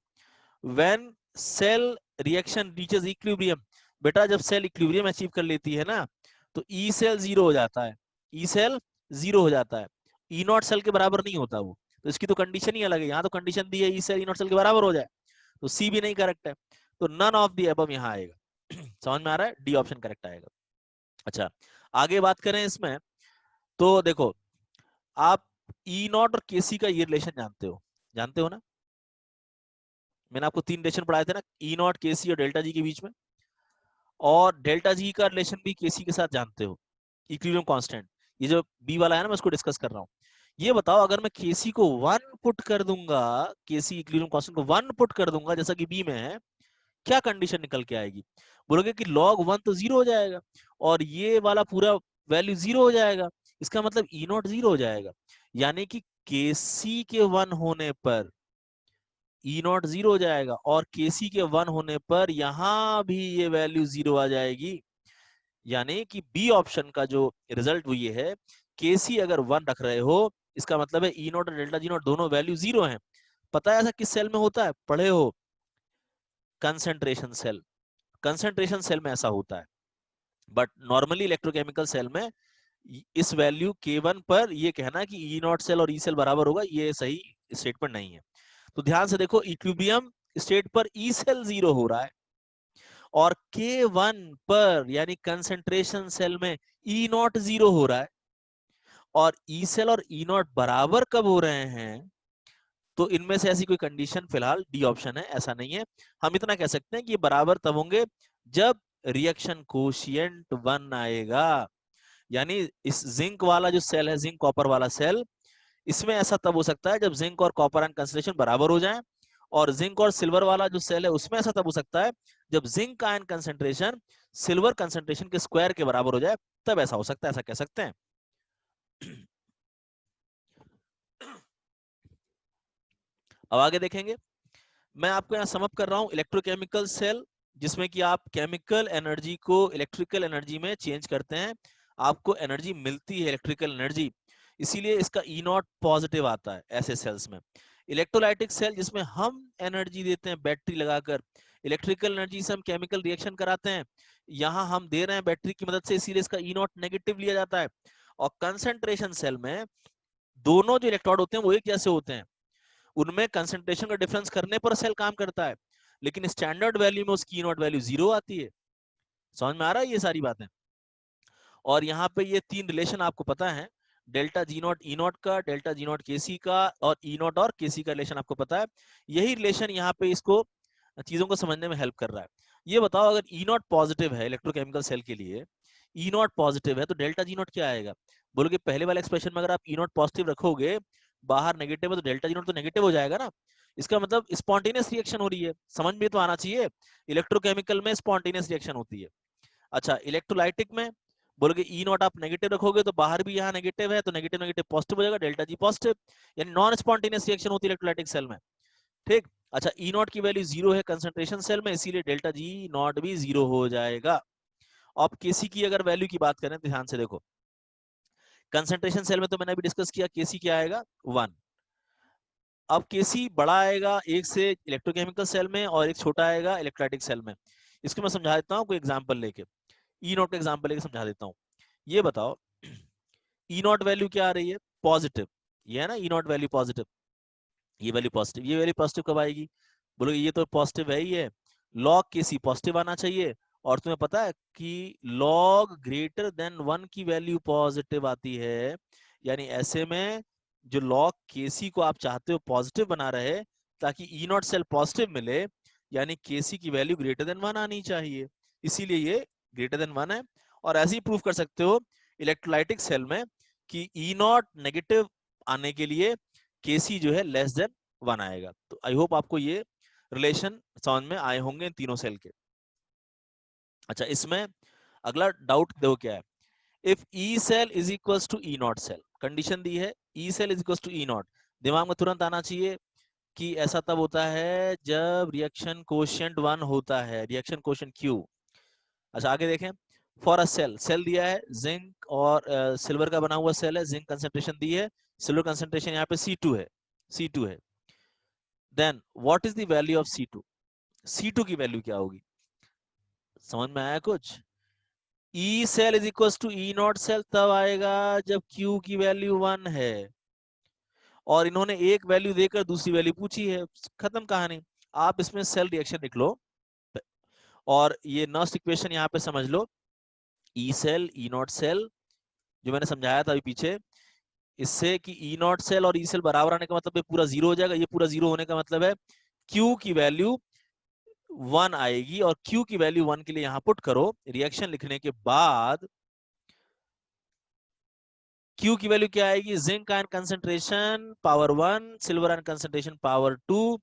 When cell reaction reaches equilibrium, बेटा जब सेल इक्विलिब्रियम अचीव कर लेती है ना तो ई सेल जीरो हो जाता है, ई सेल जीरो हो जाता है, ई नॉट सेल के बराबर नहीं होता वो। तो इसकी तो कंडीशन ही अलग है, यहाँ तो कंडीशन दी है E cell E not cell के बराबर हो जाए, तो सी भी नहीं करेक्ट है, तो नन ऑफ द अबव यहाँ आएगा। समझ में आ रहा है? डी ऑप्शन करेक्ट आएगा। अच्छा आगे बात करें इसमें, तो देखो आप ई नॉट और केसी का ये रिलेशन जानते हो ना, मैंने आपको 3 रिलेशन पढ़ाए थे ना, ई नॉट केसी और डेल्टा जी के बीच में, और डेल्टा जी का रिलेशन भी केसी के साथ जानते हो, इक्विलिब्रियम कांस्टेंट। ये जो बी वाला है ना मैं उसको डिस्कस कर रहा हूँ। ये बताओ अगर मैं केसी को 1 पुट कर दूंगा, केसी इक्विलिब्रियम कांस्टेंट को 1 पुट कर दूंगा जैसा कि बी में है, क्या कंडीशन निकल के आएगी? बोलोगे कि log 1 तो जीरो हो जाएगा और ये वाला पूरा वैल्यू जीरो हो जाएगा, इसका मतलब ई नॉट जीरो हो जाएगा। यानी कि केसी के 1 होने पर ई नॉट जीरो हो जाएगा, और केसी के 1 होने पर यहां भी ये वैल्यू जीरो आ जाएगी। यानी कि बी ऑप्शन का जो रिजल्ट वो ये है, केसी अगर 1 रख रहे हो इसका मतलब है ई नॉट और डेल्टा जी नॉट दोनों वैल्यू जीरो हैं। पता है ऐसा किस सेल में होता है? पढ़े हो? कंसेंट्रेशन सेल, कंसेंट्रेशन सेल में ऐसा होता है, बट नॉर्मली इलेक्ट्रोकेमिकल सेल में इस वैल्यू K1 पर ये कहना कि ई नॉट सेल और ई सेल बराबर होगा, ये सही स्टेटमेंट नहीं है। तो ध्यान से देखो, इक्विलिब्रियम स्टेट पर ई सेल जीरो हो रहा है, और K1 पर यानी कंसेंट्रेशन सेल में ई नॉट जीरो हो रहा है। और ई सेल और ई नॉट बराबर कब हो रहे हैं? तो इनमें से ऐसी कोई कंडीशन फिलहाल डी ऑप्शन है, ऐसा नहीं है। हम इतना कह सकते हैं कि ये बराबर तब होंगे जब रिएक्शन कोशिएंट 1 आएगा। यानी इस जिंक वाला जो सेल है, जिंक कॉपर वाला सेल, इसमें ऐसा तब हो सकता है जब जिंक और कॉपर आयन कंसंट्रेशन बराबर हो जाए। और जिंक और सिल्वर वाला जो सेल है उसमें ऐसा तब हो सकता है जब zinc ion concentration silver concentration के स्क्वायर के बराबर हो जाए, तब ऐसा हो सकता है, ऐसा कह सकते हैं। अब आगे देखेंगे, मैं आपको यहाँ समअप कर रहा हूँ इलेक्ट्रोकेमिकल सेल, जिसमें कि आप केमिकल एनर्जी को इलेक्ट्रिकल एनर्जी में चेंज करते हैं, आपको एनर्जी मिलती है इलेक्ट्रिकल एनर्जी, इसीलिए इसका ई नॉट पॉजिटिव आता है ऐसे सेल्स में। इलेक्ट्रोलाइटिक सेल जिसमें हम एनर्जी देते हैं बैटरी लगाकर, इलेक्ट्रिकल एनर्जी से हम केमिकल रिएक्शन कराते हैं, यहाँ हम दे रहे हैं बैटरी की मदद से, इसीलिए इसका ई नॉट नेगेटिव लिया जाता है। और कंसंट्रेशन सेल में दोनों जो इलेक्ट्रोड होते हैं वो एक जैसे होते हैं, उनमें कंसंट्रेशन का डिफरेंस करने पर सेल काम करता है, लेकिन स्टैंडर्ड वैल्यू में उसकी नॉट वैल्यू 0 आती है। समझ में आ रहा है ये सारी बातें? और यहाँ पे ये तीन रिलेशन आपको पता है, delta G not E not का, डेल्टा जी नॉट के सी का, और ई नॉट और के सी का रिलेशन आपको पता है। यही रिलेशन यहाँ पे इसको चीजों को समझने में हेल्प कर रहा है। ये बताओ, अगर ई नॉट पॉजिटिव है इलेक्ट्रोकेमिकल सेल के लिए, ई नॉट पॉजिटिव है, तो डेल्टा जी नॉट क्या आएगा? बोलोगे पहले वाले एक्सप्रेशन में अगर आप ई नॉट पॉजिटिव रखोगे, बाहर नेगेटिव है, तो डेल्टा जी नॉट तो नेगेटिव हो जाएगा ना। इसका मतलब स्पॉन्टेनियस रिएक्शन हो रही है, समझ में तो आना चाहिए, इलेक्ट्रोकेमिकल में स्पॉन्टेनियस रिएक्शन होती है। अच्छा, इलेक्ट्रोलाइटिक में बोलोगे ई नॉट आप नेगेटिव रखोगे तो बाहर भी यहाँ नेगेटिव है, तो नेगेटिव नेगेटिव पॉजिटिव हो जाएगा, डेल्टा जी पॉजिटिव, यानी नॉन स्पॉन्टेनियस रिएक्शन होती है इलेक्ट्रोलाइटिक सेल में। ठीक। अच्छा, ई नॉट की वैल्यू 0 है कंसंट्रेशन सेल में, इसीलिए डेल्टा जी नॉट भी 0 हो जाएगा। अब केसी की अगर वैल्यू की बात करें तो ध्यान से देखो, कंसंट्रेशन सेल में तो मैंने अभी डिस्कस किया, केसी क्या आएगा? 1। अब केसी बड़ा आएगा एक से इलेक्ट्रोकेमिकल सेल में, और एक छोटा आएगा इलेक्ट्रोलाइटिक सेल में। इसको मैं समझा देता हूँ कोई एग्जांपल लेके, ई नॉट का एग्जांपल लेके समझा देता हूँ। ये बताओ, ई नॉट वैल्यू क्या आ रही है? पॉजिटिव। ये है ना ई नॉट वैल्यू पॉजिटिव, ये वैल्यू पॉजिटिव, ये वैल्यू पॉजिटिव कब आएगी? बोलोगे ये तो पॉजिटिव है ही है, लॉग के सी पॉजिटिव आना चाहिए, और तुम्हें पता है कि लॉग ग्रेटर देन 1 की वैल्यू पॉजिटिव आती है। यानी ऐसे में जो लॉग के सी को आप चाहते हो पॉजिटिव बना रहे, ताकि ई नॉट सेल पॉजिटिव मिले, यानी के सी की वैल्यू ग्रेटर देन 1 आनी चाहिए, इसीलिए ये ग्रेटर देन 1 है। और ऐसे ही प्रूव कर सकते हो इलेक्ट्रोलाइटिक सेल में कि ई नॉट नेगेटिव आने के लिए केसी जो है लेस देन 1 आएगा। तो आई होप आपको ये रिलेशन समझ में आए होंगे इन तीनों सेल के। अच्छा, इसमें अगला डाउट देखो क्या है, if E cell is equals to E not cell, condition दी है E cell is equals to E naught, दिमाग में तुरंत आना चाहिए कि ऐसा तब होता है जब रिएक्शन कोशिएंट 1 होता है, रिएक्शन कोशिएंट क्यू। अच्छा, आगे देखें, फॉर अ सेल, सेल दिया है जिंक और सिल्वर का बना हुआ सेल है, जिंक कंसंट्रेशन दी है, सिल्वर कंसंट्रेशन यहाँ पे C2 है, C2 है, then what is the value of C2? C2 की वैल्यू क्या होगी? समझ में आया कुछ? E cell is equal to E not cell तब आएगा जब Q की वैल्यू 1 है, और इन्होंने एक वैल्यू देकर दूसरी वैल्यू पूछी है, खत्म कहानी। आप इसमें सेल रिएक्शन लिख लो, और ये नस्ट इक्वेशन यहाँ पे समझ लो, E cell E not cell जो मैंने समझाया था अभी पीछे, इससे कि ई नॉट सेल और ई सेल बराबर आने का मतलब ये पूरा 0 हो जाएगा, ये पूरा 0 होने का मतलब है Q की वैल्यू 1 आएगी, और Q की वैल्यू 1 के लिए यहां पुट करो, रिएक्शन लिखने के बाद Q की वैल्यू क्या आएगी? Zinc ion concentration power 1, silver ion concentration power 2,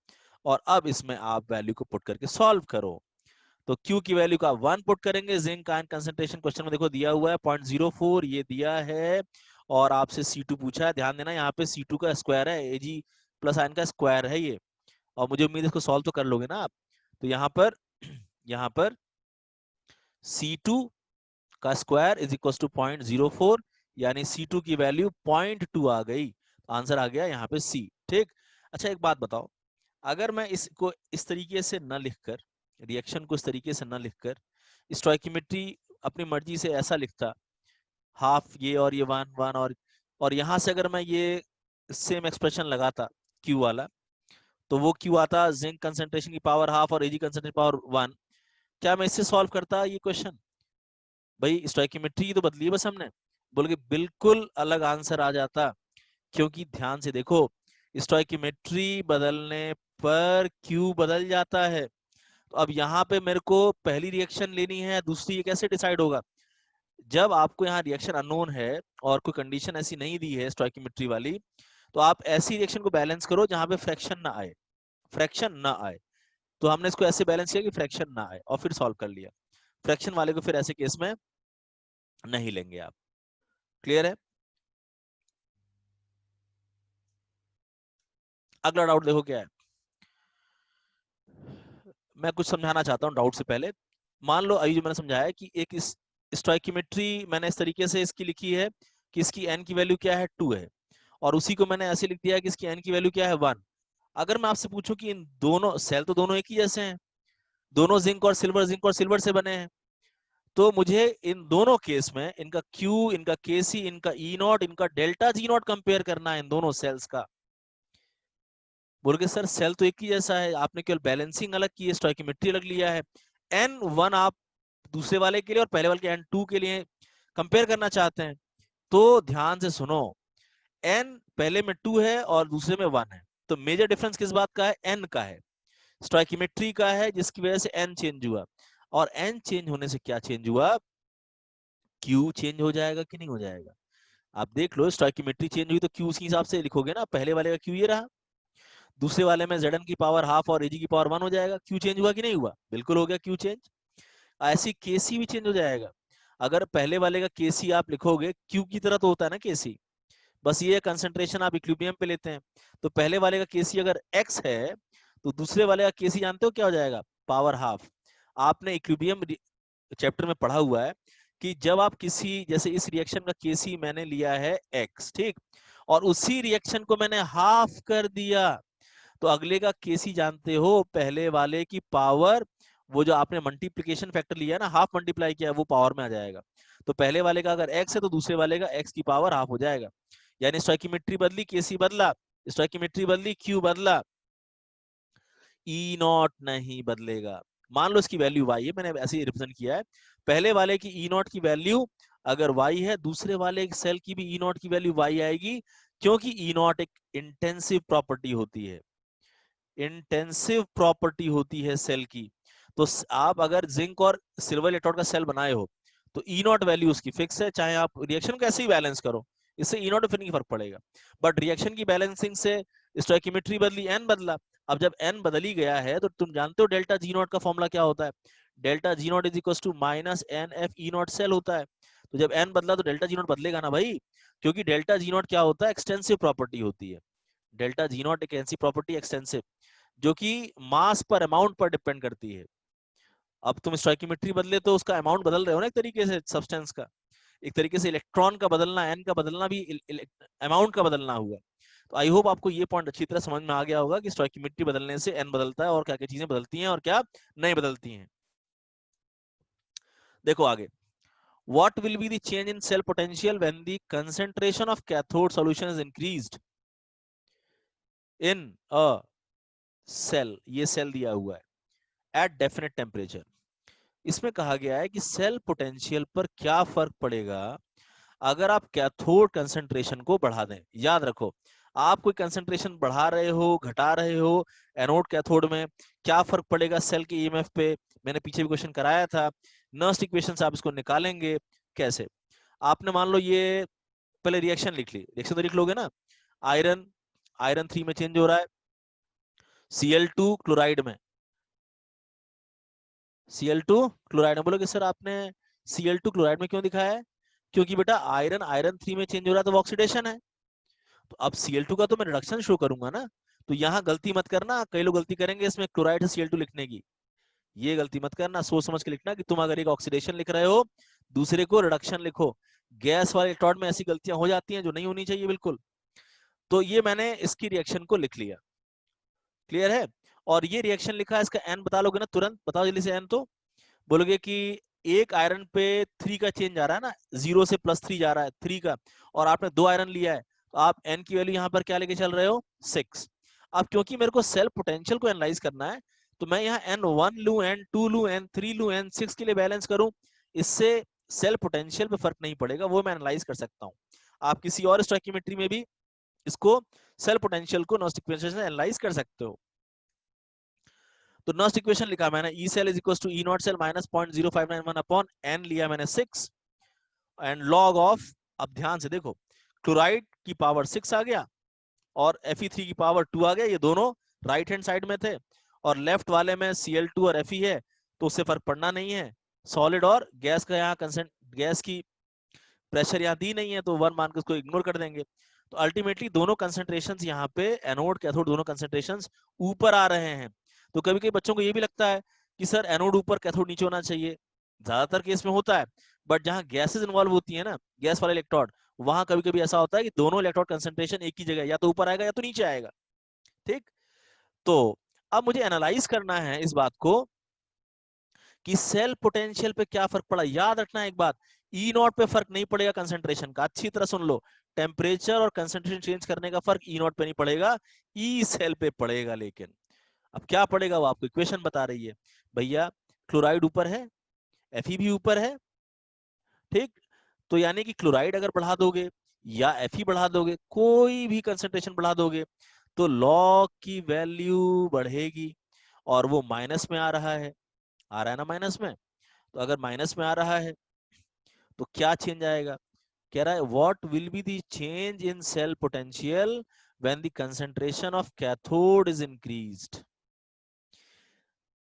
और अब इसमें आप वैल्यू को पुट करके सॉल्व करो। तो Q की वैल्यू का 1 पुट करेंगे, जिंक आयन कंसंट्रेशन क्वेश्चन में देखो दिया हुआ है 0.04, ये दिया है, और आपसे C2 पूछा है, ध्यान देना यहाँ पे C2 का स्क्वायर है, Ag प्लस आयन का स्क्वायर है ये, और मुझे उम्मीद है इसको सॉल्व तो कर लोगे ना आप। तो यहाँ पर C2 का स्क्वायर इज इक्वल टू 0.04, यानी C2 की वैल्यू 0.2 आ गई, आंसर आ गया यहाँ पे C। ठीक। अच्छा, एक बात बताओ, अगर मैं इसको इस तरीके से न लिखकर, रिएक्शन को इस तरीके से न लिखकर, स्टोइकियोमेट्री अपनी मर्जी से ऐसा लिखता, हाफ ये और ये 1 और यहाँ से अगर मैं ये सेम एक्सप्रेशन लगाता Q वाला, तो वो Q आता जिंक कंसंट्रेशन की पावर हाफ और Ag कंसंट्रेशन पावर 1, क्या मैं इससे सॉल्व करता ये क्वेश्चन? भाई स्टोइकियोमेट्री तो बदली है बस हमने, बोल के बिल्कुल अलग आंसर आ जाता। क्योंकि ध्यान से देखो, स्टोइकियोमेट्री बदलने पर Q बदल जाता है। तो अब यहाँ पे मेरे को पहली रिएक्शन लेनी है, दूसरी ये कैसे डिसाइड होगा? जब आपको यहाँ रिएक्शन अननोन है और कोई कंडीशन ऐसी नहीं दी है स्टोइकियोमेट्री वाली, तो आप ऐसी रिएक्शन को बैलेंस करो जहां पे फ्रैक्शन ना आए, फ्रैक्शन ना आए। तो हमने इसको ऐसे बैलेंस किया कि फ्रैक्शन ना आए और फिर सॉल्व कर लिया। फ्रैक्शन वाले को फिर ऐसे केस में नहीं लेंगे आप। क्लियर है? अगला डाउट देखो क्या है। मैं कुछ समझाना चाहता हूँ डाउट से पहले। मान लो अभी जो मैंने समझाया कि एक स्टोइकियोमेट्री मैंने इस तरीके से इसकी लिखी है कि इसकी n की वैल्यू क्या है, 2 है, और उसी को मैंने ऐसे लिख दिया है कि इसकी n की वैल्यू क्या है, 1। अगर मैं आपसे पूछूं कि इन दोनों सेल तो दोनों एक ही जैसे हैं, दोनों जिंक और सिल्वर से बने हैं, तो मुझे इन दोनों केस में इनका Q, इनका Kc, इनका ई नॉट, इनका डेल्टा जी नॉट कंपेयर करना है इन दोनों सेल्स का। बोल के सर सेल तो एक ही जैसा है, आपने केवल बैलेंसिंग अलग की है, स्टोइकियोमेट्री अलग लिया है। N1 आप दूसरे वाले के लिए और पहले वाले के N2 के लिए कंपेयर करना चाहते हैं, तो ध्यान से सुनो, N पहले में 2 है और दूसरे में 1 है, तो मेजर डिफरेंस किस बात का है? N का है, स्टोइकियोमेट्री का है, जिसकी वजह से N चेंज हुआ। और N चेंज होने से क्या चेंज हुआ? Q चेंज हो जाएगा कि नहीं हो जाएगा? आप देख लो, स्टोइकियोमेट्री चेंज हुई तो Q उसी हिसाब से लिखोगे ना, पहले वाले का Q ये रहा, दूसरे वाले में Zn की पावर हाफ और Ag की पावर 1 हो जाएगा। Q चेंज हुआ कि नहीं हुआ? बिल्कुल हो गया Q चेंज। ऐसी Kc भी चेंज हो जाएगा। अगर पहले वाले का Kc आप लिखोगे, Q की तरह तो होता है ना Kc, बस ये कंसंट्रेशन आप इक्विलिब्रियम पे लेते हैं। तो पहले वाले का Kc अगर x है, तो दूसरे वाले का Kc जानते हो क्या हो जाएगा? Power half. आपने इक्विलिब्रियम चैप्टर में पढ़ा हुआ है कि जब आप किसी, जैसे इस रिएक्शन का Kc मैंने लिया है x, ठीक, और उसी रिएक्शन को मैंने हाफ कर दिया, तो अगले का Kc जानते हो, पहले वाले की पावर, वो जो आपने मल्टीप्लिकेशन फैक्टर लिया है ना, हाफ मल्टीप्लाई किया है, वो पावर में आ जाएगा। तो पहले वाले का अगर x है तो दूसरे वाले का x की पावर हाफ हो जाएगा। यानी स्टोइकियोमेट्री बदली, Kc बदला, स्टोइकियोमेट्री बदली, Q बदला, ई नॉट नहीं बदलेगा। मान लो इसकी वैल्यू y है, मैंने ऐसे ही रिप्रेजेंट किया है, पहले वाले की ई नॉट की वैल्यू अगर y है, दूसरे वाले सेल की भी ई नॉट की वैल्यू y आएगी, क्योंकि ई नॉट एक इंटेंसिव प्रॉपर्टी होती है, इंटेंसिव प्रॉपर्टी होती है सेल की। तो आप अगर जिंक और सिल्वर इलेक्ट्रोड का सेल बनाए हो, तो ई नॉट वैल्यू उसकी फिक्स है, चाहे आप रिएक्शन कैसे ही बैलेंस करो, इससे ई नॉट फिर नहीं फर्क पड़ेगा। बट रिएक्शन की बैलेंसिंग से स्टोइकियोमेट्री बदली, एन बदला। अब जब एन बदली गया है, तो तुम जानते हो डेल्टा जी नॉट का फॉर्मूला क्या होता है? Delta G not is equal to minus N F E not cell होता है। तो जब एन बदला तो डेल्टा जी नॉट बदलेगा ना भाई, क्योंकि डेल्टा जी नॉट क्या होता है? एक्सटेंसिव प्रॉपर्टी होती है। डेल्टा जी नॉट एक ऐसी प्रॉपर्टी एक्सटेंसिव, जो कि मास पर, अमाउंट पर डिपेंड करती है। अब तुम स्टोइकियोमेट्री बदले तो उसका अमाउंट बदल रहे हो ना, एक तरीके से सब्सटेंस का, एक तरीके से इलेक्ट्रॉन का बदलना, एन का बदलना भी अमाउंट का बदलना हुआ। तो आई होप आपको ये पॉइंट अच्छी तरह समझ में आ गया होगा कि स्टोइकियोमेट्री बदलने से एन बदलता है और क्या क्या चीजें बदलती हैं और क्या नहीं बदलती हैं। देखो आगे, what will be the change in cell potential when the concentration of cathode solution is increased in a cell? ये सेल दिया हुआ है at definite temperature। इसमें कहा गया है कि सेल पोटेंशियल पर क्या फर्क पड़ेगा अगर आप कैथोड कंसंट्रेशन को बढ़ा दें। याद रखो, आप कोई कंसंट्रेशन बढ़ा रहे हो, घटा रहे हो एनोड कैथोड में, क्या फर्क पड़ेगा सेल के ईएमएफ पे? मैंने पीछे भी क्वेश्चन कराया था, नर्स्ट इक्वेशन से आप इसको निकालेंगे। कैसे? आपने मान लो ये पहले रिएक्शन लिख ली, रिएक्शन तो लिख लोगे ना, आयरन आयरन 3 में चेंज हो रहा है Cl2 क्लोराइड में, Cl2 क्लोराइड में। बोलोगे सर आपने Cl2 क्लोराइड में क्यों दिखाया है? क्योंकि बेटा आयरन आयरन 3 में चेंज हो रहा है तो वो ऑक्सीडेशन है, तो अब Cl2 का तो मैं रिडक्शन शो करूंगा ना। तो यहाँ गलती मत करना, कई लोग गलती करेंगे इसमें क्लोराइड से Cl2 लिखने की, ये गलती मत करना, सोच समझ के लिखना कि तुम अगर एक ऑक्सीडेशन लिख रहे हो, दूसरे को रिडक्शन लिखो। गैस वाले इलेक्ट्रॉन में ऐसी गलतियां हो जाती हैं जो नहीं होनी चाहिए बिल्कुल। तो ये मैंने इसकी रिएक्शन को लिख लिया। क्लियर है? और ये रिएक्शन लिखा है, इसका एन बता लोगे ना तुरंत, बताओ जल्दी से एन। तो बोलोगे कि एक आयरन पे 3 का चेंज आ रहा है ना, 0 से +3 जा रहा है 3 का, और आपने 2 आयरन लिया है, तो आप एन की वैल्यू यहाँ पर क्या लेके चल रहे हो? 6। अब क्योंकि मेरे को सेल पोटेंशियल को एनालाइज करना है, तो मैं यहाँ N1 लूं, N2 लूं, N3 लूं, N6 के लिए बैलेंस करूं, इससे सेल पोटेंशियल पे फर्क नहीं पड़ेगा, वो मैं एनालाइज कर सकता हूँ। आप किसी और स्टोइकियोमेट्री में भी इसको सेल पोटेंशियल को नॉस्ट इक्वेशन से एनालाइज कर सकते हो। तो नॉस्ट इक्वेशन लिखा मैंने, E cell is equal to E not cell minus 0.0591 upon N लिया मैंने 6 एंड लॉग ऑफ, अब ध्यान से देखो, क्लोराइड की पावर 6 आ गया और Fe3 की पावर 2 आ गया, ये दोनों राइट हैंड साइड में थे और लेफ्ट वाले में Cl2 और Fe है, तो उससे फर्क पड़ना नहीं है। सॉलिड और गैस का यहाँ कंसेंट, गैस की प्रेशर यहाँ दी नहीं है, तो 1 मान के उसको इग्नोर कर देंगे। तो अल्टीमेटली दोनों कंसेंट्रेशन यहाँ पे एनोड कैथोड दोनों कंसेंट्रेशन ऊपर आ रहे हैं। तो कभी कभी बच्चों को ये भी लगता है कि सर एनोड ऊपर कैथोड नीचे होना चाहिए, ज्यादातर केस में होता है, बट जहां गैसेस इन्वॉल्व होती है ना, गैस वाले इलेक्ट्रोड, वहां कभी कभी ऐसा होता है कि दोनों इलेक्ट्रोड कंसेंट्रेशन एक ही जगह, या तो ऊपर आएगा या तो नीचे आएगा। ठीक, तो अब मुझे एनालाइज करना है इस बात को कि सेल पोटेंशियल पे क्या फर्क पड़ा। याद रखना एक बात, ई नॉट पे फर्क नहीं पड़ेगा कंसेंट्रेशन का, अच्छी तरह सुन लो, टेम्परेचर और कंसेंट्रेशन चेंज करने का फर्क ई नॉट पे नहीं पड़ेगा, ई सेल पे पड़ेगा। लेकिन अब क्या पड़ेगा वो आपको इक्वेशन बता रही है। भैया क्लोराइड ऊपर है, Fe भी ऊपर है, ठीक, तो यानी कि क्लोराइड अगर बढ़ा दोगे या Fe बढ़ा दोगे, कोई भी कंसेंट्रेशन बढ़ा दोगे, तो लॉग की वैल्यू बढ़ेगी, और वो माइनस में आ रहा है, आ रहा है ना माइनस में। तो अगर माइनस में आ रहा है तो क्या चेंज आएगा, कह रहा है what will be the change in cell potential when the concentration of cathode is increased.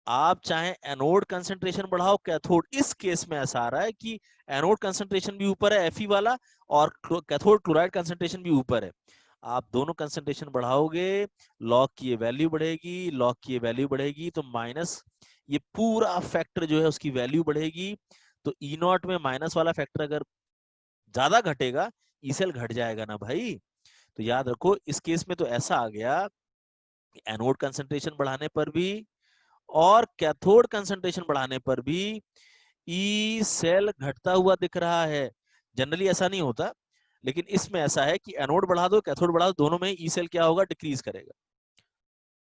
आप चाहे एनोड कंसंट्रेशन बढ़ाओ कैथोड, इस केस में ऐसा आ रहा है कि एनोड कंसंट्रेशन भी ऊपर है Fe वाला, और कैथोड क्लोराइड कंसंट्रेशन भी ऊपर है। आप दोनों कंसंट्रेशन बढ़ाओगे, लॉग की ये वैल्यू बढ़ेगी, लॉग की ये वैल्यू बढ़ेगी, तो माइनस ये पूरा फैक्टर जो है उसकी वैल्यू बढ़ेगी। तो ई नॉट में माइनस वाला फैक्टर अगर ज्यादा घटेगा, ई सेल घट जाएगा ना भाई। तो याद रखो इस केस में तो ऐसा आ गया कि एनोड कंसंट्रेशन बढ़ाने पर भी और कैथोड कंसंट्रेशन बढ़ाने पर भी ई सेल घटता हुआ दिख रहा है। जनरली ऐसा नहीं होता, लेकिन इसमें ऐसा है कि एनोड बढ़ा दो कैथोड बढ़ा दो, दोनों में ई सेल क्या होगा, डिक्रीज करेगा।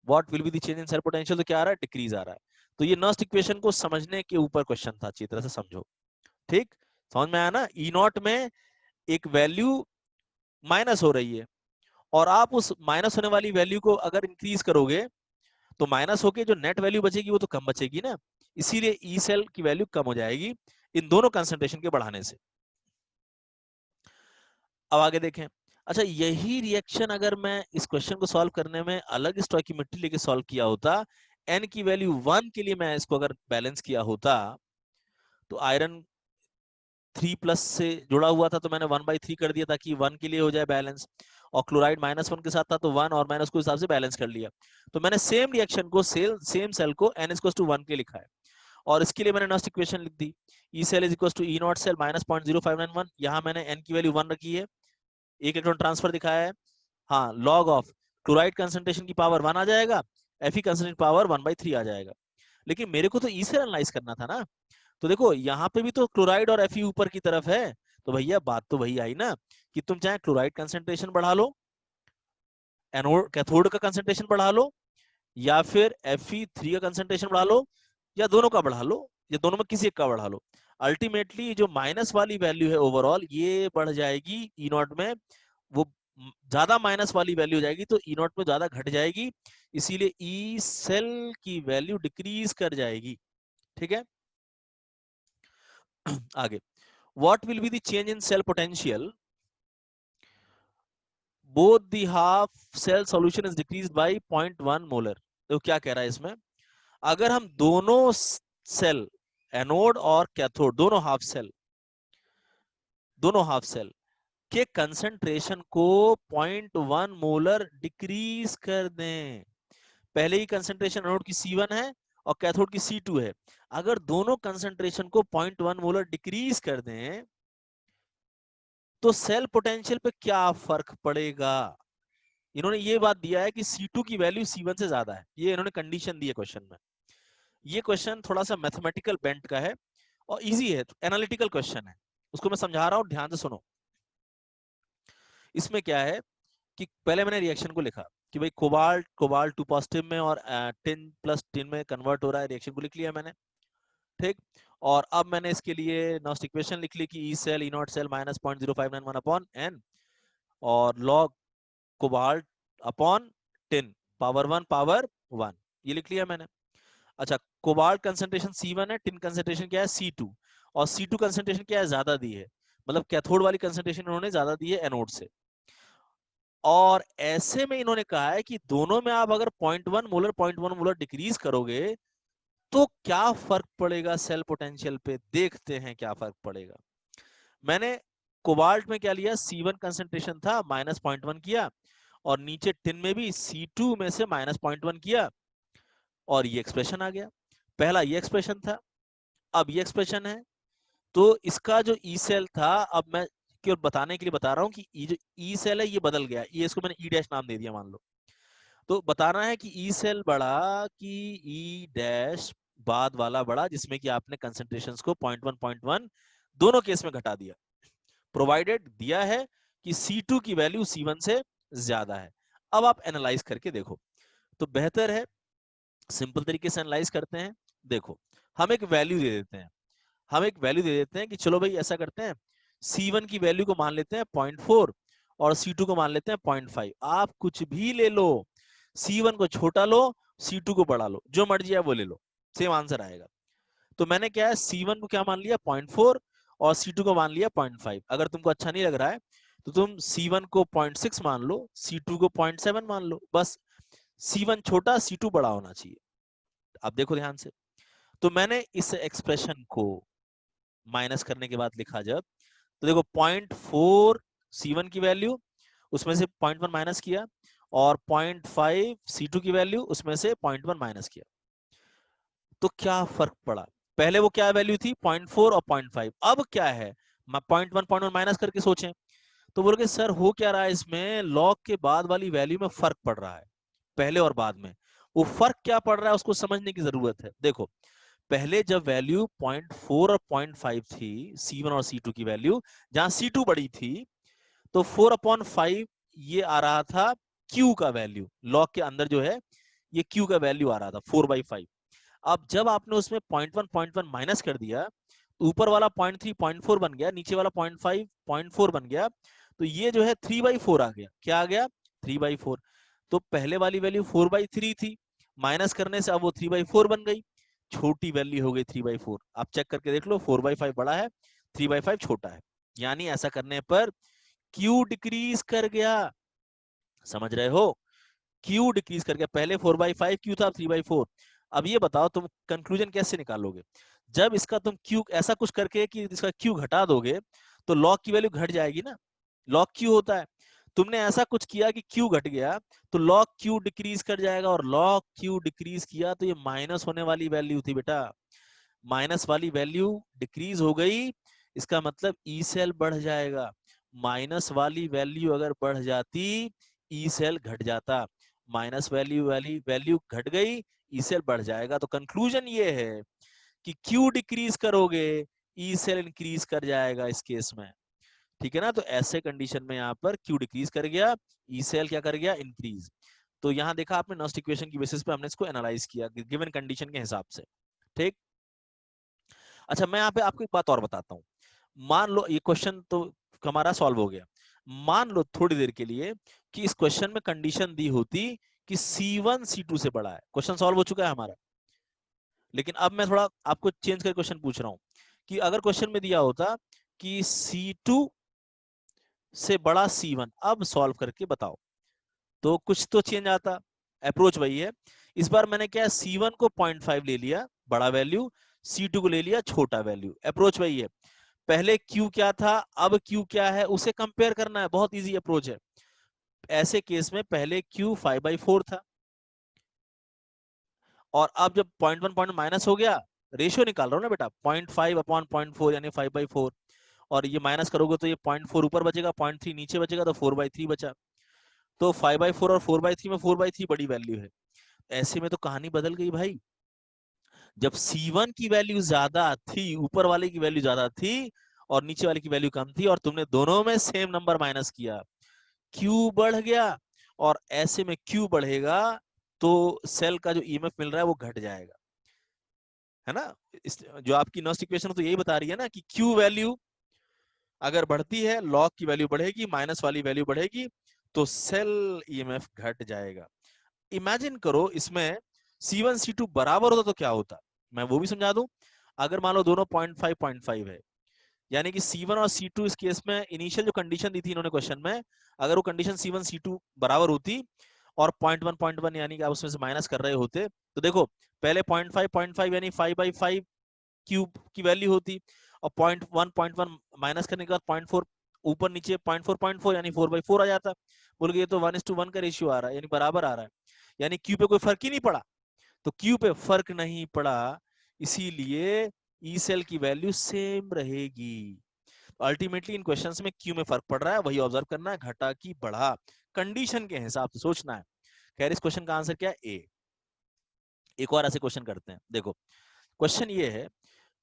What will be the change in cell potential, तो क्या आ रहा है, डिक्रीज आ रहा है। तो ये नॉस्ट इक्वेशन को समझने के ऊपर क्वेश्चन था, अच्छी तरह से समझो। ठीक, समझ में आया ना। ई नॉट में एक वैल्यू माइनस हो रही है, और आप उस माइनस होने वाली वैल्यू को अगर इंक्रीज करोगे, तो माइनस होके जो नेट वैल्यू बचेगी वो तो कम बचेगी ना, इसीलिए ई सेल की वैल्यू कम हो जाएगी इन दोनों कंसंट्रेशन के बढ़ाने से। अब आगे देखें। अच्छा, यही रिएक्शन अगर मैं इस क्वेश्चन को सॉल्व करने में अलग स्टोइकियोमेट्री लेके सॉल्व किया होता, एन की वैल्यू 1 के लिए मैं इसको अगर बैलेंस किया होता, तो आयरन 3+ से जुड़ा हुआ था, तो मैंने 1/3 कर दिया ताकि 1 के लिए हो जाए बैलेंस, और क्लोराइड -1 के साथ था, तो 1 और माइनस को हिसाब से बैलेंस कर लिया। तो मैंने सेम रिएक्शन को सेम सेल को n=1 के लिखा है, और इसके लिए मैंने नॉस्ट इक्वेशन लिख दी, E cell is equal to E not cell minus 0.0591, यहाँ मैंने n की वैल्यू 1 रखी है, एक इलेक्ट्रॉन ट्रांसफर दिखाया है, हाँ, लॉग ऑफ क्लोराइड कंसंट्रेशन की पावर 1 आ जाएगा, Fe कंसंट्रेशन पावर 1/3 आ जाएगा। लेकिन मेरे को तो ई सेल एनालाइज करना था ना, तो देखो यहाँ पे भी तो क्लोराइड और Fe ऊपर की तरफ है, तो भैया बात तो वही आई ना कि तुम चाहे क्लोराइड कंसंट्रेशन बढ़ा लो, एनोड कैथोड का कंसंट्रेशन बढ़ा लो, या फिर Fe3 का कंसंट्रेशन बढ़ा लो, या दोनों का बढ़ा लो, या दोनों में किसी एक का बढ़ा लो, अल्टीमेटली जो माइनस वाली वैल्यू है ओवरऑल ये बढ़ जाएगी ई नॉट में, वो ज्यादा माइनस वाली वैल्यू हो जाएगी, तो ई नॉट में ज्यादा घट जाएगी, इसीलिए ई सेल की वैल्यू डिक्रीज कर जाएगी। ठीक है, आगे, what will be the change in cell potential both the half cell solution is decreased by 0.1 molar. तो क्या कह रहा है इसमें, अगर हम दोनों सेल एनोड और कैथोड दोनों हाफ सेल के कंसंट्रेशन को 0.1 मोलर डिक्रीज कर दें, पहले ही कंसंट्रेशन एनोड की C1 है और कैथोड की C2 है, अगर दोनों कंसंट्रेशन को 0.1 मोलर डिक्रीज कर दें, तो सेल पोटेंशियल पे क्या फर्क पड़ेगा। इन्होंने ये बात दिया है कि C2 की वैल्यू C1 से ज्यादा है, ये इन्होंने कंडीशन दी है क्वेश्चन में। ये क्वेश्चन थोड़ा सा मैथमेटिकल बेंट का है और इजी है, एनालिटिकल क्वेश्चन है, उसको मैं समझा रहा हूं, ध्यान से सुनो। इसमें क्या है कि पहले मैंने रिएक्शन को लिखा कि भाई कोबाल्ट कोबाल्ट 2 पॉजिटिव में और टिन प्लस टिन में कन्वर्ट हो रहा है, रिएक्शन को लिख लिया मैंने। ठीक, और अब मैंने इसके लिए नॉस्ट इक्वेशन लिख ली कि E cell E not cell -0.0591 upon n, और log cobalt upon tin power 1 power 1, ये लिख लिया मैंने। अच्छा, कोबाल्ट कंसंट्रेशन C1 है, टिन कंसंट्रेशन क्या है C2, और C2 कंसंट्रेशन क्या है, ज्यादा दी है, मतलब कैथोड वाली कंसंट्रेशन इन्होंने ज्यादा दी है एनोड से। और ऐसे में इन्होंने कहा है कि दोनों में आप अगर 0.1 मोलर 0.1 मोलर डिक्रीज करोगे तो क्या फर्क पड़ेगा सेल पोटेंशियल पे, देखते हैं क्या फर्क पड़ेगा। मैंने कोबाल्ट में क्या लिया, C1 कंसंट्रेशन था -0.1 किया, और नीचे टिन में भी C2 में से -0.1 किया, और ये एक्सप्रेशन आ गया। पहला ये एक्सप्रेशन था, अब ये एक्सप्रेशन है। तो इसका जो ई सेल था, अब मैं केवल बताने के लिए बता रहा हूं कि ये जो ई सेल है ये बदल गया, ये इसको मैंने ई डैश नाम दे दिया मान लो। तो बताना है कि ई सेल बड़ा कि ई डैश बाद वाला बड़ा, जिसमें कि आपने कंसंट्रेशंस को 0.1 दोनों केस में घटा दिया, प्रोवाइडेड दिया है कि C2 की वैल्यू C1 से ज्यादा है। अब आप एनालाइज करके देखो तो बेहतर है, सिंपल तरीके से एनालाइज करते हैं। देखो, हम एक वैल्यू दे देते हैं, कि चलो भाई ऐसा करते हैं, C1 की वैल्यू को मान लेते हैं 0.4 और C2 को मान लेते हैं 0.5। आप कुछ भी ले लो, C1 को छोटा लो, C2 को बड़ा लो, जो मर्जी है वो ले लो, सेम आंसर आएगा। तो मैंने क्या है, C1 को क्या मान लिया 0.4 और C2 को मान लिया 0.5। अगर तुमको अच्छा नहीं लग रहा है तो तुम C1 को 0.6 मान लो, C2 को 0.7 मान लो, बस C1 छोटा C2 बड़ा होना चाहिए। अब देखो ध्यान से, तो मैंने इस एक्सप्रेशन को माइनस करने के बाद लिखा जब, तो देखो 0.4 C1 की वैल्यू, उसमें से 0.1 माइनस किया, और 0.5 C2 की वैल्यू, उसमें से 0.1 माइनस किया। तो क्या फर्क पड़ा, पहले वो क्या वैल्यू थी 0.4 और 0.5, अब क्या है 0.1 माइनस करके सोचें। तो बोलोगे सर हो क्या रहा है इसमें, लॉग के बाद वाली वैल्यू में फर्क पड़ रहा है, पहले और बाद में। वो फर्क क्या पड़ रहा है उसको समझने की जरूरत है। देखो, पहले जब वैल्यू 0.4 और 0.5 थी, C1 और C2 की वैल्यू, जहां C2 बड़ी थी, तो 4/5 ये आ रहा था Q का वैल्यू, लॉग के अंदर जो है ये Q का वैल्यू आ रहा था 4/5। अब जब आपने उसमें 0.1 माइनस कर दिया, तो ऊपर वाला 0.3 0.4 बन गया, नीचे वाला 0.5 0.4 बन गया, तो ये जो है 3/4 आ गया। क्या आ गया 3/4। तो पहले वाली वैल्यू 4/3 थी, माइनस करने से अब वो 3/4 बन गई, छोटी वैल्यू हो गई 3/4। आप चेक करके देख लो, 4/5 बड़ा है, 3/5 छोटा है, यानी ऐसा करने पर Q डिक्रीज कर गया। समझ रहे हो, Q डिक्रीज कर गया, पहले 4/5 Q था, 3/4। अब ये बताओ तुम कंक्लूजन कैसे निकालोगे, जब इसका तुम Q ऐसा कुछ करके कि इसका Q घटा दोगे तो लॉग की वैल्यू घट जाएगी ना, लॉग Q होता है। तुमने ऐसा कुछ किया कि Q घट गया तो लॉग Q डिक्रीज कर जाएगा, और लॉग Q डिक्रीज किया तो ये माइनस होने वाली वैल्यू थी बेटा, माइनस वाली वैल्यू डिक्रीज हो गई, इसका मतलब ई सेल बढ़ जाएगा। माइनस वाली वैल्यू अगर बढ़ जाती, ई सेल घट जाता, माइनस वैल्यू वाली वैल्यू घट गई, ई सेल बढ़ जाएगा। तो कंक्लूजन ये है कि क्यू डिक्रीज करोगे ई सेल इंक्रीज कर जाएगा इस केस में, ठीक है ना। तो ऐसे कंडीशन में यहाँ पर क्यू डिक्रीज कर गया, ई सेल क्या कर गया इंक्रीज। तो यहाँ देखा आपने, नॉस्ट इक्वेशन की बेसिस पे हमने इसको एनालाइज किया गिवन कंडीशन के हिसाब से, ठीक। अच्छा, मैं यहाँ पे आपको एक बात और बताता हूँ। मान लो ये क्वेश्चन तो हमारा सॉल्व हो गया, मान लो थोड़ी देर के लिए कि इस क्वेश्चन में कंडीशन दी होती कि C1 C2 से बड़ा है, क्वेश्चन सॉल्व हो चुका है हमारा। लेकिन अब मैं थोड़ा आपको चेंज करके क्वेश्चन पूछ रहा हूं कि अगर क्वेश्चन में दिया होता कि C2 से बड़ा C1, अब सॉल्व करके बताओ, तो कुछ तो चेंज आता। अप्रोच वही है, इस बार मैंने क्या C1 को 0.5 ले लिया बड़ा वैल्यू, C2 को ले लिया छोटा वैल्यू, अप्रोच वही है। पहले Q क्या था, अब Q क्या है, उसे कंपेयर करना है, बहुत इजी अप्रोच है। ऐसे केस में पहले Q 5/4 था, और अब जब 0.1 पॉइंट माइनस हो गया, रेशियो निकाल रहा हूं ना बेटा, 0.5/0.4 यानी 5/4, और ये माइनस करोगे तो ये 0.4 ऊपर बचेगा, 0.3 नीचे बचेगा, तो 4/3 बचा। तो 5/4 और 4/3 में 4/3 बड़ी वैल्यू है। ऐसे में तो कहानी बदल गई भाई, जब C1 की वैल्यू ज्यादा थी, ऊपर वाले की वैल्यू ज्यादा थी और नीचे वाले की वैल्यू कम थी, और तुमने दोनों में सेम नंबर माइनस किया, Q बढ़ गया, और ऐसे में Q बढ़ेगा तो सेल का जो ईएमएफ मिल रहा है वो घट जाएगा, है ना। जो आपकी नॉस्ट इक्वेशन तो यही बता रही है ना कि Q वैल्यू अगर बढ़ती है, लॉग की वैल्यू बढ़ेगी, माइनस वाली वैल्यू बढ़ेगी, तो सेल ईएमएफ घट जाएगा। इमेजिन करो इसमें C1 C2 बराबर होता तो क्या होता, मैं वो भी समझा दूं। अगर मान लो दोनों 0.5 है, यानी कि C1 और C2 इस केस में इनिशियल जो कंडीशन दी थी इन्होंने क्वेश्चन में, अगर वो कंडीशन C1 C2 बराबर होती और 0.1 यानी कि आप उसमें से माइनस कर रहे होते, तो देखो पहले 0.5 यानी 5/5 क्यूब की वैल्यू होती, और 0.1 माइनस करने के बाद 0.4 ऊपर नीचे 0.4 यानी 4/4 आ जाता। बोल गए ये तो 1:1 का रेशियो आ रहा है, यानी बराबर आ रहा है, यानी क्यू पे कोई फर्क ही नहीं पड़ा। तो क्यू पे फर्क नहीं पड़ा, इसीलिए ई सेल की वैल्यू सेम रहेगी। अल्टीमेटली इन क्वेश्चंस में क्यू में फर्क पड़ रहा है, वही ऑब्जर्व करना है, घटा की बढ़ा, कंडीशन के हिसाब से सोचना है। खैर इस क्वेश्चन का आंसर क्या है, ए। एक और ऐसे क्वेश्चन करते हैं, देखो क्वेश्चन ये है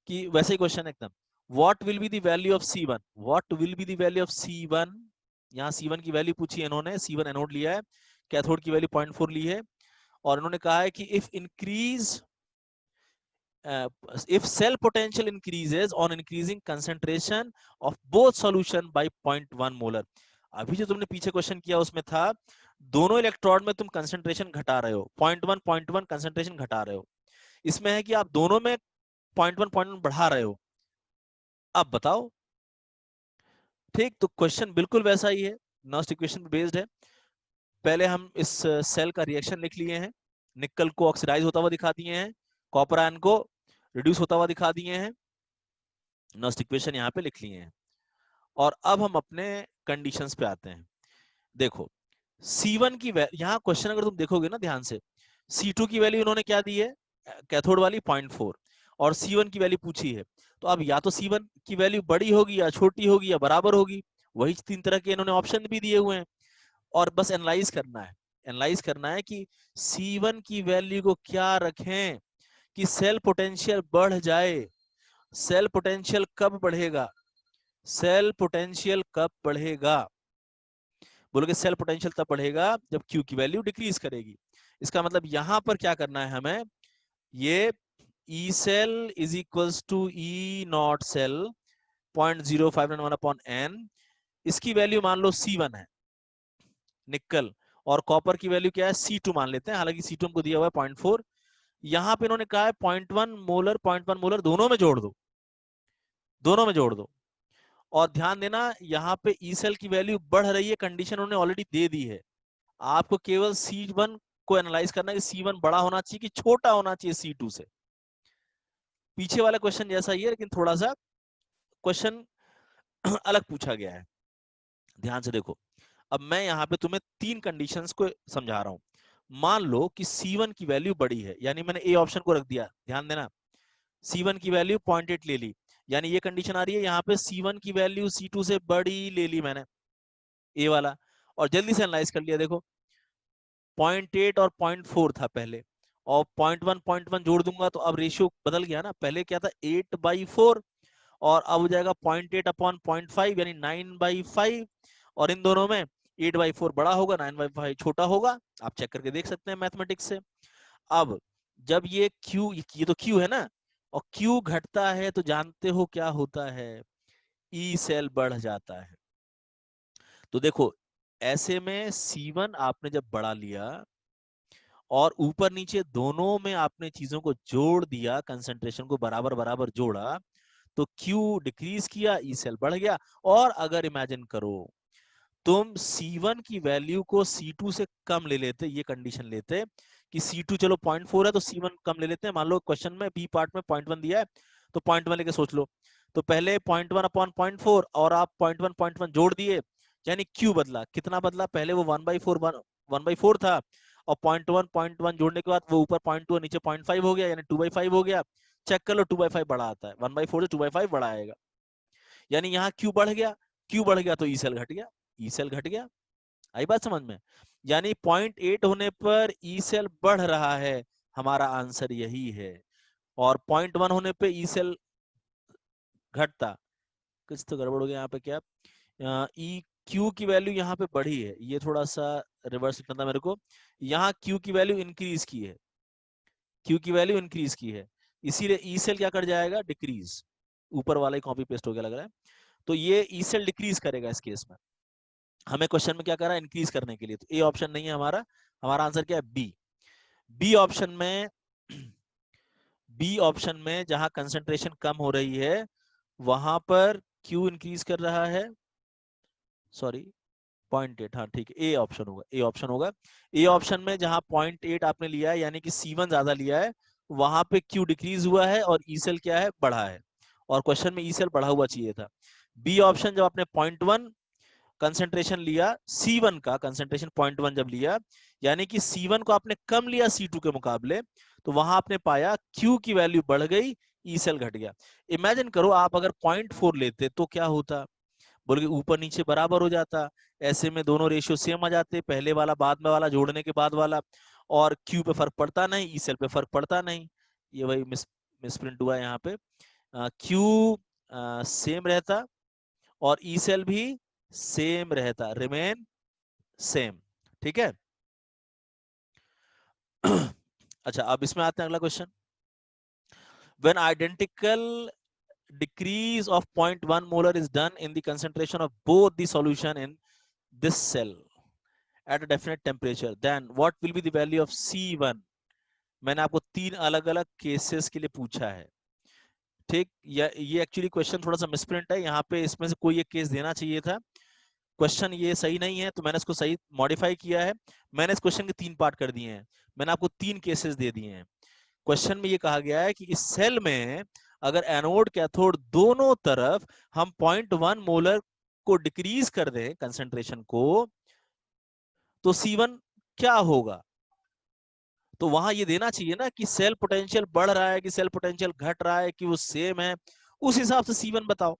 कि वैसे ही क्वेश्चन एकदम, what will be the value of C1, what will be the value of C1। यहाँ C1 की वैल्यू पूछी है इन्होंने, C1 एनोड लिया है, कैथोड की वैल्यू 0.4 ली है, और इन्होंने कहा है कि if cell potential increases on increasing concentration of both solution by 0.1 molar. अभी जो तुमने पीछे क्वेश्चन किया उसमें था दोनों इलेक्ट्रोड में तुम कंसंट्रेशन घटा रहे हो, 0.1 कंसंट्रेशन घटा रहे हो, इसमें है कि आप दोनों में 0.1 बढ़ा रहे हो। अब बताओ, ठीक, तो क्वेश्चन बिल्कुल वैसा ही है, नॉस्ट इक्वेशन बेस्ड है। पहले हम इस सेल का रिएक्शन लिख लिए हैं, निकल को ऑक्सीडाइज होता हुआ दिखा दिए हैं, कॉपर आयन को रिड्यूस होता हुआ दिखा दिए हैं, नॉस्ट इक्वेशन यहाँ पे लिख लिए हैं। और अब हम अपने कंडीशंस पे आते हैं। देखो C1 की यहाँ क्वेश्चन अगर तुम देखोगे ना ध्यान से, C2 की वैल्यू इन्होंने क्या दी है, कैथोड वाली 0.4, और C1 की वैल्यू पूछी है, तो अब या तो C1 की वैल्यू बड़ी होगी या छोटी होगी या बराबर होगी, वही तीन तरह के इन्होंने ऑप्शन भी दिए हुए हैं, और बस एनालाइज करना है, एनालाइज करना है कि C1 की वैल्यू को क्या रखें कि सेल पोटेंशियल बढ़ जाए। सेल पोटेंशियल कब बढ़ेगा, सेल पोटेंशियल कब बढ़ेगा, बोलोगे सेल पोटेंशियल तब बढ़ेगा जब क्यू की वैल्यू डिक्रीज करेगी। इसका मतलब यहां पर क्या करना है हमें, ये E cell is equals to E not cell 0.0591/n, इसकी वैल्यू मान लो C1 है निकल, और कॉपर की वैल्यू क्या है C2 मान लेते हैं, हालांकि C2 हमको दिया हुआ है 0.4, यहां पे इन्होंने कहा है 0.1 मोलर 0.1 मोलर दोनों में जोड़ दो, दोनों में जोड़ दो। और ध्यान देना यहाँ पे ई सेल की वैल्यू बढ़ रही है, कंडीशन उन्होंने ऑलरेडी दे दी है, आपको केवल C1 को एनालाइज करना है कि C1 बड़ा होना चाहिए कि छोटा होना चाहिए C2 से। पीछे वाला क्वेश्चन जैसा ही है, लेकिन थोड़ा सा क्वेश्चन अलग पूछा गया है, ध्यान से देखो। अब मैं यहाँ पे तुम्हें तीन कंडीशंस को समझा रहा हूं। मान लो कि C1 की वैल्यू बड़ी है, यानी मैंने ए ऑप्शन को रख दिया, ध्यान देना, C1 की वैल्यू 0.8 ले ली, यानी ये कंडीशन आ रही है यहाँ पे C1 की वैल्यू C2 से बड़ी ले ली मैंने, ए वाला, और जल्दी से एनालाइज कर लिया, देखो 0.8 और 0.4 था पहले, और 0.1 जोड़ दूंगा तो अब रेशियो बदल गया ना, पहले क्या था 8/4, और अब हो जाएगा 0.8/0.5 यानी 9/5, और इन दोनों में 8/4 बड़ा होगा, 9/5 छोटा होगा, आप चेक करके देख सकते हैं मैथमेटिक्स से। अब जब ये Q, ये तो Q है ना, और Q घटता है तो जानते हो क्या होता है, ई सेल बढ़ जाता है। तो देखो ऐसे में C1 आपने जब बढ़ा लिया और ऊपर नीचे दोनों में आपने चीजों को जोड़ दिया, कंसंट्रेशन को बराबर बराबर जोड़ा, तो Q डिक्रीज किया, ई सेल बढ़ गया। और अगर इमेजिन करो तुम C1 की वैल्यू को C2 से कम ले लेते, ये कंडीशन लेते कि C2 चलो 0.4 है तो C1 कम ले लेते हैं, मान लो क्वेश्चन में बी पार्ट में 0.1 दिया है तो 0.1 लेके सोच लो, तो पहले 0.1/0.4 और आप 0.1 जोड़ दिए, यानी Q बदला, कितना बदला, पहले वो 1/4 था, और 0.1 जोड़ने के बाद वो ऊपर 0.2 नीचे 0.5 हो गया, यानी 2/5 हो गया। चेक कर लो 2/5 बड़ा आता है, 1/4 से 2/5 बड़ा आएगा, यानी यहाँ Q बढ़ गया, Q बढ़ गया तो ई सेल घट गया, ई सेल घट गया। आई बात समझ में, यानी 0.8 होने पर ई सेल बढ़ रहा है, हमारा आंसर यही है, और 0.1 होने पे ई सेल घटता, कुछ तो गड़बड़ हो गया यहाँ पे, क्या ई क्यू की वैल्यू यहाँ पे बढ़ी है, ये थोड़ा सा रिवर्स लिखना था मेरे को, यहाँ क्यू की वैल्यू इंक्रीज की है, क्यू की वैल्यू इंक्रीज की है, इसीलिए ई सेल क्या कर जाएगा, डिक्रीज, ऊपर वाला ही कॉपी पेस्ट हो गया लग रहा है, तो ये ई सेल डिक्रीज करेगा इस केस में। हमें क्वेश्चन में क्या करा, इंक्रीज करने के लिए, तो ए ऑप्शन नहीं है हमारा, हमारा आंसर क्या है, बी। बी ऑप्शन में बी ऑप्शन में जहां कंसंट्रेशन कम हो रही है वहां पर क्यू इंक्रीज कर रहा है, सॉरी 0.8, हाँ ठीक है, ए ऑप्शन होगा, ए ऑप्शन होगा। ए ऑप्शन में जहां 0.8 आपने लिया है यानी कि C1 ज्यादा लिया है, वहां पे क्यू डिक्रीज हुआ है और ई सेल क्या है, बढ़ा है, और क्वेश्चन में ई सेल बढ़ा हुआ चाहिए था। बी ऑप्शन जब आपने 0.1 कंसेंट्रेशन लिया, C1 का कंसेंट्रेशन 0.1 जब लिया, यानी कि C1 को आपने कम लिया C2 के मुकाबले, तो वहां आपने पाया Q की वैल्यू बढ़ गई, ई सेल घट गया। इमेजिन करो आप अगर 0.4 लेते तो क्या होता, बोल के ऊपर नीचे बराबर हो जाता, ऐसे में दोनों रेशियो सेम आ जाते, पहले वाला बाद में वाला जोड़ने के बाद वाला, और क्यू पे फर्क पड़ता नहीं, ई सेल पे फर्क पड़ता नहीं। ये वही मिसप्रिंट हुआ यहाँ पे, क्यू सेम रहता और ई सेल भी सेम रहता, रिमेन सेम, ठीक है। अच्छा, अब इसमें आते हैं अगला question. When identical decrease of 0.1 molar is done in the concentration of both the solution in this cell at a definite temperature, then what will be the value of C1? मैंने आपको 3 अलग अलग केसेस के लिए पूछा है, ठीक। ये एक्चुअली क्वेश्चन थोड़ा सा मिसप्रिंट है, यहाँ पे इसमें से कोई एक केस देना चाहिए था, क्वेश्चन ये सही नहीं है तो मैंने इसको सही मॉडिफाई किया है। मैंने इस क्वेश्चन के 3 पार्ट कर दिए हैं, मैंने आपको 3 केसेस दे दिए हैं। क्वेश्चन में ये कहा गया है कि इस सेल में अगर एनोड कैथोड दोनों तरफ हम 0.1 मोलर को डिक्रीज कर दें कंसेंट्रेशन को, तो C1 क्या होगा। तो वहां ये देना चाहिए ना कि सेल पोटेंशियल बढ़ रहा है कि सेल पोटेंशियल घट रहा है कि वो सेम है, उस हिसाब से C1 बताओ।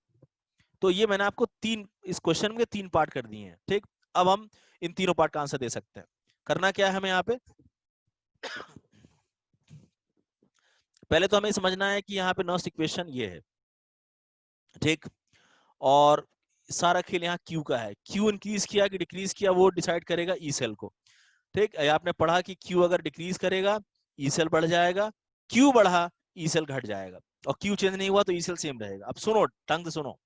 तो ये मैंने आपको इस क्वेश्चन के 3 पार्ट कर दिए हैं, ठीक। अब हम इन तीनों पार्ट का आंसर दे सकते हैं। करना क्या है हमें यहाँ पे, पहले तो हमें समझना है कि यहाँ पे नर्स्ट इक्वेशन ये है, ठीक। और सारा खेल यहाँ क्यू का है, क्यू इंक्रीज किया कि डिक्रीज किया वो डिसाइड करेगा ई सेल को, ठीक। आपने पढ़ा कि क्यू अगर डिक्रीज करेगा ई सेल बढ़ जाएगा, क्यू बढ़ा ई सेल घट जाएगा, और क्यू चेंज नहीं हुआ तो ई सेल सेम रहेगा। अब सुनो, ढंग से सुनो,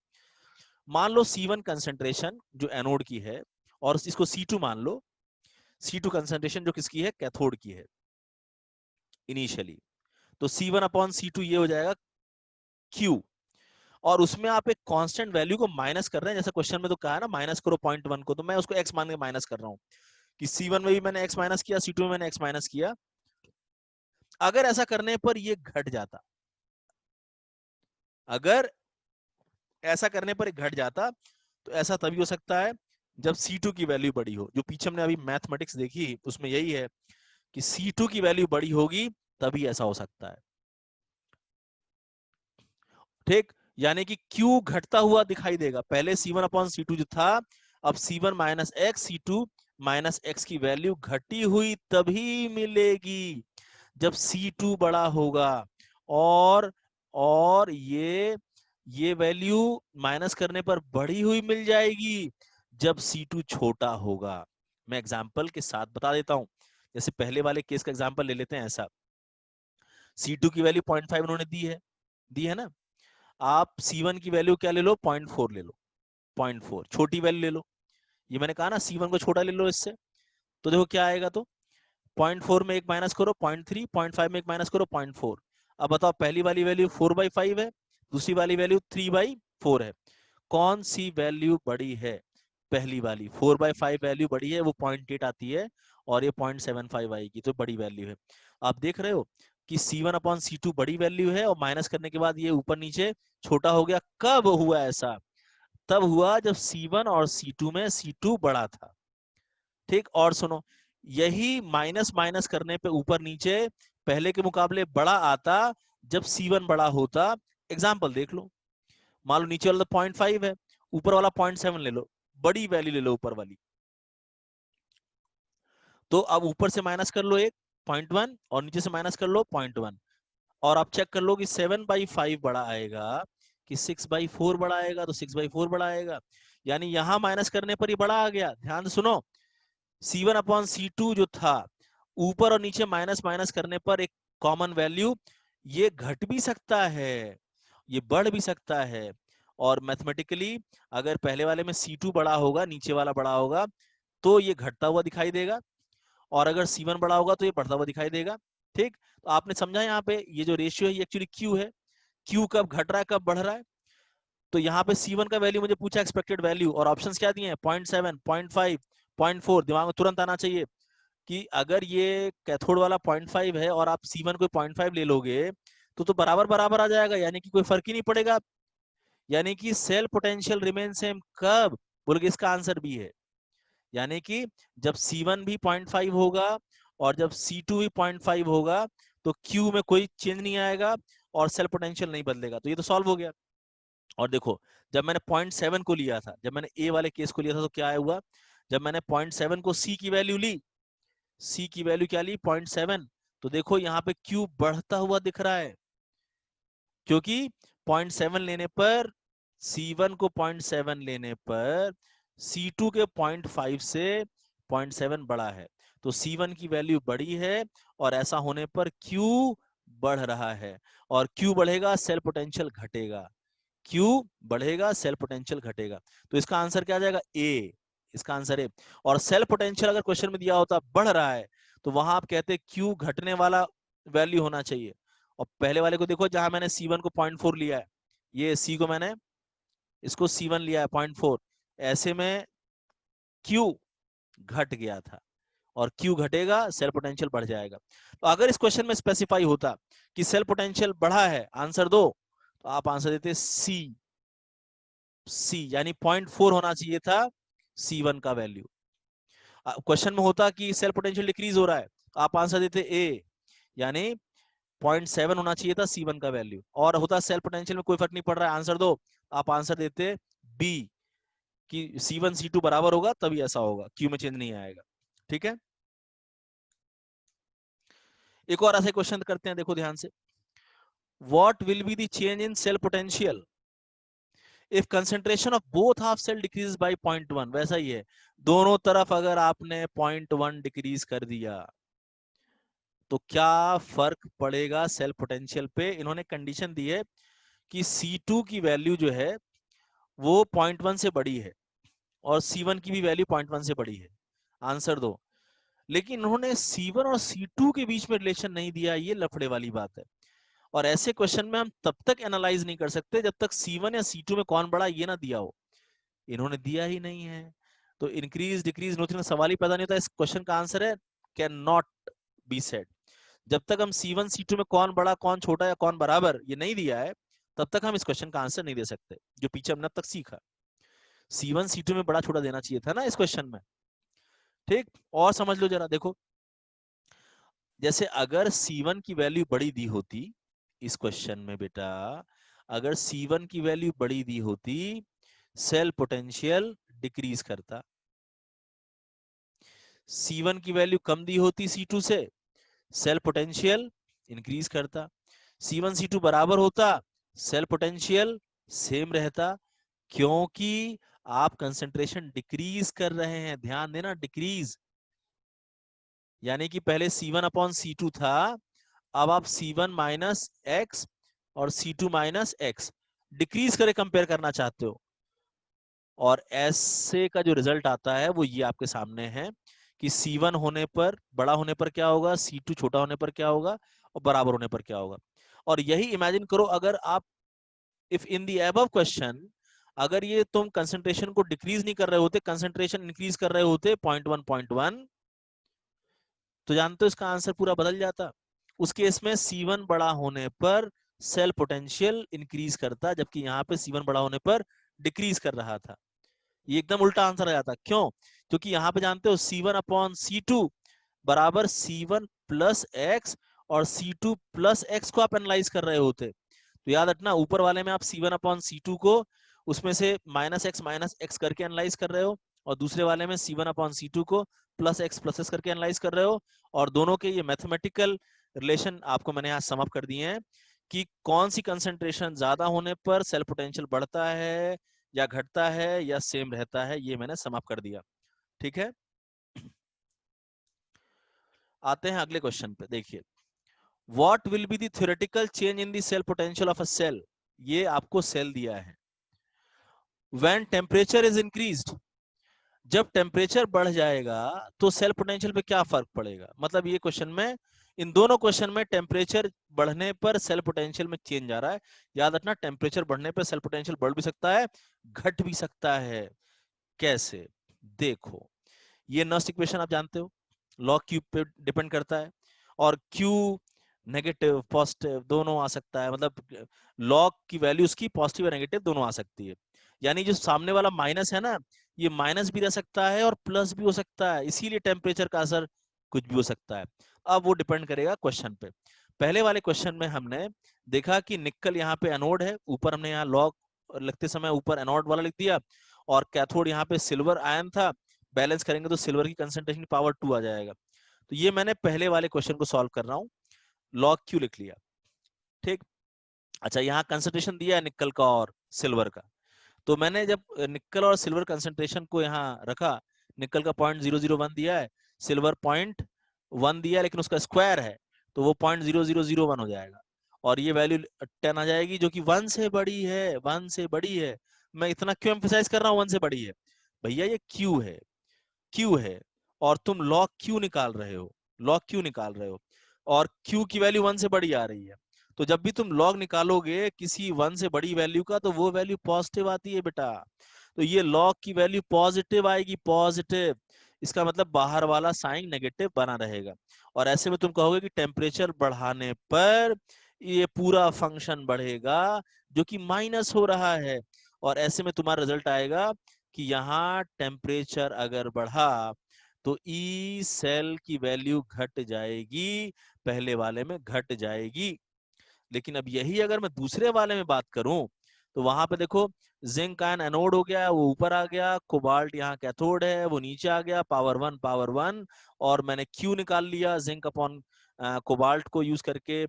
मान लो C1 कंसेंट्रेशन जो एनोड की है और इसको C2 मान लो, C2 कंसेंट्रेशन जो किसकी है, कैथोड की है इनिशियली, तो C1/C2 ये हो जाएगा Q, और उसमें आप एक कांस्टेंट वैल्यू को माइनस कर रहे हैं, जैसे क्वेश्चन में तो कहा है ना माइनस करो 0.1 को, तो मैं उसको x मान के माइनस कर रहा हूँ कि C1 में भी मैंने x माइनस किया, C2 में मैंने x माइनस किया। अगर ऐसा करने पर ये घट जाता, अगर ऐसा करने पर घट जाता, तो ऐसा तभी हो सकता है जब C2 की वैल्यू बड़ी हो, जो पीछे हमने अभी मैथमेटिक्स देखी उसमें यही है कि C2 की वैल्यू बड़ी होगी तभी ऐसा हो सकता है, ठीक। यानी कि Q घटता हुआ दिखाई देगा, पहले C1/C2 जो था, अब C1 minus x, C2 minus x की वैल्यू घटी हुई तभी मिलेगी जब C2 बड़ा होगा, और ये वैल्यू माइनस करने पर बढ़ी हुई मिल जाएगी जब C2 छोटा होगा। मैं एग्जांपल के साथ बता देता हूं, जैसे पहले वाले केस का एग्जांपल ले लेते हैं। ऐसा C2 की वैल्यू 0.5 उन्होंने दी है ना, आप C1 की वैल्यू क्या ले लो, 0.4 ले लो, 0.4 छोटी वैल्यू ले लो, ये मैंने कहा ना C1 को छोटा ले लो इससे, तो देखो क्या आएगा, तो 0.4 में एक माइनस करो 0.3, 0.5 में एक माइनस करो 0.4। अब बताओ पहली वाली वैल्यू 4/5 है, दूसरी वाली वैल्यू 3/4 है, कौन सी वैल्यू बड़ी है, पहली वाली 4/5 वैल्यू बड़ी है, वो 0.8 आती है, और ये 0.75 आएगी, तो बड़ी वैल्यू है। आप देख रहे हो कि C1/C2 बड़ी वैल्यू है, और माइनस करने के बाद ये ऊपर नीचे छोटा हो गया। कब हुआ ऐसा, तब हुआ जब C1 और C2 में C2 बड़ा था, ठीक। और सुनो, यही माइनस माइनस करने पे ऊपर नीचे पहले के मुकाबले बड़ा आता जब C1 बड़ा होता। एग्जाम्पल देख लो, मान लो नीचे वाला 0.5 है, ऊपर वाला 0.7 ले लो, बड़ी वैल्यू ले लो ऊपर वाली, तो अब ऊपर से माइनस कर लो एक 0.1 और नीचे से माइनस कर लो 0.1, और आप चेक कर लो कि 7/5 बड़ा आएगा कि 6/4 बड़ा आएगा, तो 6/4 बड़ा आएगा, यानी यहां माइनस करने पर ही बड़ा आ गया। ध्यान से सुनो, C1/C2 जो था, ऊपर और नीचे माइनस माइनस करने पर एक कॉमन वैल्यू, ये घट भी सकता है, ये बढ़ भी सकता है, और मैथमेटिकली अगर पहले वाले में C2 बड़ा होगा, नीचे वाला बड़ा होगा, तो ये घटता हुआ दिखाई देगा, और अगर C1 बड़ा होगा तो ये बढ़ता हुआ दिखाई देगा। ठीक, तो आपने समझा यहाँ पे ये जो रेशियो है ये एक्चुअली Q है। Q कब घट रहा है, कब बढ़ रहा है? तो यहाँ पे C1 का वैल्यू मुझे पूछा, एक्सपेक्टेड वैल्यू, और ऑप्शंस क्या दिए हैं? 0.7, 0.5, 0.4। दिमाग में तुरंत आना चाहिए कि अगर ये कैथोड वाला 0.5 है और आप C1 को 0.5 ले लोगे तो बराबर बराबर आ जाएगा, यानी कि कोई फर्क ही नहीं पड़ेगा, यानी कि सेल पोटेंशियल रिमेन सेम। कब? बोलोगे, इसका आंसर भी है, यानी कि जब C1 भी 0.5 होगा और जब C2 भी 0.5 होगा तो Q में कोई चेंज नहीं आएगा और सेल पोटेंशियल नहीं बदलेगा। तो ये तो सॉल्व हो गया। और देखो, जब मैंने 0.7 को लिया था, जब मैंने ए वाले केस को लिया था, तो क्या हुआ? जब मैंने 0.7 को C की वैल्यू ली, C की वैल्यू क्या ली? 0.7, तो देखो यहाँ पे Q बढ़ता हुआ दिख रहा है, क्योंकि 0.7 लेने पर, C1 को 0.7 लेने पर C2 के 0.5 से 0.7 बड़ा है, तो C1 की वैल्यू बड़ी है, और ऐसा होने पर Q बढ़ रहा है, और Q बढ़ेगा, सेल पोटेंशियल घटेगा। Q बढ़ेगा, सेल पोटेंशियल घटेगा। तो इसका आंसर क्या आ जाएगा? ए। इसका आंसर है। और सेल पोटेंशियल अगर क्वेश्चन में दिया होता बढ़ रहा है, तो वहां आप कहते Q घटने वाला वैल्यू होना चाहिए। और पहले वाले को देखो, जहां मैंने C1 को 0.4 लिया है, ये C को मैंने, इसको C1 लिया है 0.4, ऐसे में Q घट गया था, और Q घटेगा, सेल पोटेंशियल बढ़ जाएगा। तो अगर इस क्वेश्चन में स्पेसिफाई होता कि सेल पोटेंशियल बढ़ा है, आंसर दो, तो आप आंसर देते सी, यानी 0.4 होना चाहिए था C1 का वैल्यू। क्वेश्चन में होता कि सेल पोटेंशियल डिक्रीज हो रहा है, तो आप आंसर देते ए, यानी 0.7 होना चाहिए था C1 का वैल्यू, और होता सेल पोटेंशियल में कोई फर्क नहीं पड़ रहा है, आंसर दो, आप आंसर देते बी, कि C1 C2 बराबर होगा तभी ऐसा होगा, Q में चेंज नहीं आएगा। ठीक है, एक और ऐसे क्वेश्चन करते हैं, देखो ध्यान से। What will be the change in cell potential if concentration of both half cell decrease by 0.1? वैसा ही है, दोनों तरफ अगर आपने 0.1 डिक्रीज कर दिया तो क्या फर्क पड़ेगा सेल पोटेंशियल पे? इन्होंने कंडीशन दी है कि C2 की वैल्यू जो है वो 0.1 से बड़ी है, और C1 की भी वैल्यू 0.1 से बड़ी है। आंसर दो। लेकिन इन्होंने C1 और C2 के बीच में रिलेशन नहीं दिया, ये लफड़े वाली बात है। और ऐसे क्वेश्चन में हम तब तक एनालाइज नहीं कर सकते जब तक C1 या C2 में कौन बड़ा ये ना दिया हो। इन्होंने दिया ही नहीं है, तो इंक्रीज डिक्रीज न्यूट्रिएंट सवाल ही पैदा नहीं होता। इस क्वेश्चन का आंसर है कैन नॉट बी सेड। जब तक हम C1 C2 में कौन बड़ा कौन छोटा या कौन बराबर ये नहीं दिया है, तब तक हम इस क्वेश्चन का आंसर नहीं दे सकते, जो पीछे हमने अब तक सीखा। C1 C2 में बड़ा छोटा देना चाहिए था ना इस क्वेश्चन में। ठीक, और समझ लो जरा, देखो, जैसे अगर C1 की वैल्यू बड़ी दी होती इस क्वेश्चन में बेटा, अगर C1 की वैल्यू बड़ी दी होती, सेल पोटेंशियल डिक्रीज करता। C1 की वैल्यू कम दी होती C2 से, सेल पोटेंशियल इंक्रीज करता। C1 C2 बराबर होता, सेल पोटेंशियल सेम रहता, क्योंकि आप कंसंट्रेशन डिक्रीज कर रहे हैं। ध्यान देना, डिक्रीज, यानी कि पहले C1 अपॉन C2 था, अब आप C1 माइनस एक्स और C2 माइनस एक्स डिक्रीज करे कंपेयर करना चाहते हो, और ऐसे का जो रिजल्ट आता है वो ये आपके सामने है कि C1 होने पर, बड़ा होने पर क्या होगा, C2 छोटा होने पर क्या होगा, और बराबर होने पर क्या होगा। और यही इमेजिन करो, अगर आप, if in the above question, अगर ये तुम कंसंट्रेशन को डिक्रीज नहीं कर रहे होते, कंसंट्रेशन इंक्रीज कर रहे होते 0.1, तो जानते हो इसका आंसर पूरा बदल जाता। उस केस में C1 बड़ा होने पर सेल पोटेंशियल इंक्रीज करता, जबकि यहाँ पे C1 बड़ा होने पर डिक्रीज कर रहा था। ये एकदम उल्टा आंसर आ जाता। क्यों? क्योंकि यहाँ पे जानते हो C1 अपॉन C2 बराबर C1 प्लस एक्स, और C2 प्लस एक्स को आप एनालाइज कर रहे होते, तो याद रखना, ऊपर वाले में आप C1 अपॉन C2 को उसमें से माइनस एक्स करके एनालाइज कर रहे हो, और दूसरे वाले में C1 अपॉन C2 को प्लस एक्स करके एनालाइज कर रहे हो। और दोनों के ये मैथमेटिकल रिलेशन आपको मैंने यहाँ सम अप कर दिए हैं कि कौन सी कंसंट्रेशन ज्यादा होने पर सेल पोटेंशियल बढ़ता है या घटता है या सेम रहता है, ये मैंने सम अप कर दिया। ठीक है, आते हैं अगले क्वेश्चन पे। देखिए, what will be the theoretical change in the cell potential of a cell? ये आपको सेल दिया है, व्हेन टेम्परेचर इज इंक्रीज्ड, जब टेम्परेचर बढ़ जाएगा तो सेल पोटेंशियल पे क्या फर्क पड़ेगा। मतलब ये क्वेश्चन में, इन दोनों क्वेश्चन में टेम्परेचर बढ़ने पर सेल पोटेंशियल में चेंज आ रहा है। याद रखना, टेम्परेचर बढ़ने पर सेल पोटेंशियल बढ़ भी सकता है, घट भी सकता है। कैसे? देखो, ये नस्ट इक्वेशन आप जानते हो, लॉग क्यू पे डिपेंड करता है, और क्यू नेगेटिव पॉजिटिव दोनों आ सकता है। मतलब लॉग की वैल्यूज की पॉजिटिव और नेगेटिव दोनों आ सकती है। यानी जो सामने वाला माइनस है ना, ये माइनस भी रह सकता है और प्लस भी हो सकता है, इसीलिए टेम्परेचर का असर कुछ भी हो सकता है। अब वो डिपेंड करेगा क्वेश्चन पे। पहले वाले क्वेश्चन में हमने देखा कि निकल यहाँ पे एनोड है, ऊपर हमने यहाँ लॉग लिखते समय ऊपर एनोड वाला लिख दिया, और कैथोड यहाँ पे सिल्वर आयन था। बैलेंस करेंगे तो सिल्वर की कंसंट्रेशन पावर 2 आ जाएगा। तो ये मैंने पहले वाले क्वेश्चन को सॉल्व कर रहा हूँ, लॉग क्यू लिख लिया। ठीक। अच्छा, यहाँ कंसंट्रेशन दिया है निकल का और सिल्वर का, तो मैंने जब निकल और सिल्वर कंसंट्रेशन को यहाँ रखा, निकल का 0.001 दिया है, सिल्वर 0.1 दिया है, लेकिन उसका स्क्वायर है तो वो 0.0001 हो जाएगा, और ये वैल्यू 10 आ जाएगी, जो कि 1 से बड़ी है, 1 से बड़ी है। मैं इतना क्यों एम्फसाइज कर रहा हूँ 1 से बड़ी है? भैया ये क्यू है, क्यू है, और तुम लॉग क्यू निकाल रहे हो, लॉग क्यू निकाल रहे हो, और क्यू की वैल्यू 1 से बड़ी आ रही है। तो जब भी तुम लॉग निकालोगे किसी 1 से बड़ी वैल्यू का, तो वो वैल्यू पॉजिटिव आती है बेटा। तो ये लॉग की वैल्यू पॉजिटिव आएगी, पॉजिटिव। इसका मतलब बाहर वाला साइन नेगेटिव बना रहेगा, और ऐसे में तुम कहोगे कि टेम्परेचर बढ़ाने पर ये पूरा फंक्शन बढ़ेगा, जो कि माइनस हो रहा है। और ऐसे में तुम्हारा रिजल्ट आएगा कि यहाँ टेम्परेचर अगर बढ़ा तो ई सेल की वैल्यू घट जाएगी, पहले वाले में घट जाएगी। लेकिन अब यही अगर मैं दूसरे वाले में बात करूं, तो वहां पे देखो, जिंक आयन एनोड हो गया, वो ऊपर आ गया, कोबाल्ट यहाँ कैथोड है, वो नीचे आ गया, पावर वन, और मैंने क्यू निकाल लिया जिंक अपॉन कोबाल्ट को यूज करके।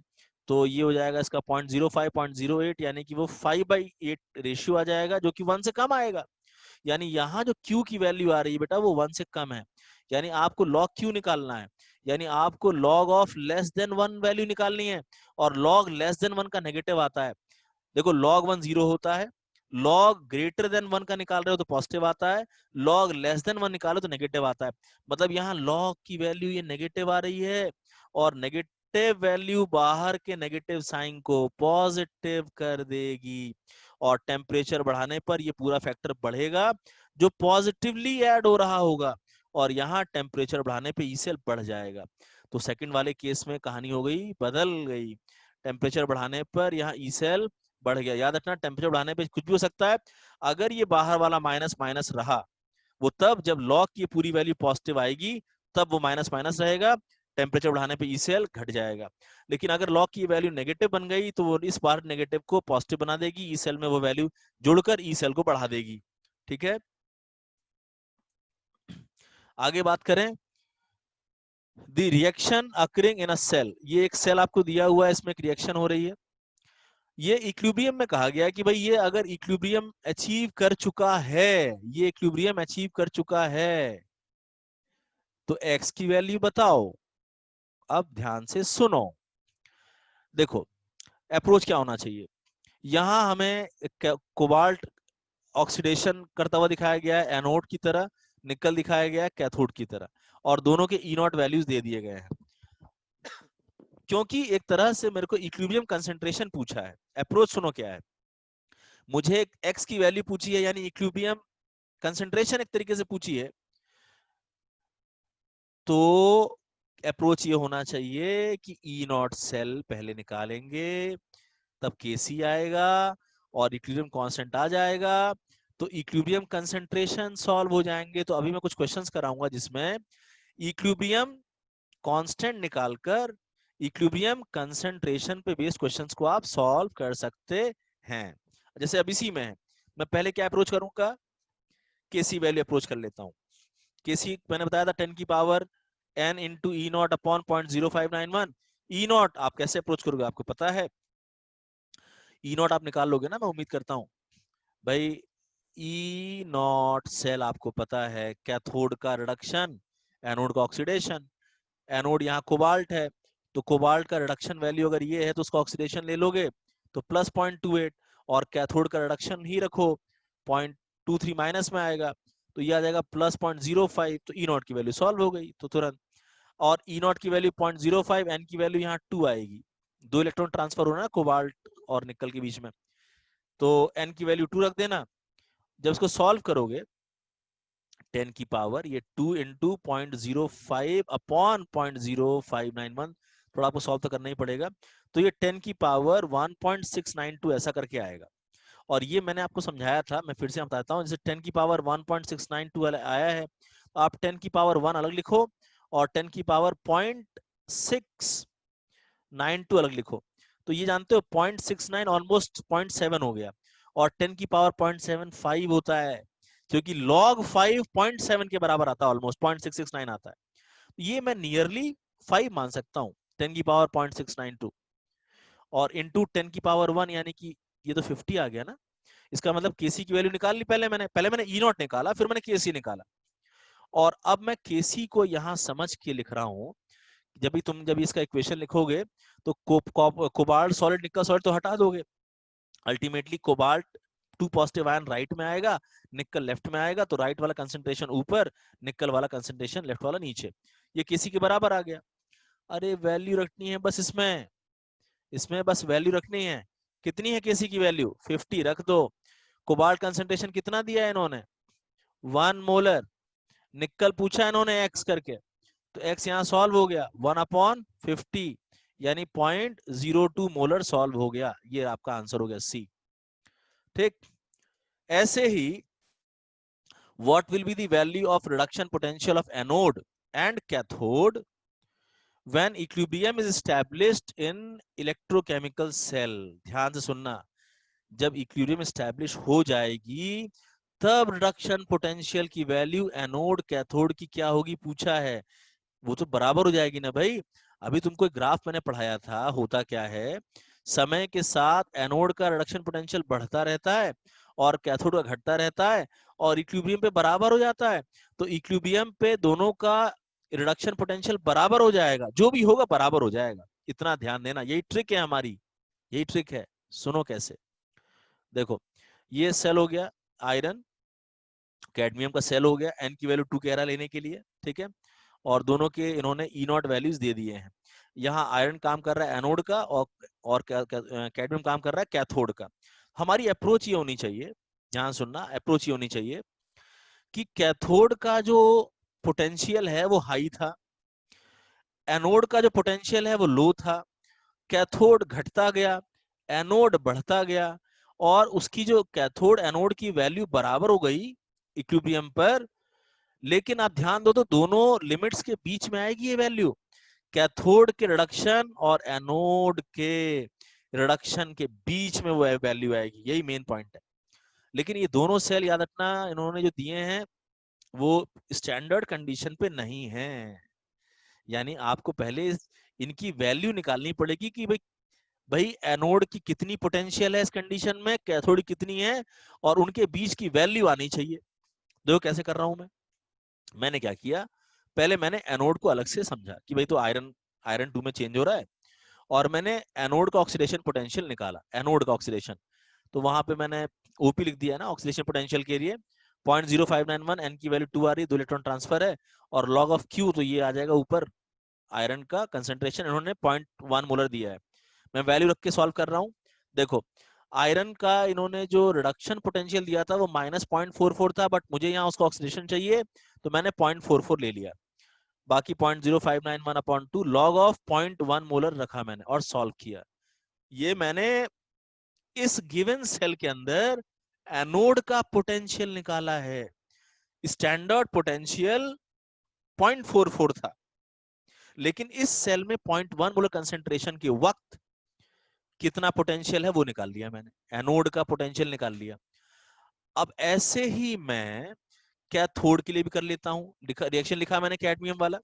तो ये हो जाएगा इसका 0.05 0.08, यानी कि वो 5/8 रेशियो आ जाएगा, जो कि 1 से कम आएगा। यानी यहाँ जो Q की वैल्यू आ रही है बेटा, वो 1 से कम है। यानी आपको log Q निकालना है, यानी आपको log of less than 1 value निकालनी है, और log लेस देन 1 का नेगेटिव आता है। देखो, log 1 0 होता है, log ग्रेटर देन 1 का निकाल रहे हो तो पॉजिटिव आता है, log लेस देन 1 निकालो तो नेगेटिव आता है। मतलब यहाँ log की वैल्यू ये नेगेटिव आ रही है, और नेगेटिव वैल्यू बाहर के नेगेटिव साइन को पॉजिटिव कर देगी, और टेम्परेचर बढ़ाने पर ये पूरा फैक्टर बढ़ेगा, जो पॉजिटिवली ऐड हो रहा होगा, और यहाँ टेम्परेचर बढ़ाने पे ई सेल बढ़ जाएगा। तो सेकंड वाले केस में कहानी हो गई, बदल गई। टेम्परेचर बढ़ाने पर यहाँ ई सेल बढ़ गया। याद रखना, टेम्परेचर बढ़ाने पे कुछ भी हो सकता है। अगर ये बाहर वाला माइनस माइनस रहा, वो तब जब लॉग की पूरी वैल्यू पॉजिटिव आएगी, तब वो माइनस माइनस रहेगा, टेम्परेचर बढ़ाने पे ई सेल घट जाएगा। लेकिन अगर लॉग की वैल्यू नेगेटिव बन गई, तो वो इस बार नेगेटिव को पॉजिटिव बना देगी, ई सेल में वो वैल्यू जुड़कर ई सेल को बढ़ा देगी। ठीक है, आगे बात करें। The reaction occurring in a cell, ये एक सेल आपको दिया हुआ है, इसमें एक रिएक्शन हो रही है। ये इक्विलिब्रियम में कहा गया है कि भाई ये अगर इक्विलिब्रियम अचीव कर चुका है, ये इक्विलिब्रियम अचीव कर चुका है, तो एक्स की वैल्यू बताओ। अब ध्यान से सुनो, देखो अप्रोच क्या होना चाहिए। यहां हमें कोबाल्ट ऑक्सीडेशन करता हुआ दिखाया गया है एनोड की तरह, निकल दिखाया गया है कैथोड की तरह, और दोनों के ई नॉट वैल्यूज दे दिए गए हैं। क्योंकि एक तरह से मेरे को इक्विलिब्रियम कंसंट्रेशन पूछा है। अप्रोच सुनो क्या है, मुझे एक्स की वैल्यू पूछी है, यानी इक्विलिब्रियम कंसंट्रेशन एक तरीके से पूछी है। तो अप्रोच ये होना चाहिए कि ई नॉट सेल पहले निकालेंगे, तब केसी आएगा, और इक्विलिब्रियम कांस्टेंट आ जाएगा, तो इक्विलिब्रियम कंसंट्रेशन सॉल्व हो जाएंगे। तो अभी मैं कुछ क्वेश्चंस कराऊंगा जिसमें इक्विलिब्रियम कांस्टेंट निकालकर इक्विलिब्रियम कंसंट्रेशन पे बेस्ड क्वेश्चंस को आप सॉल्व कर सकते हैं। जैसे अब इसी में है, मैं पहले क्या अप्रोच करूंगा, केसी वैल्यू अप्रोच कर लेता हूं। केसी मैंने बताया था 10 की power n into E not upon 0.0591। E not आप कैसे अप्रोच करोगे, आपको पता है, ई नॉट आप निकाल लोगे ना, मैं उम्मीद करता हूं भाई। ई नॉट सेल आपको पता है, कैथोड का रिडक्शन, एनोड का ऑक्सीडेशन। एनोड यहाँ कोबाल्ट है, तो कोबाल्ट का रिडक्शन वैल्यू अगर ये है तो उसका ऑक्सीडेशन ले लोगे तो +0.28, और कैथोड का रिडक्शन ही रखो 23 माइनस में आएगा तो ये आ जाएगा प्लस 0.05, तो ई नॉट की वैल्यू सॉल्व हो गई तो तुरंत। और ई नॉट की वैल्यू 0.05, एन की वैल्यू यहाँ 2 आएगी, 2 इलेक्ट्रॉन ट्रांसफर हो रहा है कोबाल्ट और निकल के बीच में, तो एन की वैल्यू 2 रख देना। जब इसको सॉल्व करोगे 10 की पावर ये 2 इंटू 0.05 अपॉन 0.0591, थोड़ा आपको सॉल्व तो करना ही पड़ेगा, तो ये 10 की पावर 1.692 ऐसा करके आएगा। और ये मैंने आपको समझाया था, मैं फिर से बताता हूँ, जैसे 10 की पावर 1.692 आया है, तो आप 10 की पावर 1 अलग लिखो और 10 की पावर 0.692 अलग लिखो, तो ये जानते हो 0.69 ऑलमोस्ट 0.7 हो गया, और 10 की पावर 0.75 होता है, क्योंकि log 5 0.7 के बराबर आता है, ऑलमोस्ट 0.669 आता है, ये मैं नियरली 5 मान सकता हूँ 10 की पावर 0.692, और इनटू 10 की पावर 1 यानी कि ये तो 50 आ गया ना। इसका मतलब केसी की वैल्यू निकाल ली, पहले मैंने ई नॉट निकाला, फिर मैंने केसी निकाला, और अब मैं केसी को यहां समझ के लिख रहा हूं। जब इसका इक्वेशन लिखोगे तो कोबाल्ट सॉलिड निकल सॉलिड तो हटा दोगे, ultimately cobalt 2 positive ion right में आएगा, निकल लेफ्ट में आएगा, तो राइट वाला कंसंट्रेशन ऊपर, निकल वाला कंसंट्रेशन लेफ्ट वाला नीचे, ये केसी के बराबर आ गया। अरे वैल्यू रखनी है बस इसमें बस वैल्यू रखनी है। कितनी है केसी की वैल्यू? 50 रख दो। कोबाल्ट कंसंट्रेशन कितना दिया है इन्होंने? 1 मोलर। निकल पूछा इन्होंने एक्स करके, तो एक्स यहाँ सॉल्व हो गया 1/50, यानी 0.02 मोलर सॉल्व हो गया, ये आपका आंसर हो गया सी। ठीक, ऐसे ही what will be the value of reduction potential of anode and cathode when equilibrium is established in electrochemical cell? ध्यान से सुनना, जब इक्विलिब्रियम एस्टैब्लिश हो जाएगी तब रिडक्शन पोटेंशियल की वैल्यू एनोड कैथोड की क्या होगी पूछा है, वो तो बराबर हो जाएगी ना भाई। अभी तुमको एक ग्राफ मैंने पढ़ाया था, होता क्या है, समय के साथ एनोड का रिडक्शन पोटेंशियल बढ़ता रहता है और कैथोड का घटता रहता है, और इक्विलिब्रियम पे बराबर हो जाता है, तो इक्विलिब्रियम पे दोनों का रिडक्शन पोटेंशियल बराबर हो जाएगा, जो भी होगा बराबर हो जाएगा, इतना ध्यान देना, यही ट्रिक है हमारी, यही ट्रिक है। सुनो कैसे, देखो ये सेल हो गया आयरन, कैडमियम का सेल हो गया, एन की वैल्यू 2 कह रहा लेने के लिए, ठीक है, और दोनों के इन्होंने ई नॉट वैल्यूज दे दिए हैं। यहाँ आयरन काम कर रहा है एनोड का और कैडमियम काम कर रहा है कैथोड का। हमारी अप्रोच ये होनी चाहिए, ध्यान सुनना, अप्रोच ये होनी चाहिए कि कैथोड का जो पोटेंशियल है वो हाई था, एनोड का जो पोटेंशियल है वो लो था, कैथोड घटता गया, एनोड बढ़ता गया, और उसकी जो कैथोड एनोड की वैल्यू बराबर हो गई इक्विलिब्रियम पर। लेकिन आप ध्यान दो तो दोनों लिमिट्स के बीच में आएगी ये वैल्यू, कैथोड के रिडक्शन और एनोड के रिडक्शन के बीच में वो वैल्यू आएगी, यही मेन पॉइंट है। लेकिन ये दोनों सेल याद रखना, इन्होंने जो दिए हैं वो स्टैंडर्ड कंडीशन पे नहीं है, यानी आपको पहले इनकी वैल्यू निकालनी पड़ेगी कि भाई भाई एनोड की कितनी पोटेंशियल है इस कंडीशन में, कैथोड कितनी है, और उनके बीच की वैल्यू आनी चाहिए। देखो कैसे कर रहा हूं मैंने क्या किया, पहले मैंने एनोड को अलग से समझा कि भाई तो आयरन आयरन 2 में चेंज हो रहा है, और मैंने एनोड का ऑक्सीडेशन पोटेंशियल निकाला, एनोड का ऑक्सीडेशन, तो वहां पे मैंने ओपी लिख दिया ना ऑक्सीडेशन पोटेंशियल के लिए 0.0591, एन की वैल्यू 2 आ रही है, 2 इलेक्ट्रॉन ट्रांसफर है, और लॉग ऑफ क्यू तो ये आ जाएगा ऊपर, आयरन का कंसेंट्रेशन इन्होंने 0.1 मोलर दिया है, मैं वैल्यू रख के सॉल्व कर रहा हूँ। देखो आयरन का इन्होंने जो रिडक्शन पोटेंशियल दिया था वो -0.44 था, बट मुझे यहाँ उसका ऑक्सीडेशन चाहिए तो मैंने 0.44 ले लिया, बाकी 0.0591/2 लॉग ऑफ 0.1 मोलर रखा मैंने और सॉल्व किया। ये मैंने इस गिवन सेल के अंदर एनोड का पोटेंशियल निकाला है, स्टैंडर्ड पोटेंशियल 0.44 था, लेकिन इस सेल में 0.1 मोलर कंसेंट्रेशन के वक्त कितना पोटेंशियल है वो निकाल लिया मैंने, एनोड का पोटेंशियल निकाल लिया। अब ऐसे ही मैं कैथोड के लिए भी कर लेता हूं, रिएक्शन लिखा मैंने कैडमियम वाला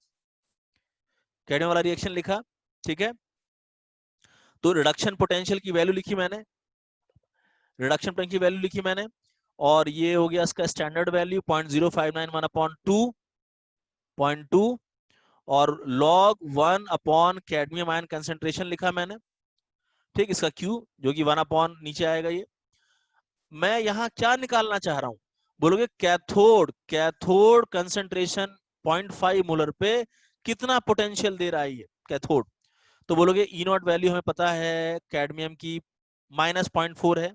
रिएक्शन लिखा, ठीक है, तो रिडक्शन पोटेंशियल की वैल्यू लिखी मैंने, रिडक्शन पोटेंशियल की वैल्यू लिखी मैंने, और ये हो गया इसका स्टैंडर्ड वैल्यू 0.0591/2, और log 1 upon cadmium ion concentration लिखा मैंने, ठीक, इसका Q जो कि 1 अपॉन नीचे आएगा। ये मैं यहाँ क्या निकालना चाह रहा हूं, बोलोगे कैथोड कैथोड कंसंट्रेशन 0.5 मोलर पे कितना पोटेंशियल दे रहा है ये कैथोड, तो बोलोगे ई नॉट वैल्यू हमें पता है कैडमियम की -0.4 है,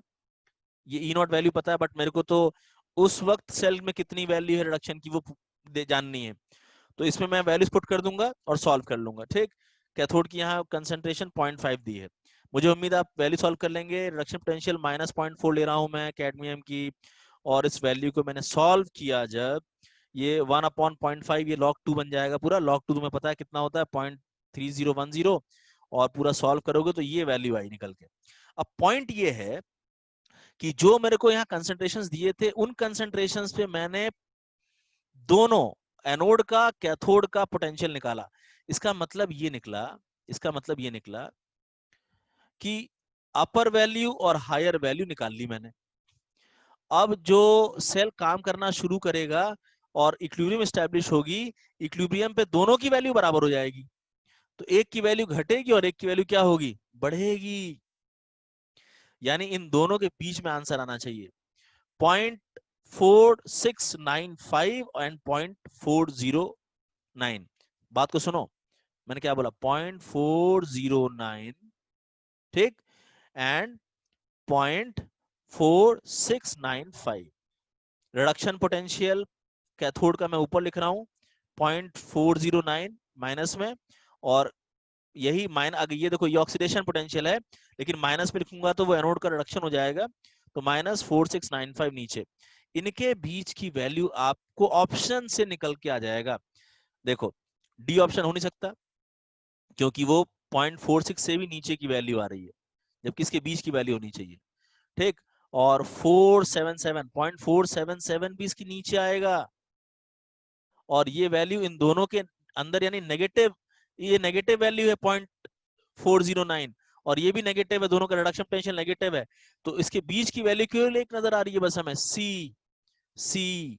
ये ई नॉट वैल्यू पता है, बट मेरे को तो उस वक्त सेल में कितनी वैल्यू है रिडक्शन की वो जाननी है। तो इसमें मैं वैल्यूज पुट कर दूंगा और सॉल्व कर लूंगा। ठीक, कैथोड की यहाँ कंसंट्रेशन 0.5 दी है, मुझे उम्मीद है आप वैल्यू सॉल्व कर लेंगे। रिडक्शन पोटेंशियल -0.4 ले रहा हूं मैं कैडमियम की, और इस वैल्यू को मैंने सॉल्व किया जब, ये 1/0.5 ये log 2 बन जाएगा पूरा। log 2 तुम्हें पता है कितना होता है 0.3010, और पूरा सॉल्व करोगे तो ये वैल्यू आई निकल के। अब पॉइंट ये है कि जो मेरे को यहाँ कंसंट्रेशंस दिए थे उन कंसंट्रेशंस पे मैंने दोनों एनोड का कैथोड का पोटेंशियल निकाला। इसका मतलब ये निकला, इसका मतलब ये निकला कि अपर वैल्यू और हायर वैल्यू निकाल ली मैंने। अब जो सेल काम करना शुरू करेगा और इक्विलिब्रियम एस्टैब्लिश होगी, इक्विलिब्रियम पे दोनों की वैल्यू बराबर हो जाएगी, तो एक की वैल्यू घटेगी और एक की वैल्यू क्या होगी, बढ़ेगी। यानी इन दोनों के बीच में आंसर आना चाहिए 0.4695 एंड 0.409। बात को सुनो, मैंने क्या बोला 0.409, ठीक, एंड 0.4695। रिडक्शन पोटेंशियल कैथोड का मैं ऊपर लिख रहा हूं 0.409 माइनस में, और यही माइनस, अगर ये देखो ये ऑक्सीडेशन पोटेंशियल है, लेकिन माइनस पे लिखूंगा तो वो एनोड का रिडक्शन हो जाएगा, तो -4695 नीचे। इनके बीच की वैल्यू आपको ऑप्शन से निकल के आ जाएगा। देखो डी ऑप्शन हो नहीं सकता क्योंकि वो 0.46 से भी नीचे की वैल्यू आ रही है, जबकि इसके बीच की वैल्यू होनी चाहिए। ठीक, और 0.477 भी इसके नीचे आएगा, और ये वैल्यू इन दोनों के अंदर यानी नेगेटिव, ये नेगेटिव वैल्यू है 0.409, और ये भी नेगेटिव है, दोनों का रिडक्शन पोटेंशियल नेगेटिव है, तो इसके बीच की वैल्यू क्यों एक नजर आ रही है बस हमें, सी। सी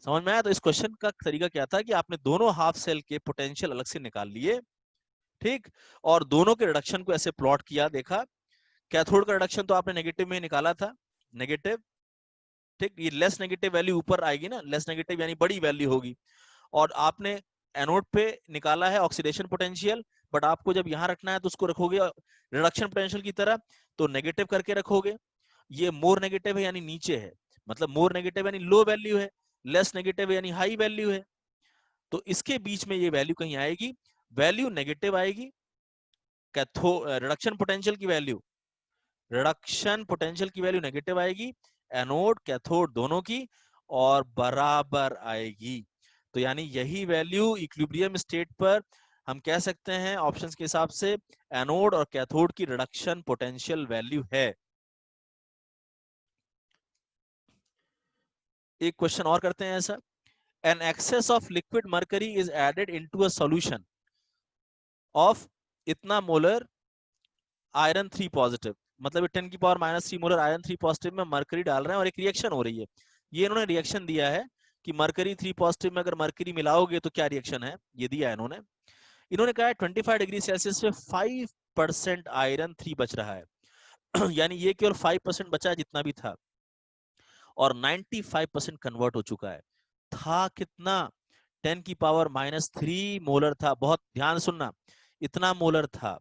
समझ में आया? तो इस क्वेश्चन का तरीका क्या था कि आपने दोनों हाफ सेल के पोटेंशियल अलग से निकाल लिए, ठीक, और दोनों के रिडक्शन को ऐसे प्लॉट किया, देखा कैथोड का रिडक्शन तो आपने नेगेटिव में निकाला था, नेगेटिव, ठीक, ये लेस नेगेटिव वैल्यू ऊपर आएगी ना, लेस नेगेटिव यानी बड़ी वैल्यू होगी, और आपने एनोड पे निकाला है ऑक्सीडेशन पोटेंशियल, बट आपको जब यहां रखना है तो उसको रखोगे रिडक्शन पोटेंशियल की तरह, तो नेगेटिव करके रखोगे। ये मोर नेगेटिव है यानी नीचे है, मतलब मोर नेगेटिव यानी लो वैल्यू है, लेस नेगेटिव यानी हाई वैल्यू है, तो इसके बीच में ये वैल्यू कहीं आएगी, वैल्यू नेगेटिव आएगी, कैथो रिडक्शन पोटेंशियल की वैल्यू, रिडक्शन पोटेंशियल की वैल्यू नेगेटिव आएगी, एनोड कैथोड दोनों की, और बराबर आएगी। तो यानी यही वैल्यू इक्विलिब्रियम स्टेट पर हम कह सकते हैं ऑप्शंस के हिसाब से एनोड और कैथोड की रिडक्शन पोटेंशियल वैल्यू है। एक क्वेश्चन और करते हैं ऐसा, an excess of liquid mercury is added into a solution of इतना मोलर आयरन 3 पॉजिटिव, मतलब 10⁻³ मोलर आयरन 3 पॉजिटिव में मरकरी डाल रहे हैं और एक रिएक्शन हो रही है। ये इन्होंने रिएक्शन दिया है कि मरकरी 3 पॉजिटिव में अगर मरकरी मिलाओगे तो क्या रिएक्शन है, ये दिया है इन्होंने कहा है 25 डिग्री सेल्सियस पे 5% आयरन 3 बच रहा है यानी ये केवल 5% बचा है जितना भी था, और 95% कन्वर्ट हो चुका है। था कितना, 10⁻³ मोलर था, बहुत ध्यान सुनना, इतना मोलर था,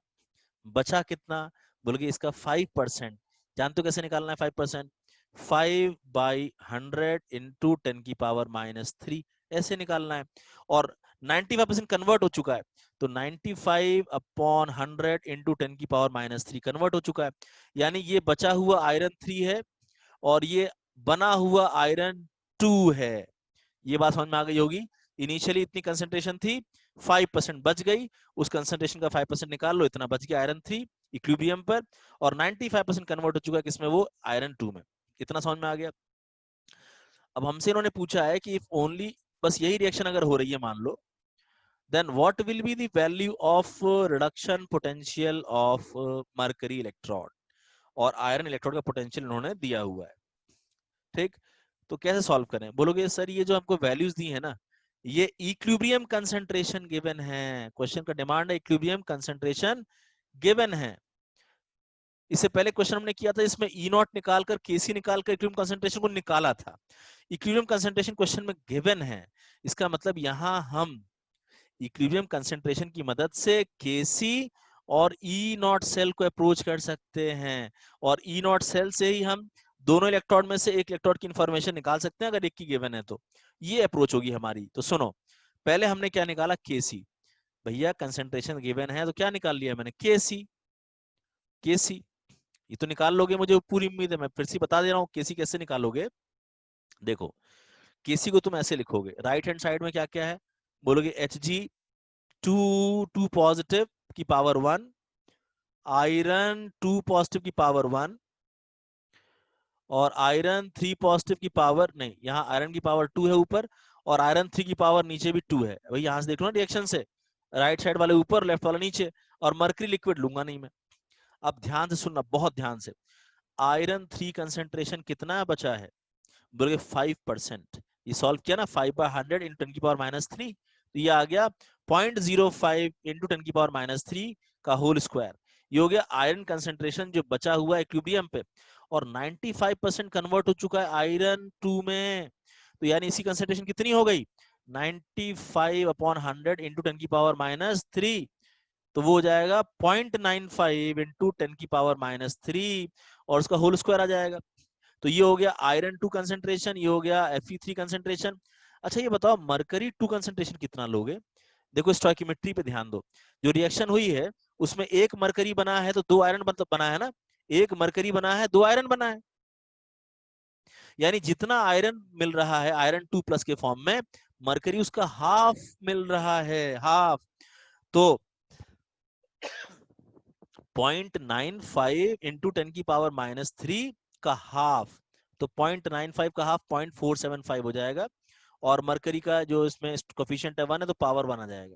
बचा कितना, बोलोगे इसका 5%। जानते हो कैसे निकालना है 5%, 5/100 इंटू 10⁻³ ऐसे निकालना है, और 95% कन्वर्ट हो चुका है, तो 95/100 इंटू 10⁻³ कन्वर्ट हो चुका है, यानी ये बचा हुआ आयरन 3 है और ये बना हुआ आयरन 2 है। ये बात समझ में आ गई होगी। इनिशियली इतनी कंसेंट्रेशन थी, 5% बच गई, उस कंसेंट्रेशन का 5% निकाल लो, इतना बच गया आयरन 3 इक्विलिब्रियम पर, और 95% कन्वर्ट हो चुका है किसमें, वो आयरन 2 में। इतना समझ में आ गया। अब हमसे इन्होंने पूछा है कि इफ ओनली, बस यही रिएक्शन अगर हो रही है मान लो, then what will be the value of reduction potential of mercury electrode, और आयरन इलेक्ट्रोड का पोटेंशियल इन्होंने दिया हुआ है। ठीक, तो कैसे सॉल्व करें, बोलोगे सर ये जो हमको वैल्यूज दी है ना, ये इक्विलिब्रियम कंसंट्रेशन गिवन है, क्वेश्चन का डिमांड है इक्विलिब्रियम कंसंट्रेशन गिवन है। इससे पहले क्वेश्चन हमने किया था इसमें ई नॉट निकालकर केसी निकालकर इक्विलिब्रियम कंसंट्रेशन को निकाला था, इक्विलिब्रियम कंसंट्रेशन क्वेश्चन में गिवन है, इसका मतलब यहाँ हम इक्विलिब्रियम कंसंट्रेशन की मदद से केसी और ई नॉट सेल को अप्रोच कर सकते हैं, और ई नॉट सेल से ही हम दोनों इलेक्ट्रॉन में से एक इलेक्ट्रॉन की इंफॉर्मेशन निकाल सकते हैं अगर एक की गिवन है तो। ये अप्रोच होगी हमारी। तो सुनो, पहले हमने क्या निकाला, केसी। भैया कंसंट्रेशन गिवन है तो क्या निकाल लिया मैंने, केसी। केसी ये तो निकाल लोगे, मुझे पूरी उम्मीद है। मैं फिर से बता दे रहा हूँ केसी कैसे निकालोगे। देखो, केसी को तुम ऐसे लिखोगे, राइट हैंड साइड में क्या क्या है, बोलोगे एच जी टू पॉजिटिव की पावर 1, आयरन 2 पॉजिटिव की पावर 1, और आयरन 3 पॉजिटिव की पावर नहीं, यहाँ आयरन की पावर 2 है ऊपर, और आयरन 3 की पावर नीचे भी 2 है। भाई यहां से देख लो ना रिएक्शन से, राइट साइड वाले ऊपर, लेफ्ट वाला नीचे, और मर्करी लिक्विड लूंगा नहीं मैं। अब ध्यान से सुनना, बहुत ध्यान से। आयरन 3 कंसेंट्रेशन कितना बचा है, बोलोगे 5%। ये सॉल्व किया ना, 5/100 × 10⁻³ तो ये आ गया 0.05 × 10⁻³ का होल स्क्वायर। ये हो गया आयरन कंसेंट्रेशन जो बचा हुआ है इक्विलिब्रियम पे, और 95% कन्वर्ट हो चुका है आयरन 2 में। तो यानी इसकी कंसेंट्रेशन कितनी हो गई, 95/100 × 10⁻³ तो वो हो जाएगा 0.95 × 10⁻³ और उसका होल स्क्वायर आ जाएगा। तो ये हो गया आयरन 2 कंसेंट्रेशन, ये हो गया Fe3 कंसेंट्रेशन। अच्छा ये बताओ मरकरी 2 कंसेंट्रेशन कितना लोगे। देखो स्टोइकियोमेट्री पे ध्यान दो, जो रिएक्शन हुई है उसमें एक मरकरी बना है तो 2 आयरन मतलब बना है ना, एक मरकरी बना है 2 आयरन बना है, यानी जितना आयरन मिल रहा है आयरन 2+ के फॉर्म में, मरकरी उसका हाफ मिल रहा है, हाफ। तो 0.95 × 10⁻³ का हाफ, तो 0.95 का हाफ 0.475 हो जाएगा, और मरकरी का जो इसमें कोफिशिएंट है 1 है तो पावर 1 आ जाएगा।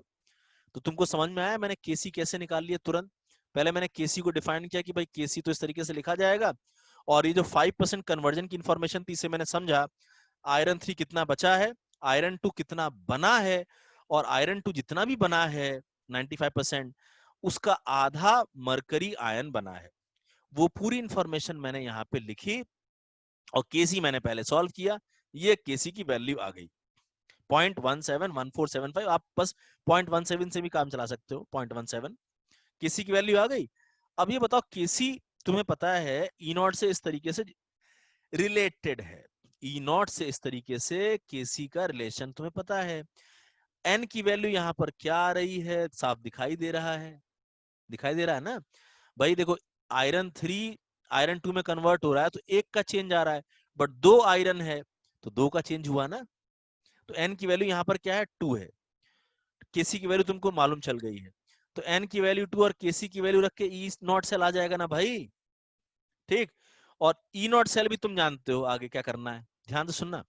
तो तुमको समझ में आया मैंने केसी कैसे निकाल लिया तुरंत। पहले मैंने केसी को डिफाइन किया कि भाई केसी तो इस तरीके से लिखा जाएगा, और ये जो 5% कन्वर्जन की इंफॉर्मेशन थी इसे मैंने समझा, आयरन 3 कितना बचा है, आयरन 2 कितना बना है, और आयरन 2 जितना भी बना है 95% उसका आधा मरकरी आयन बना है। वो पूरी इंफॉर्मेशन मैंने यहाँ पे लिखी, और केसी मैंने पहले सॉल्व किया, ये केसी की वैल्यू आ गई 0.171475। आप बस 0.17 से भी काम चला सकते हो, 0.17 केसी की वैल्यू आ गई। अब ये बताओ केसी तुम्हें पता है ई नॉट से इस तरीके से रिलेटेड है, ई नॉट से इस तरीके से केसी का रिलेशन तुम्हें पता है। एन की वैल्यू यहाँ पर क्या आ रही है, साफ दिखाई दे रहा है, दिखाई दे रहा है ना भाई। देखो आयरन 3 आयरन 2 में कन्वर्ट हो रहा है तो एक का चेंज आ रहा है, बट 2 आयरन है तो 2 का चेंज हुआ ना। तो एन की वैल्यू यहाँ पर क्या है, 2 है, केसी की वैल्यू तुमको मालूम चल गई है, तो एन की वैल्यू 2 और केसी की वैल्यू रख के ई नॉट सेल आ जाएगा ना भाई, ठीक। और ई नॉट सेल भी तुम जानते हो आगे क्या करना है, ध्यान से सुनना।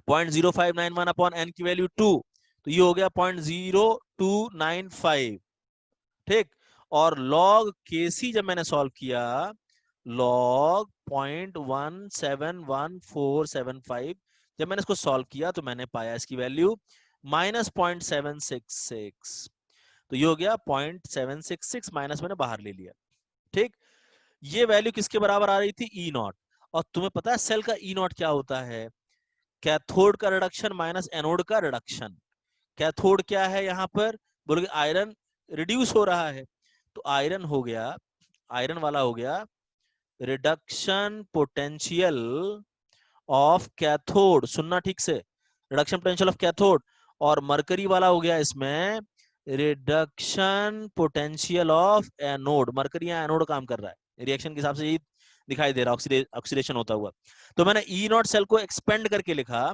0.0591 अपॉन एन की वैल्यू 2, तो ये हो गया 0.0295, ठीक। और लॉग केसी जब मैंने सॉल्व किया, लॉग 0.171475 जब मैंने इसको सॉल्व किया तो मैंने पाया इसकी वैल्यू -0.766, तो ये हो गया 0.766 माइनस मैंने बाहर ले लिया, ठीक। ये वैल्यू किसके बराबर आ रही थी, ई नॉट। और तुम्हें पता है सेल का ई नॉट क्या होता है, कैथोड का रिडक्शन माइनस एनोड का रिडक्शन। कैथोड क्या है यहाँ पर, बोलोगे आयरन रिड्यूस हो रहा है, तो आयरन हो गया, आयरन वाला हो गया रिडक्शन पोटेंशियल ऑफ कैथोड, सुनना ठीक से, रिडक्शन पोटेंशियल ऑफ कैथोड। और मरकरी वाला हो गया इसमें reduction potential of anode, mercury यहाँ एनोड काम कर रहा है, रिएक्शन के हिसाब से यही दिखाई दे रहा है, ऑक्सीडेशन होता हुआ। तो मैंने ई नॉट सेल को एक्सपेंड करके लिखा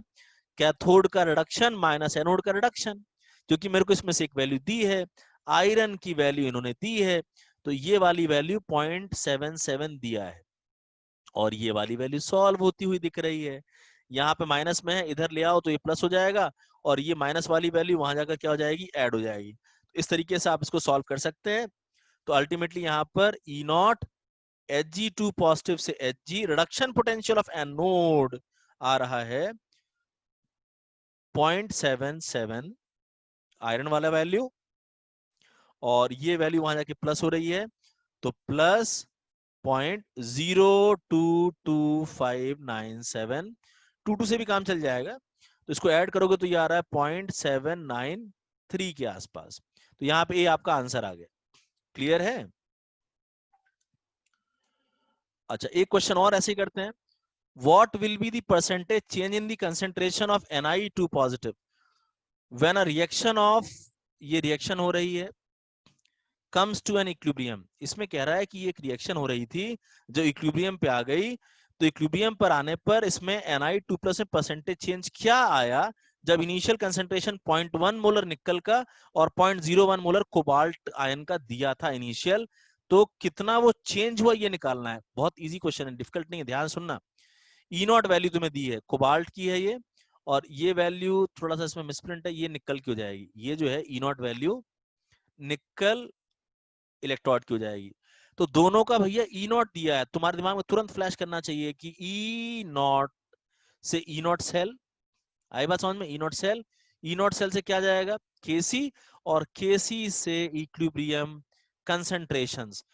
कैथोड का रिडक्शन माइनस एनोड का रिडक्शन, क्योंकि मेरे को इसमें से एक वैल्यू दी है, आयरन की वैल्यू इन्होंने दी है, तो ये वाली वैल्यू 0.77 दिया है, और ये वाली वैल्यू सॉल्व होती हुई दिख रही है। यहाँ पे माइनस में है, इधर ले आओ तो ये प्लस हो जाएगा, और ये माइनस वाली वैल्यू वहां जाकर क्या हो जाएगी, ऐड हो जाएगी। इस तरीके से आप इसको सॉल्व कर सकते हैं। तो अल्टीमेटली यहाँ पर ई नॉट Hg2 पॉजिटिव से Hg, reduction potential of anode आ रहा है 0.77 आयरन वाला वैल्यू, और ये वैल्यू वहां जाके प्लस हो रही है, तो प्लस 0.0229597 0.22 से भी काम चल जाएगा। तो इसको ऐड करोगे तो ये आ रहा है 0.793 के आसपास। तो यहाँ पे ये आपका आंसर आ गया। क्लियर है? अच्छा, एक क्वेश्चन और ऐसे ही करते हैं। What will be the percentage change in the concentration of Na2 positive when a reaction of, ये रिएक्शन हो रही है, comes to an equilibrium। इसमें कह रहा है कि ये एक रिएक्शन हो रही थी जो इक्विलिब्रियम पे आ गई, तो इक्विलिब्रियम पर आने पर इसमें Na2+ में परसेंटेज चेंज क्या आया जब इनिशियल कंसेंट्रेशन 0.1 मोलर निकल का और 0.01 मोलर कोबाल्ट आयन का दिया था इनिशियल, तो कितना वो चेंज हुआ ये निकालना है। बहुत इजी क्वेश्चन है, डिफिकल्ट नहीं है, ध्यान सुनना। ई नॉट वैल्यू तुम्हें दी है, कोबाल्ट की है ये, और ये वैल्यू थोड़ा सा इसमें मिसप्रिंट है, ये निकल की हो जाएगी। ये जो है ई नॉट वैल्यू निकल इलेक्ट्रोड की हो जाएगी। तो दोनों का भैया ई नॉट दिया है, तुम्हारे दिमाग में तुरंत फ्लैश करना चाहिए कि ई नॉट से ई नॉट सेल, आई बात समझ में? E not cell, E not cell से क्या जाएगा? केसी, और केसी से इक्विलिब्रियम कंसंट्रेशंस।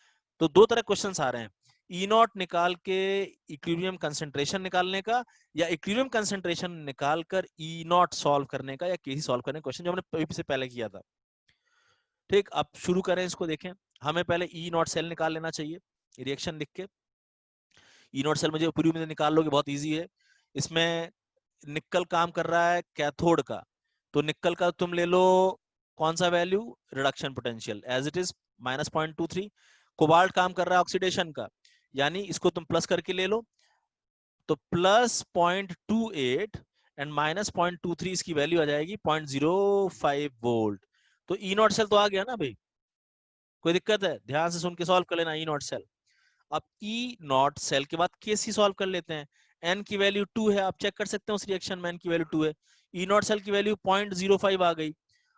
तो दो तरह क्वेश्चंस आ रहे हैं, ई नॉट निकाल के इक्विलिब्रियम कंसंट्रेशन निकालने का, या इक्विलिब्रियम कंसंट्रेशन निकाल कर ई नॉट सॉल्व करने का, या केसी सॉल्व करने का क्वेश्चन, जो हमने से पहले किया था। ठीक, अब शुरू करें इसको, देखें। हमें पहले ई नॉट सेल निकाल लेना चाहिए, रिएक्शन लिख के। ई नॉट सेल मुझे पूरी में निकाल लोगे, बहुत इजी है। इसमें निकल काम कर रहा है कैथोड का, तो निकल का तुम ले लो कौन सा value? Reduction potential as it is -0.23। Cobalt काम कर रहा है ऑक्सीडेशन का, यानी इसको तुम प्लस करके ले लो, तो +0.28 एंड -0.23 इसकी वैल्यू आ जाएगी 0.05 वोल्ट। तो ई नॉट सेल तो आ गया ना भाई, कोई दिक्कत है? ध्यान से सुन के सॉल्व कर लेना ई नॉट सेल। अब ई नॉट सेल के बाद केसी सॉल्व कर लेते हैं। एन की वैल्यू 2 है, आप चेक कर सकते हैं उस रिएक्शन में एन की वैल्यू 2 है। ई नॉट सेल की वैल्यू 0.05 आ गई।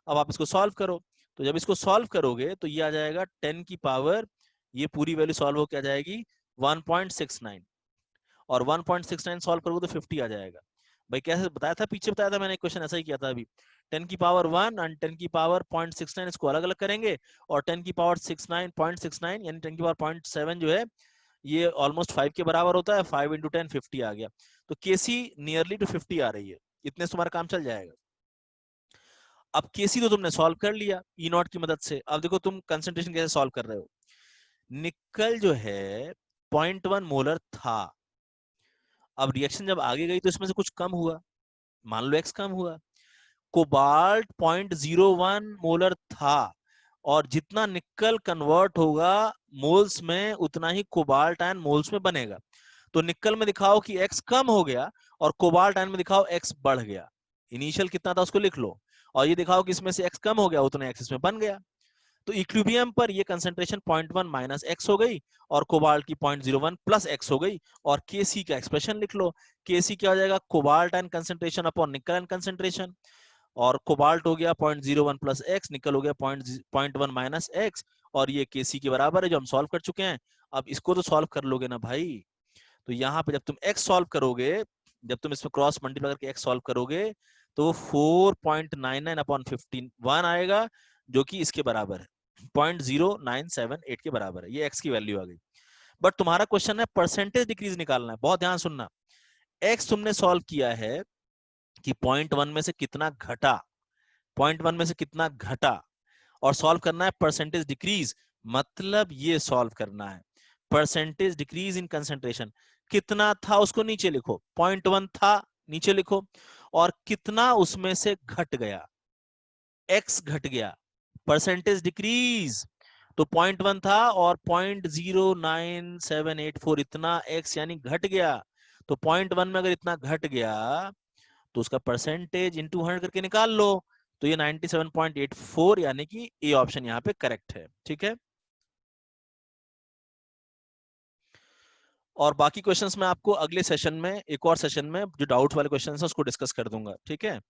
अब आप इसको सॉल्व करो, तो जब इसको सॉल्व करोगे तो ये आ जाएगा 10 की पावर, ये पूरी वैल्यू सॉल्व होकर आ जाएगी 1.69, और 1.69 सॉल्व करोगे तो 50 आ जाएगा। भाई कैसे बताया था? पीछे बताया था मैंने, क्वेश्चन ऐसा ही किया था अभी। 10 की पावर 1 और 10 की पावर 0.69 इसको अलग अलग करेंगे, और 10 की पावर 0.69 यानी 10 की पावर 0.7 जो है ये ऑलमोस्ट 5 के बराबर होता है। 5 इंटू 10 50 आ गया। तो केसी नियरली टू 50 आ रही है, इतने से तुम्हारा काम चल जाएगा। अब केसी तो तुमने सॉल्व कर लिया ई नॉट की मदद से। अब देखो तुम कंसंट्रेशन कैसे सॉल्व कर रहे हो। निकल जो है 0.1 मोलर था, अब रिएक्शन जब आगे गई तो इसमें से कुछ कम हुआ, मान लो एक्स कम हुआ। कोबाल्ट 0.01 मोलर था, और जितना निकल कन्वर्ट होगा मोल्स में उतना ही कोबाल्ट आयन मोल्स में बनेगा। तो निकल में दिखाओ कि एक्स कम हो गया, और कोबाल्ट आयन में दिखाओ एक्स बढ़ गया। इनिशियल कितना था उसको लिख लो, और ये दिखाओ कि इसमें से एक्स कम हो गया, उतना एक्स इसमें बन गया। तो इक्विलिब्रियम पर ये कंसंट्रेशन 0.1 माइनस एक्स हो गई, और कोबाल्ट की 0.01 प्लस एक्स हो गई। और केसी का एक्सप्रेशन लिख लो, केसी क्या हो जाएगा? कोबाल्ट आयन कंसंट्रेशन अपॉन निकल आयन कंसंट्रेशन, और कोबाल्ट हो गया 0.01 प्लस एक्स, निकल हो गया 0.1 माइनस एक्स, और ये केसी के बराबर है जो हम सॉल्व कर चुके हैं। अब इसको तो सॉल्व कर लोगे ना भाई। तो यहाँ पे जब तुम एक्स सॉल्व करोगे, जब तुम इसमें क्रॉस मल्टीप्लाई करके एक्स सॉल्व करोगे, तो 4.99 अपॉन 51 आएगा, जो कि इसके बराबर है 0.0978 के बराबर है। ये एक्स की वैल्यू आ गई। बट तुम्हारा क्वेश्चन है परसेंटेज डिक्रीज निकालना है, बहुत ध्यान सुनना। एक्स तुमने सॉल्व किया है कि 0.1 में से कितना घटा, 0.1 में से कितना घटा, और सॉल्व करना है परसेंटेज डिक्रीज। मतलब ये सॉल्व करना है परसेंटेज डिक्रीज इन कंसंट्रेशन। कितना था उसको नीचे लिखो, 0.1 था नीचे लिखो, और कितना उसमें से घट गया, एक्स घट गया, परसेंटेज डिक्रीज। तो 0.1 था और 0.09784 इतना एक्स यानी घट गया। तो 0.1 में अगर इतना घट गया तो उसका परसेंटेज इंटू 100 करके निकाल लो, तो ये 97.84 यानी कि ए ऑप्शन यहाँ पे करेक्ट है। ठीक है, और बाकी क्वेश्चंस मैं आपको अगले सेशन में, एक और सेशन में जो डाउट वाले क्वेश्चंस हैं उसको डिस्कस कर दूंगा। ठीक है।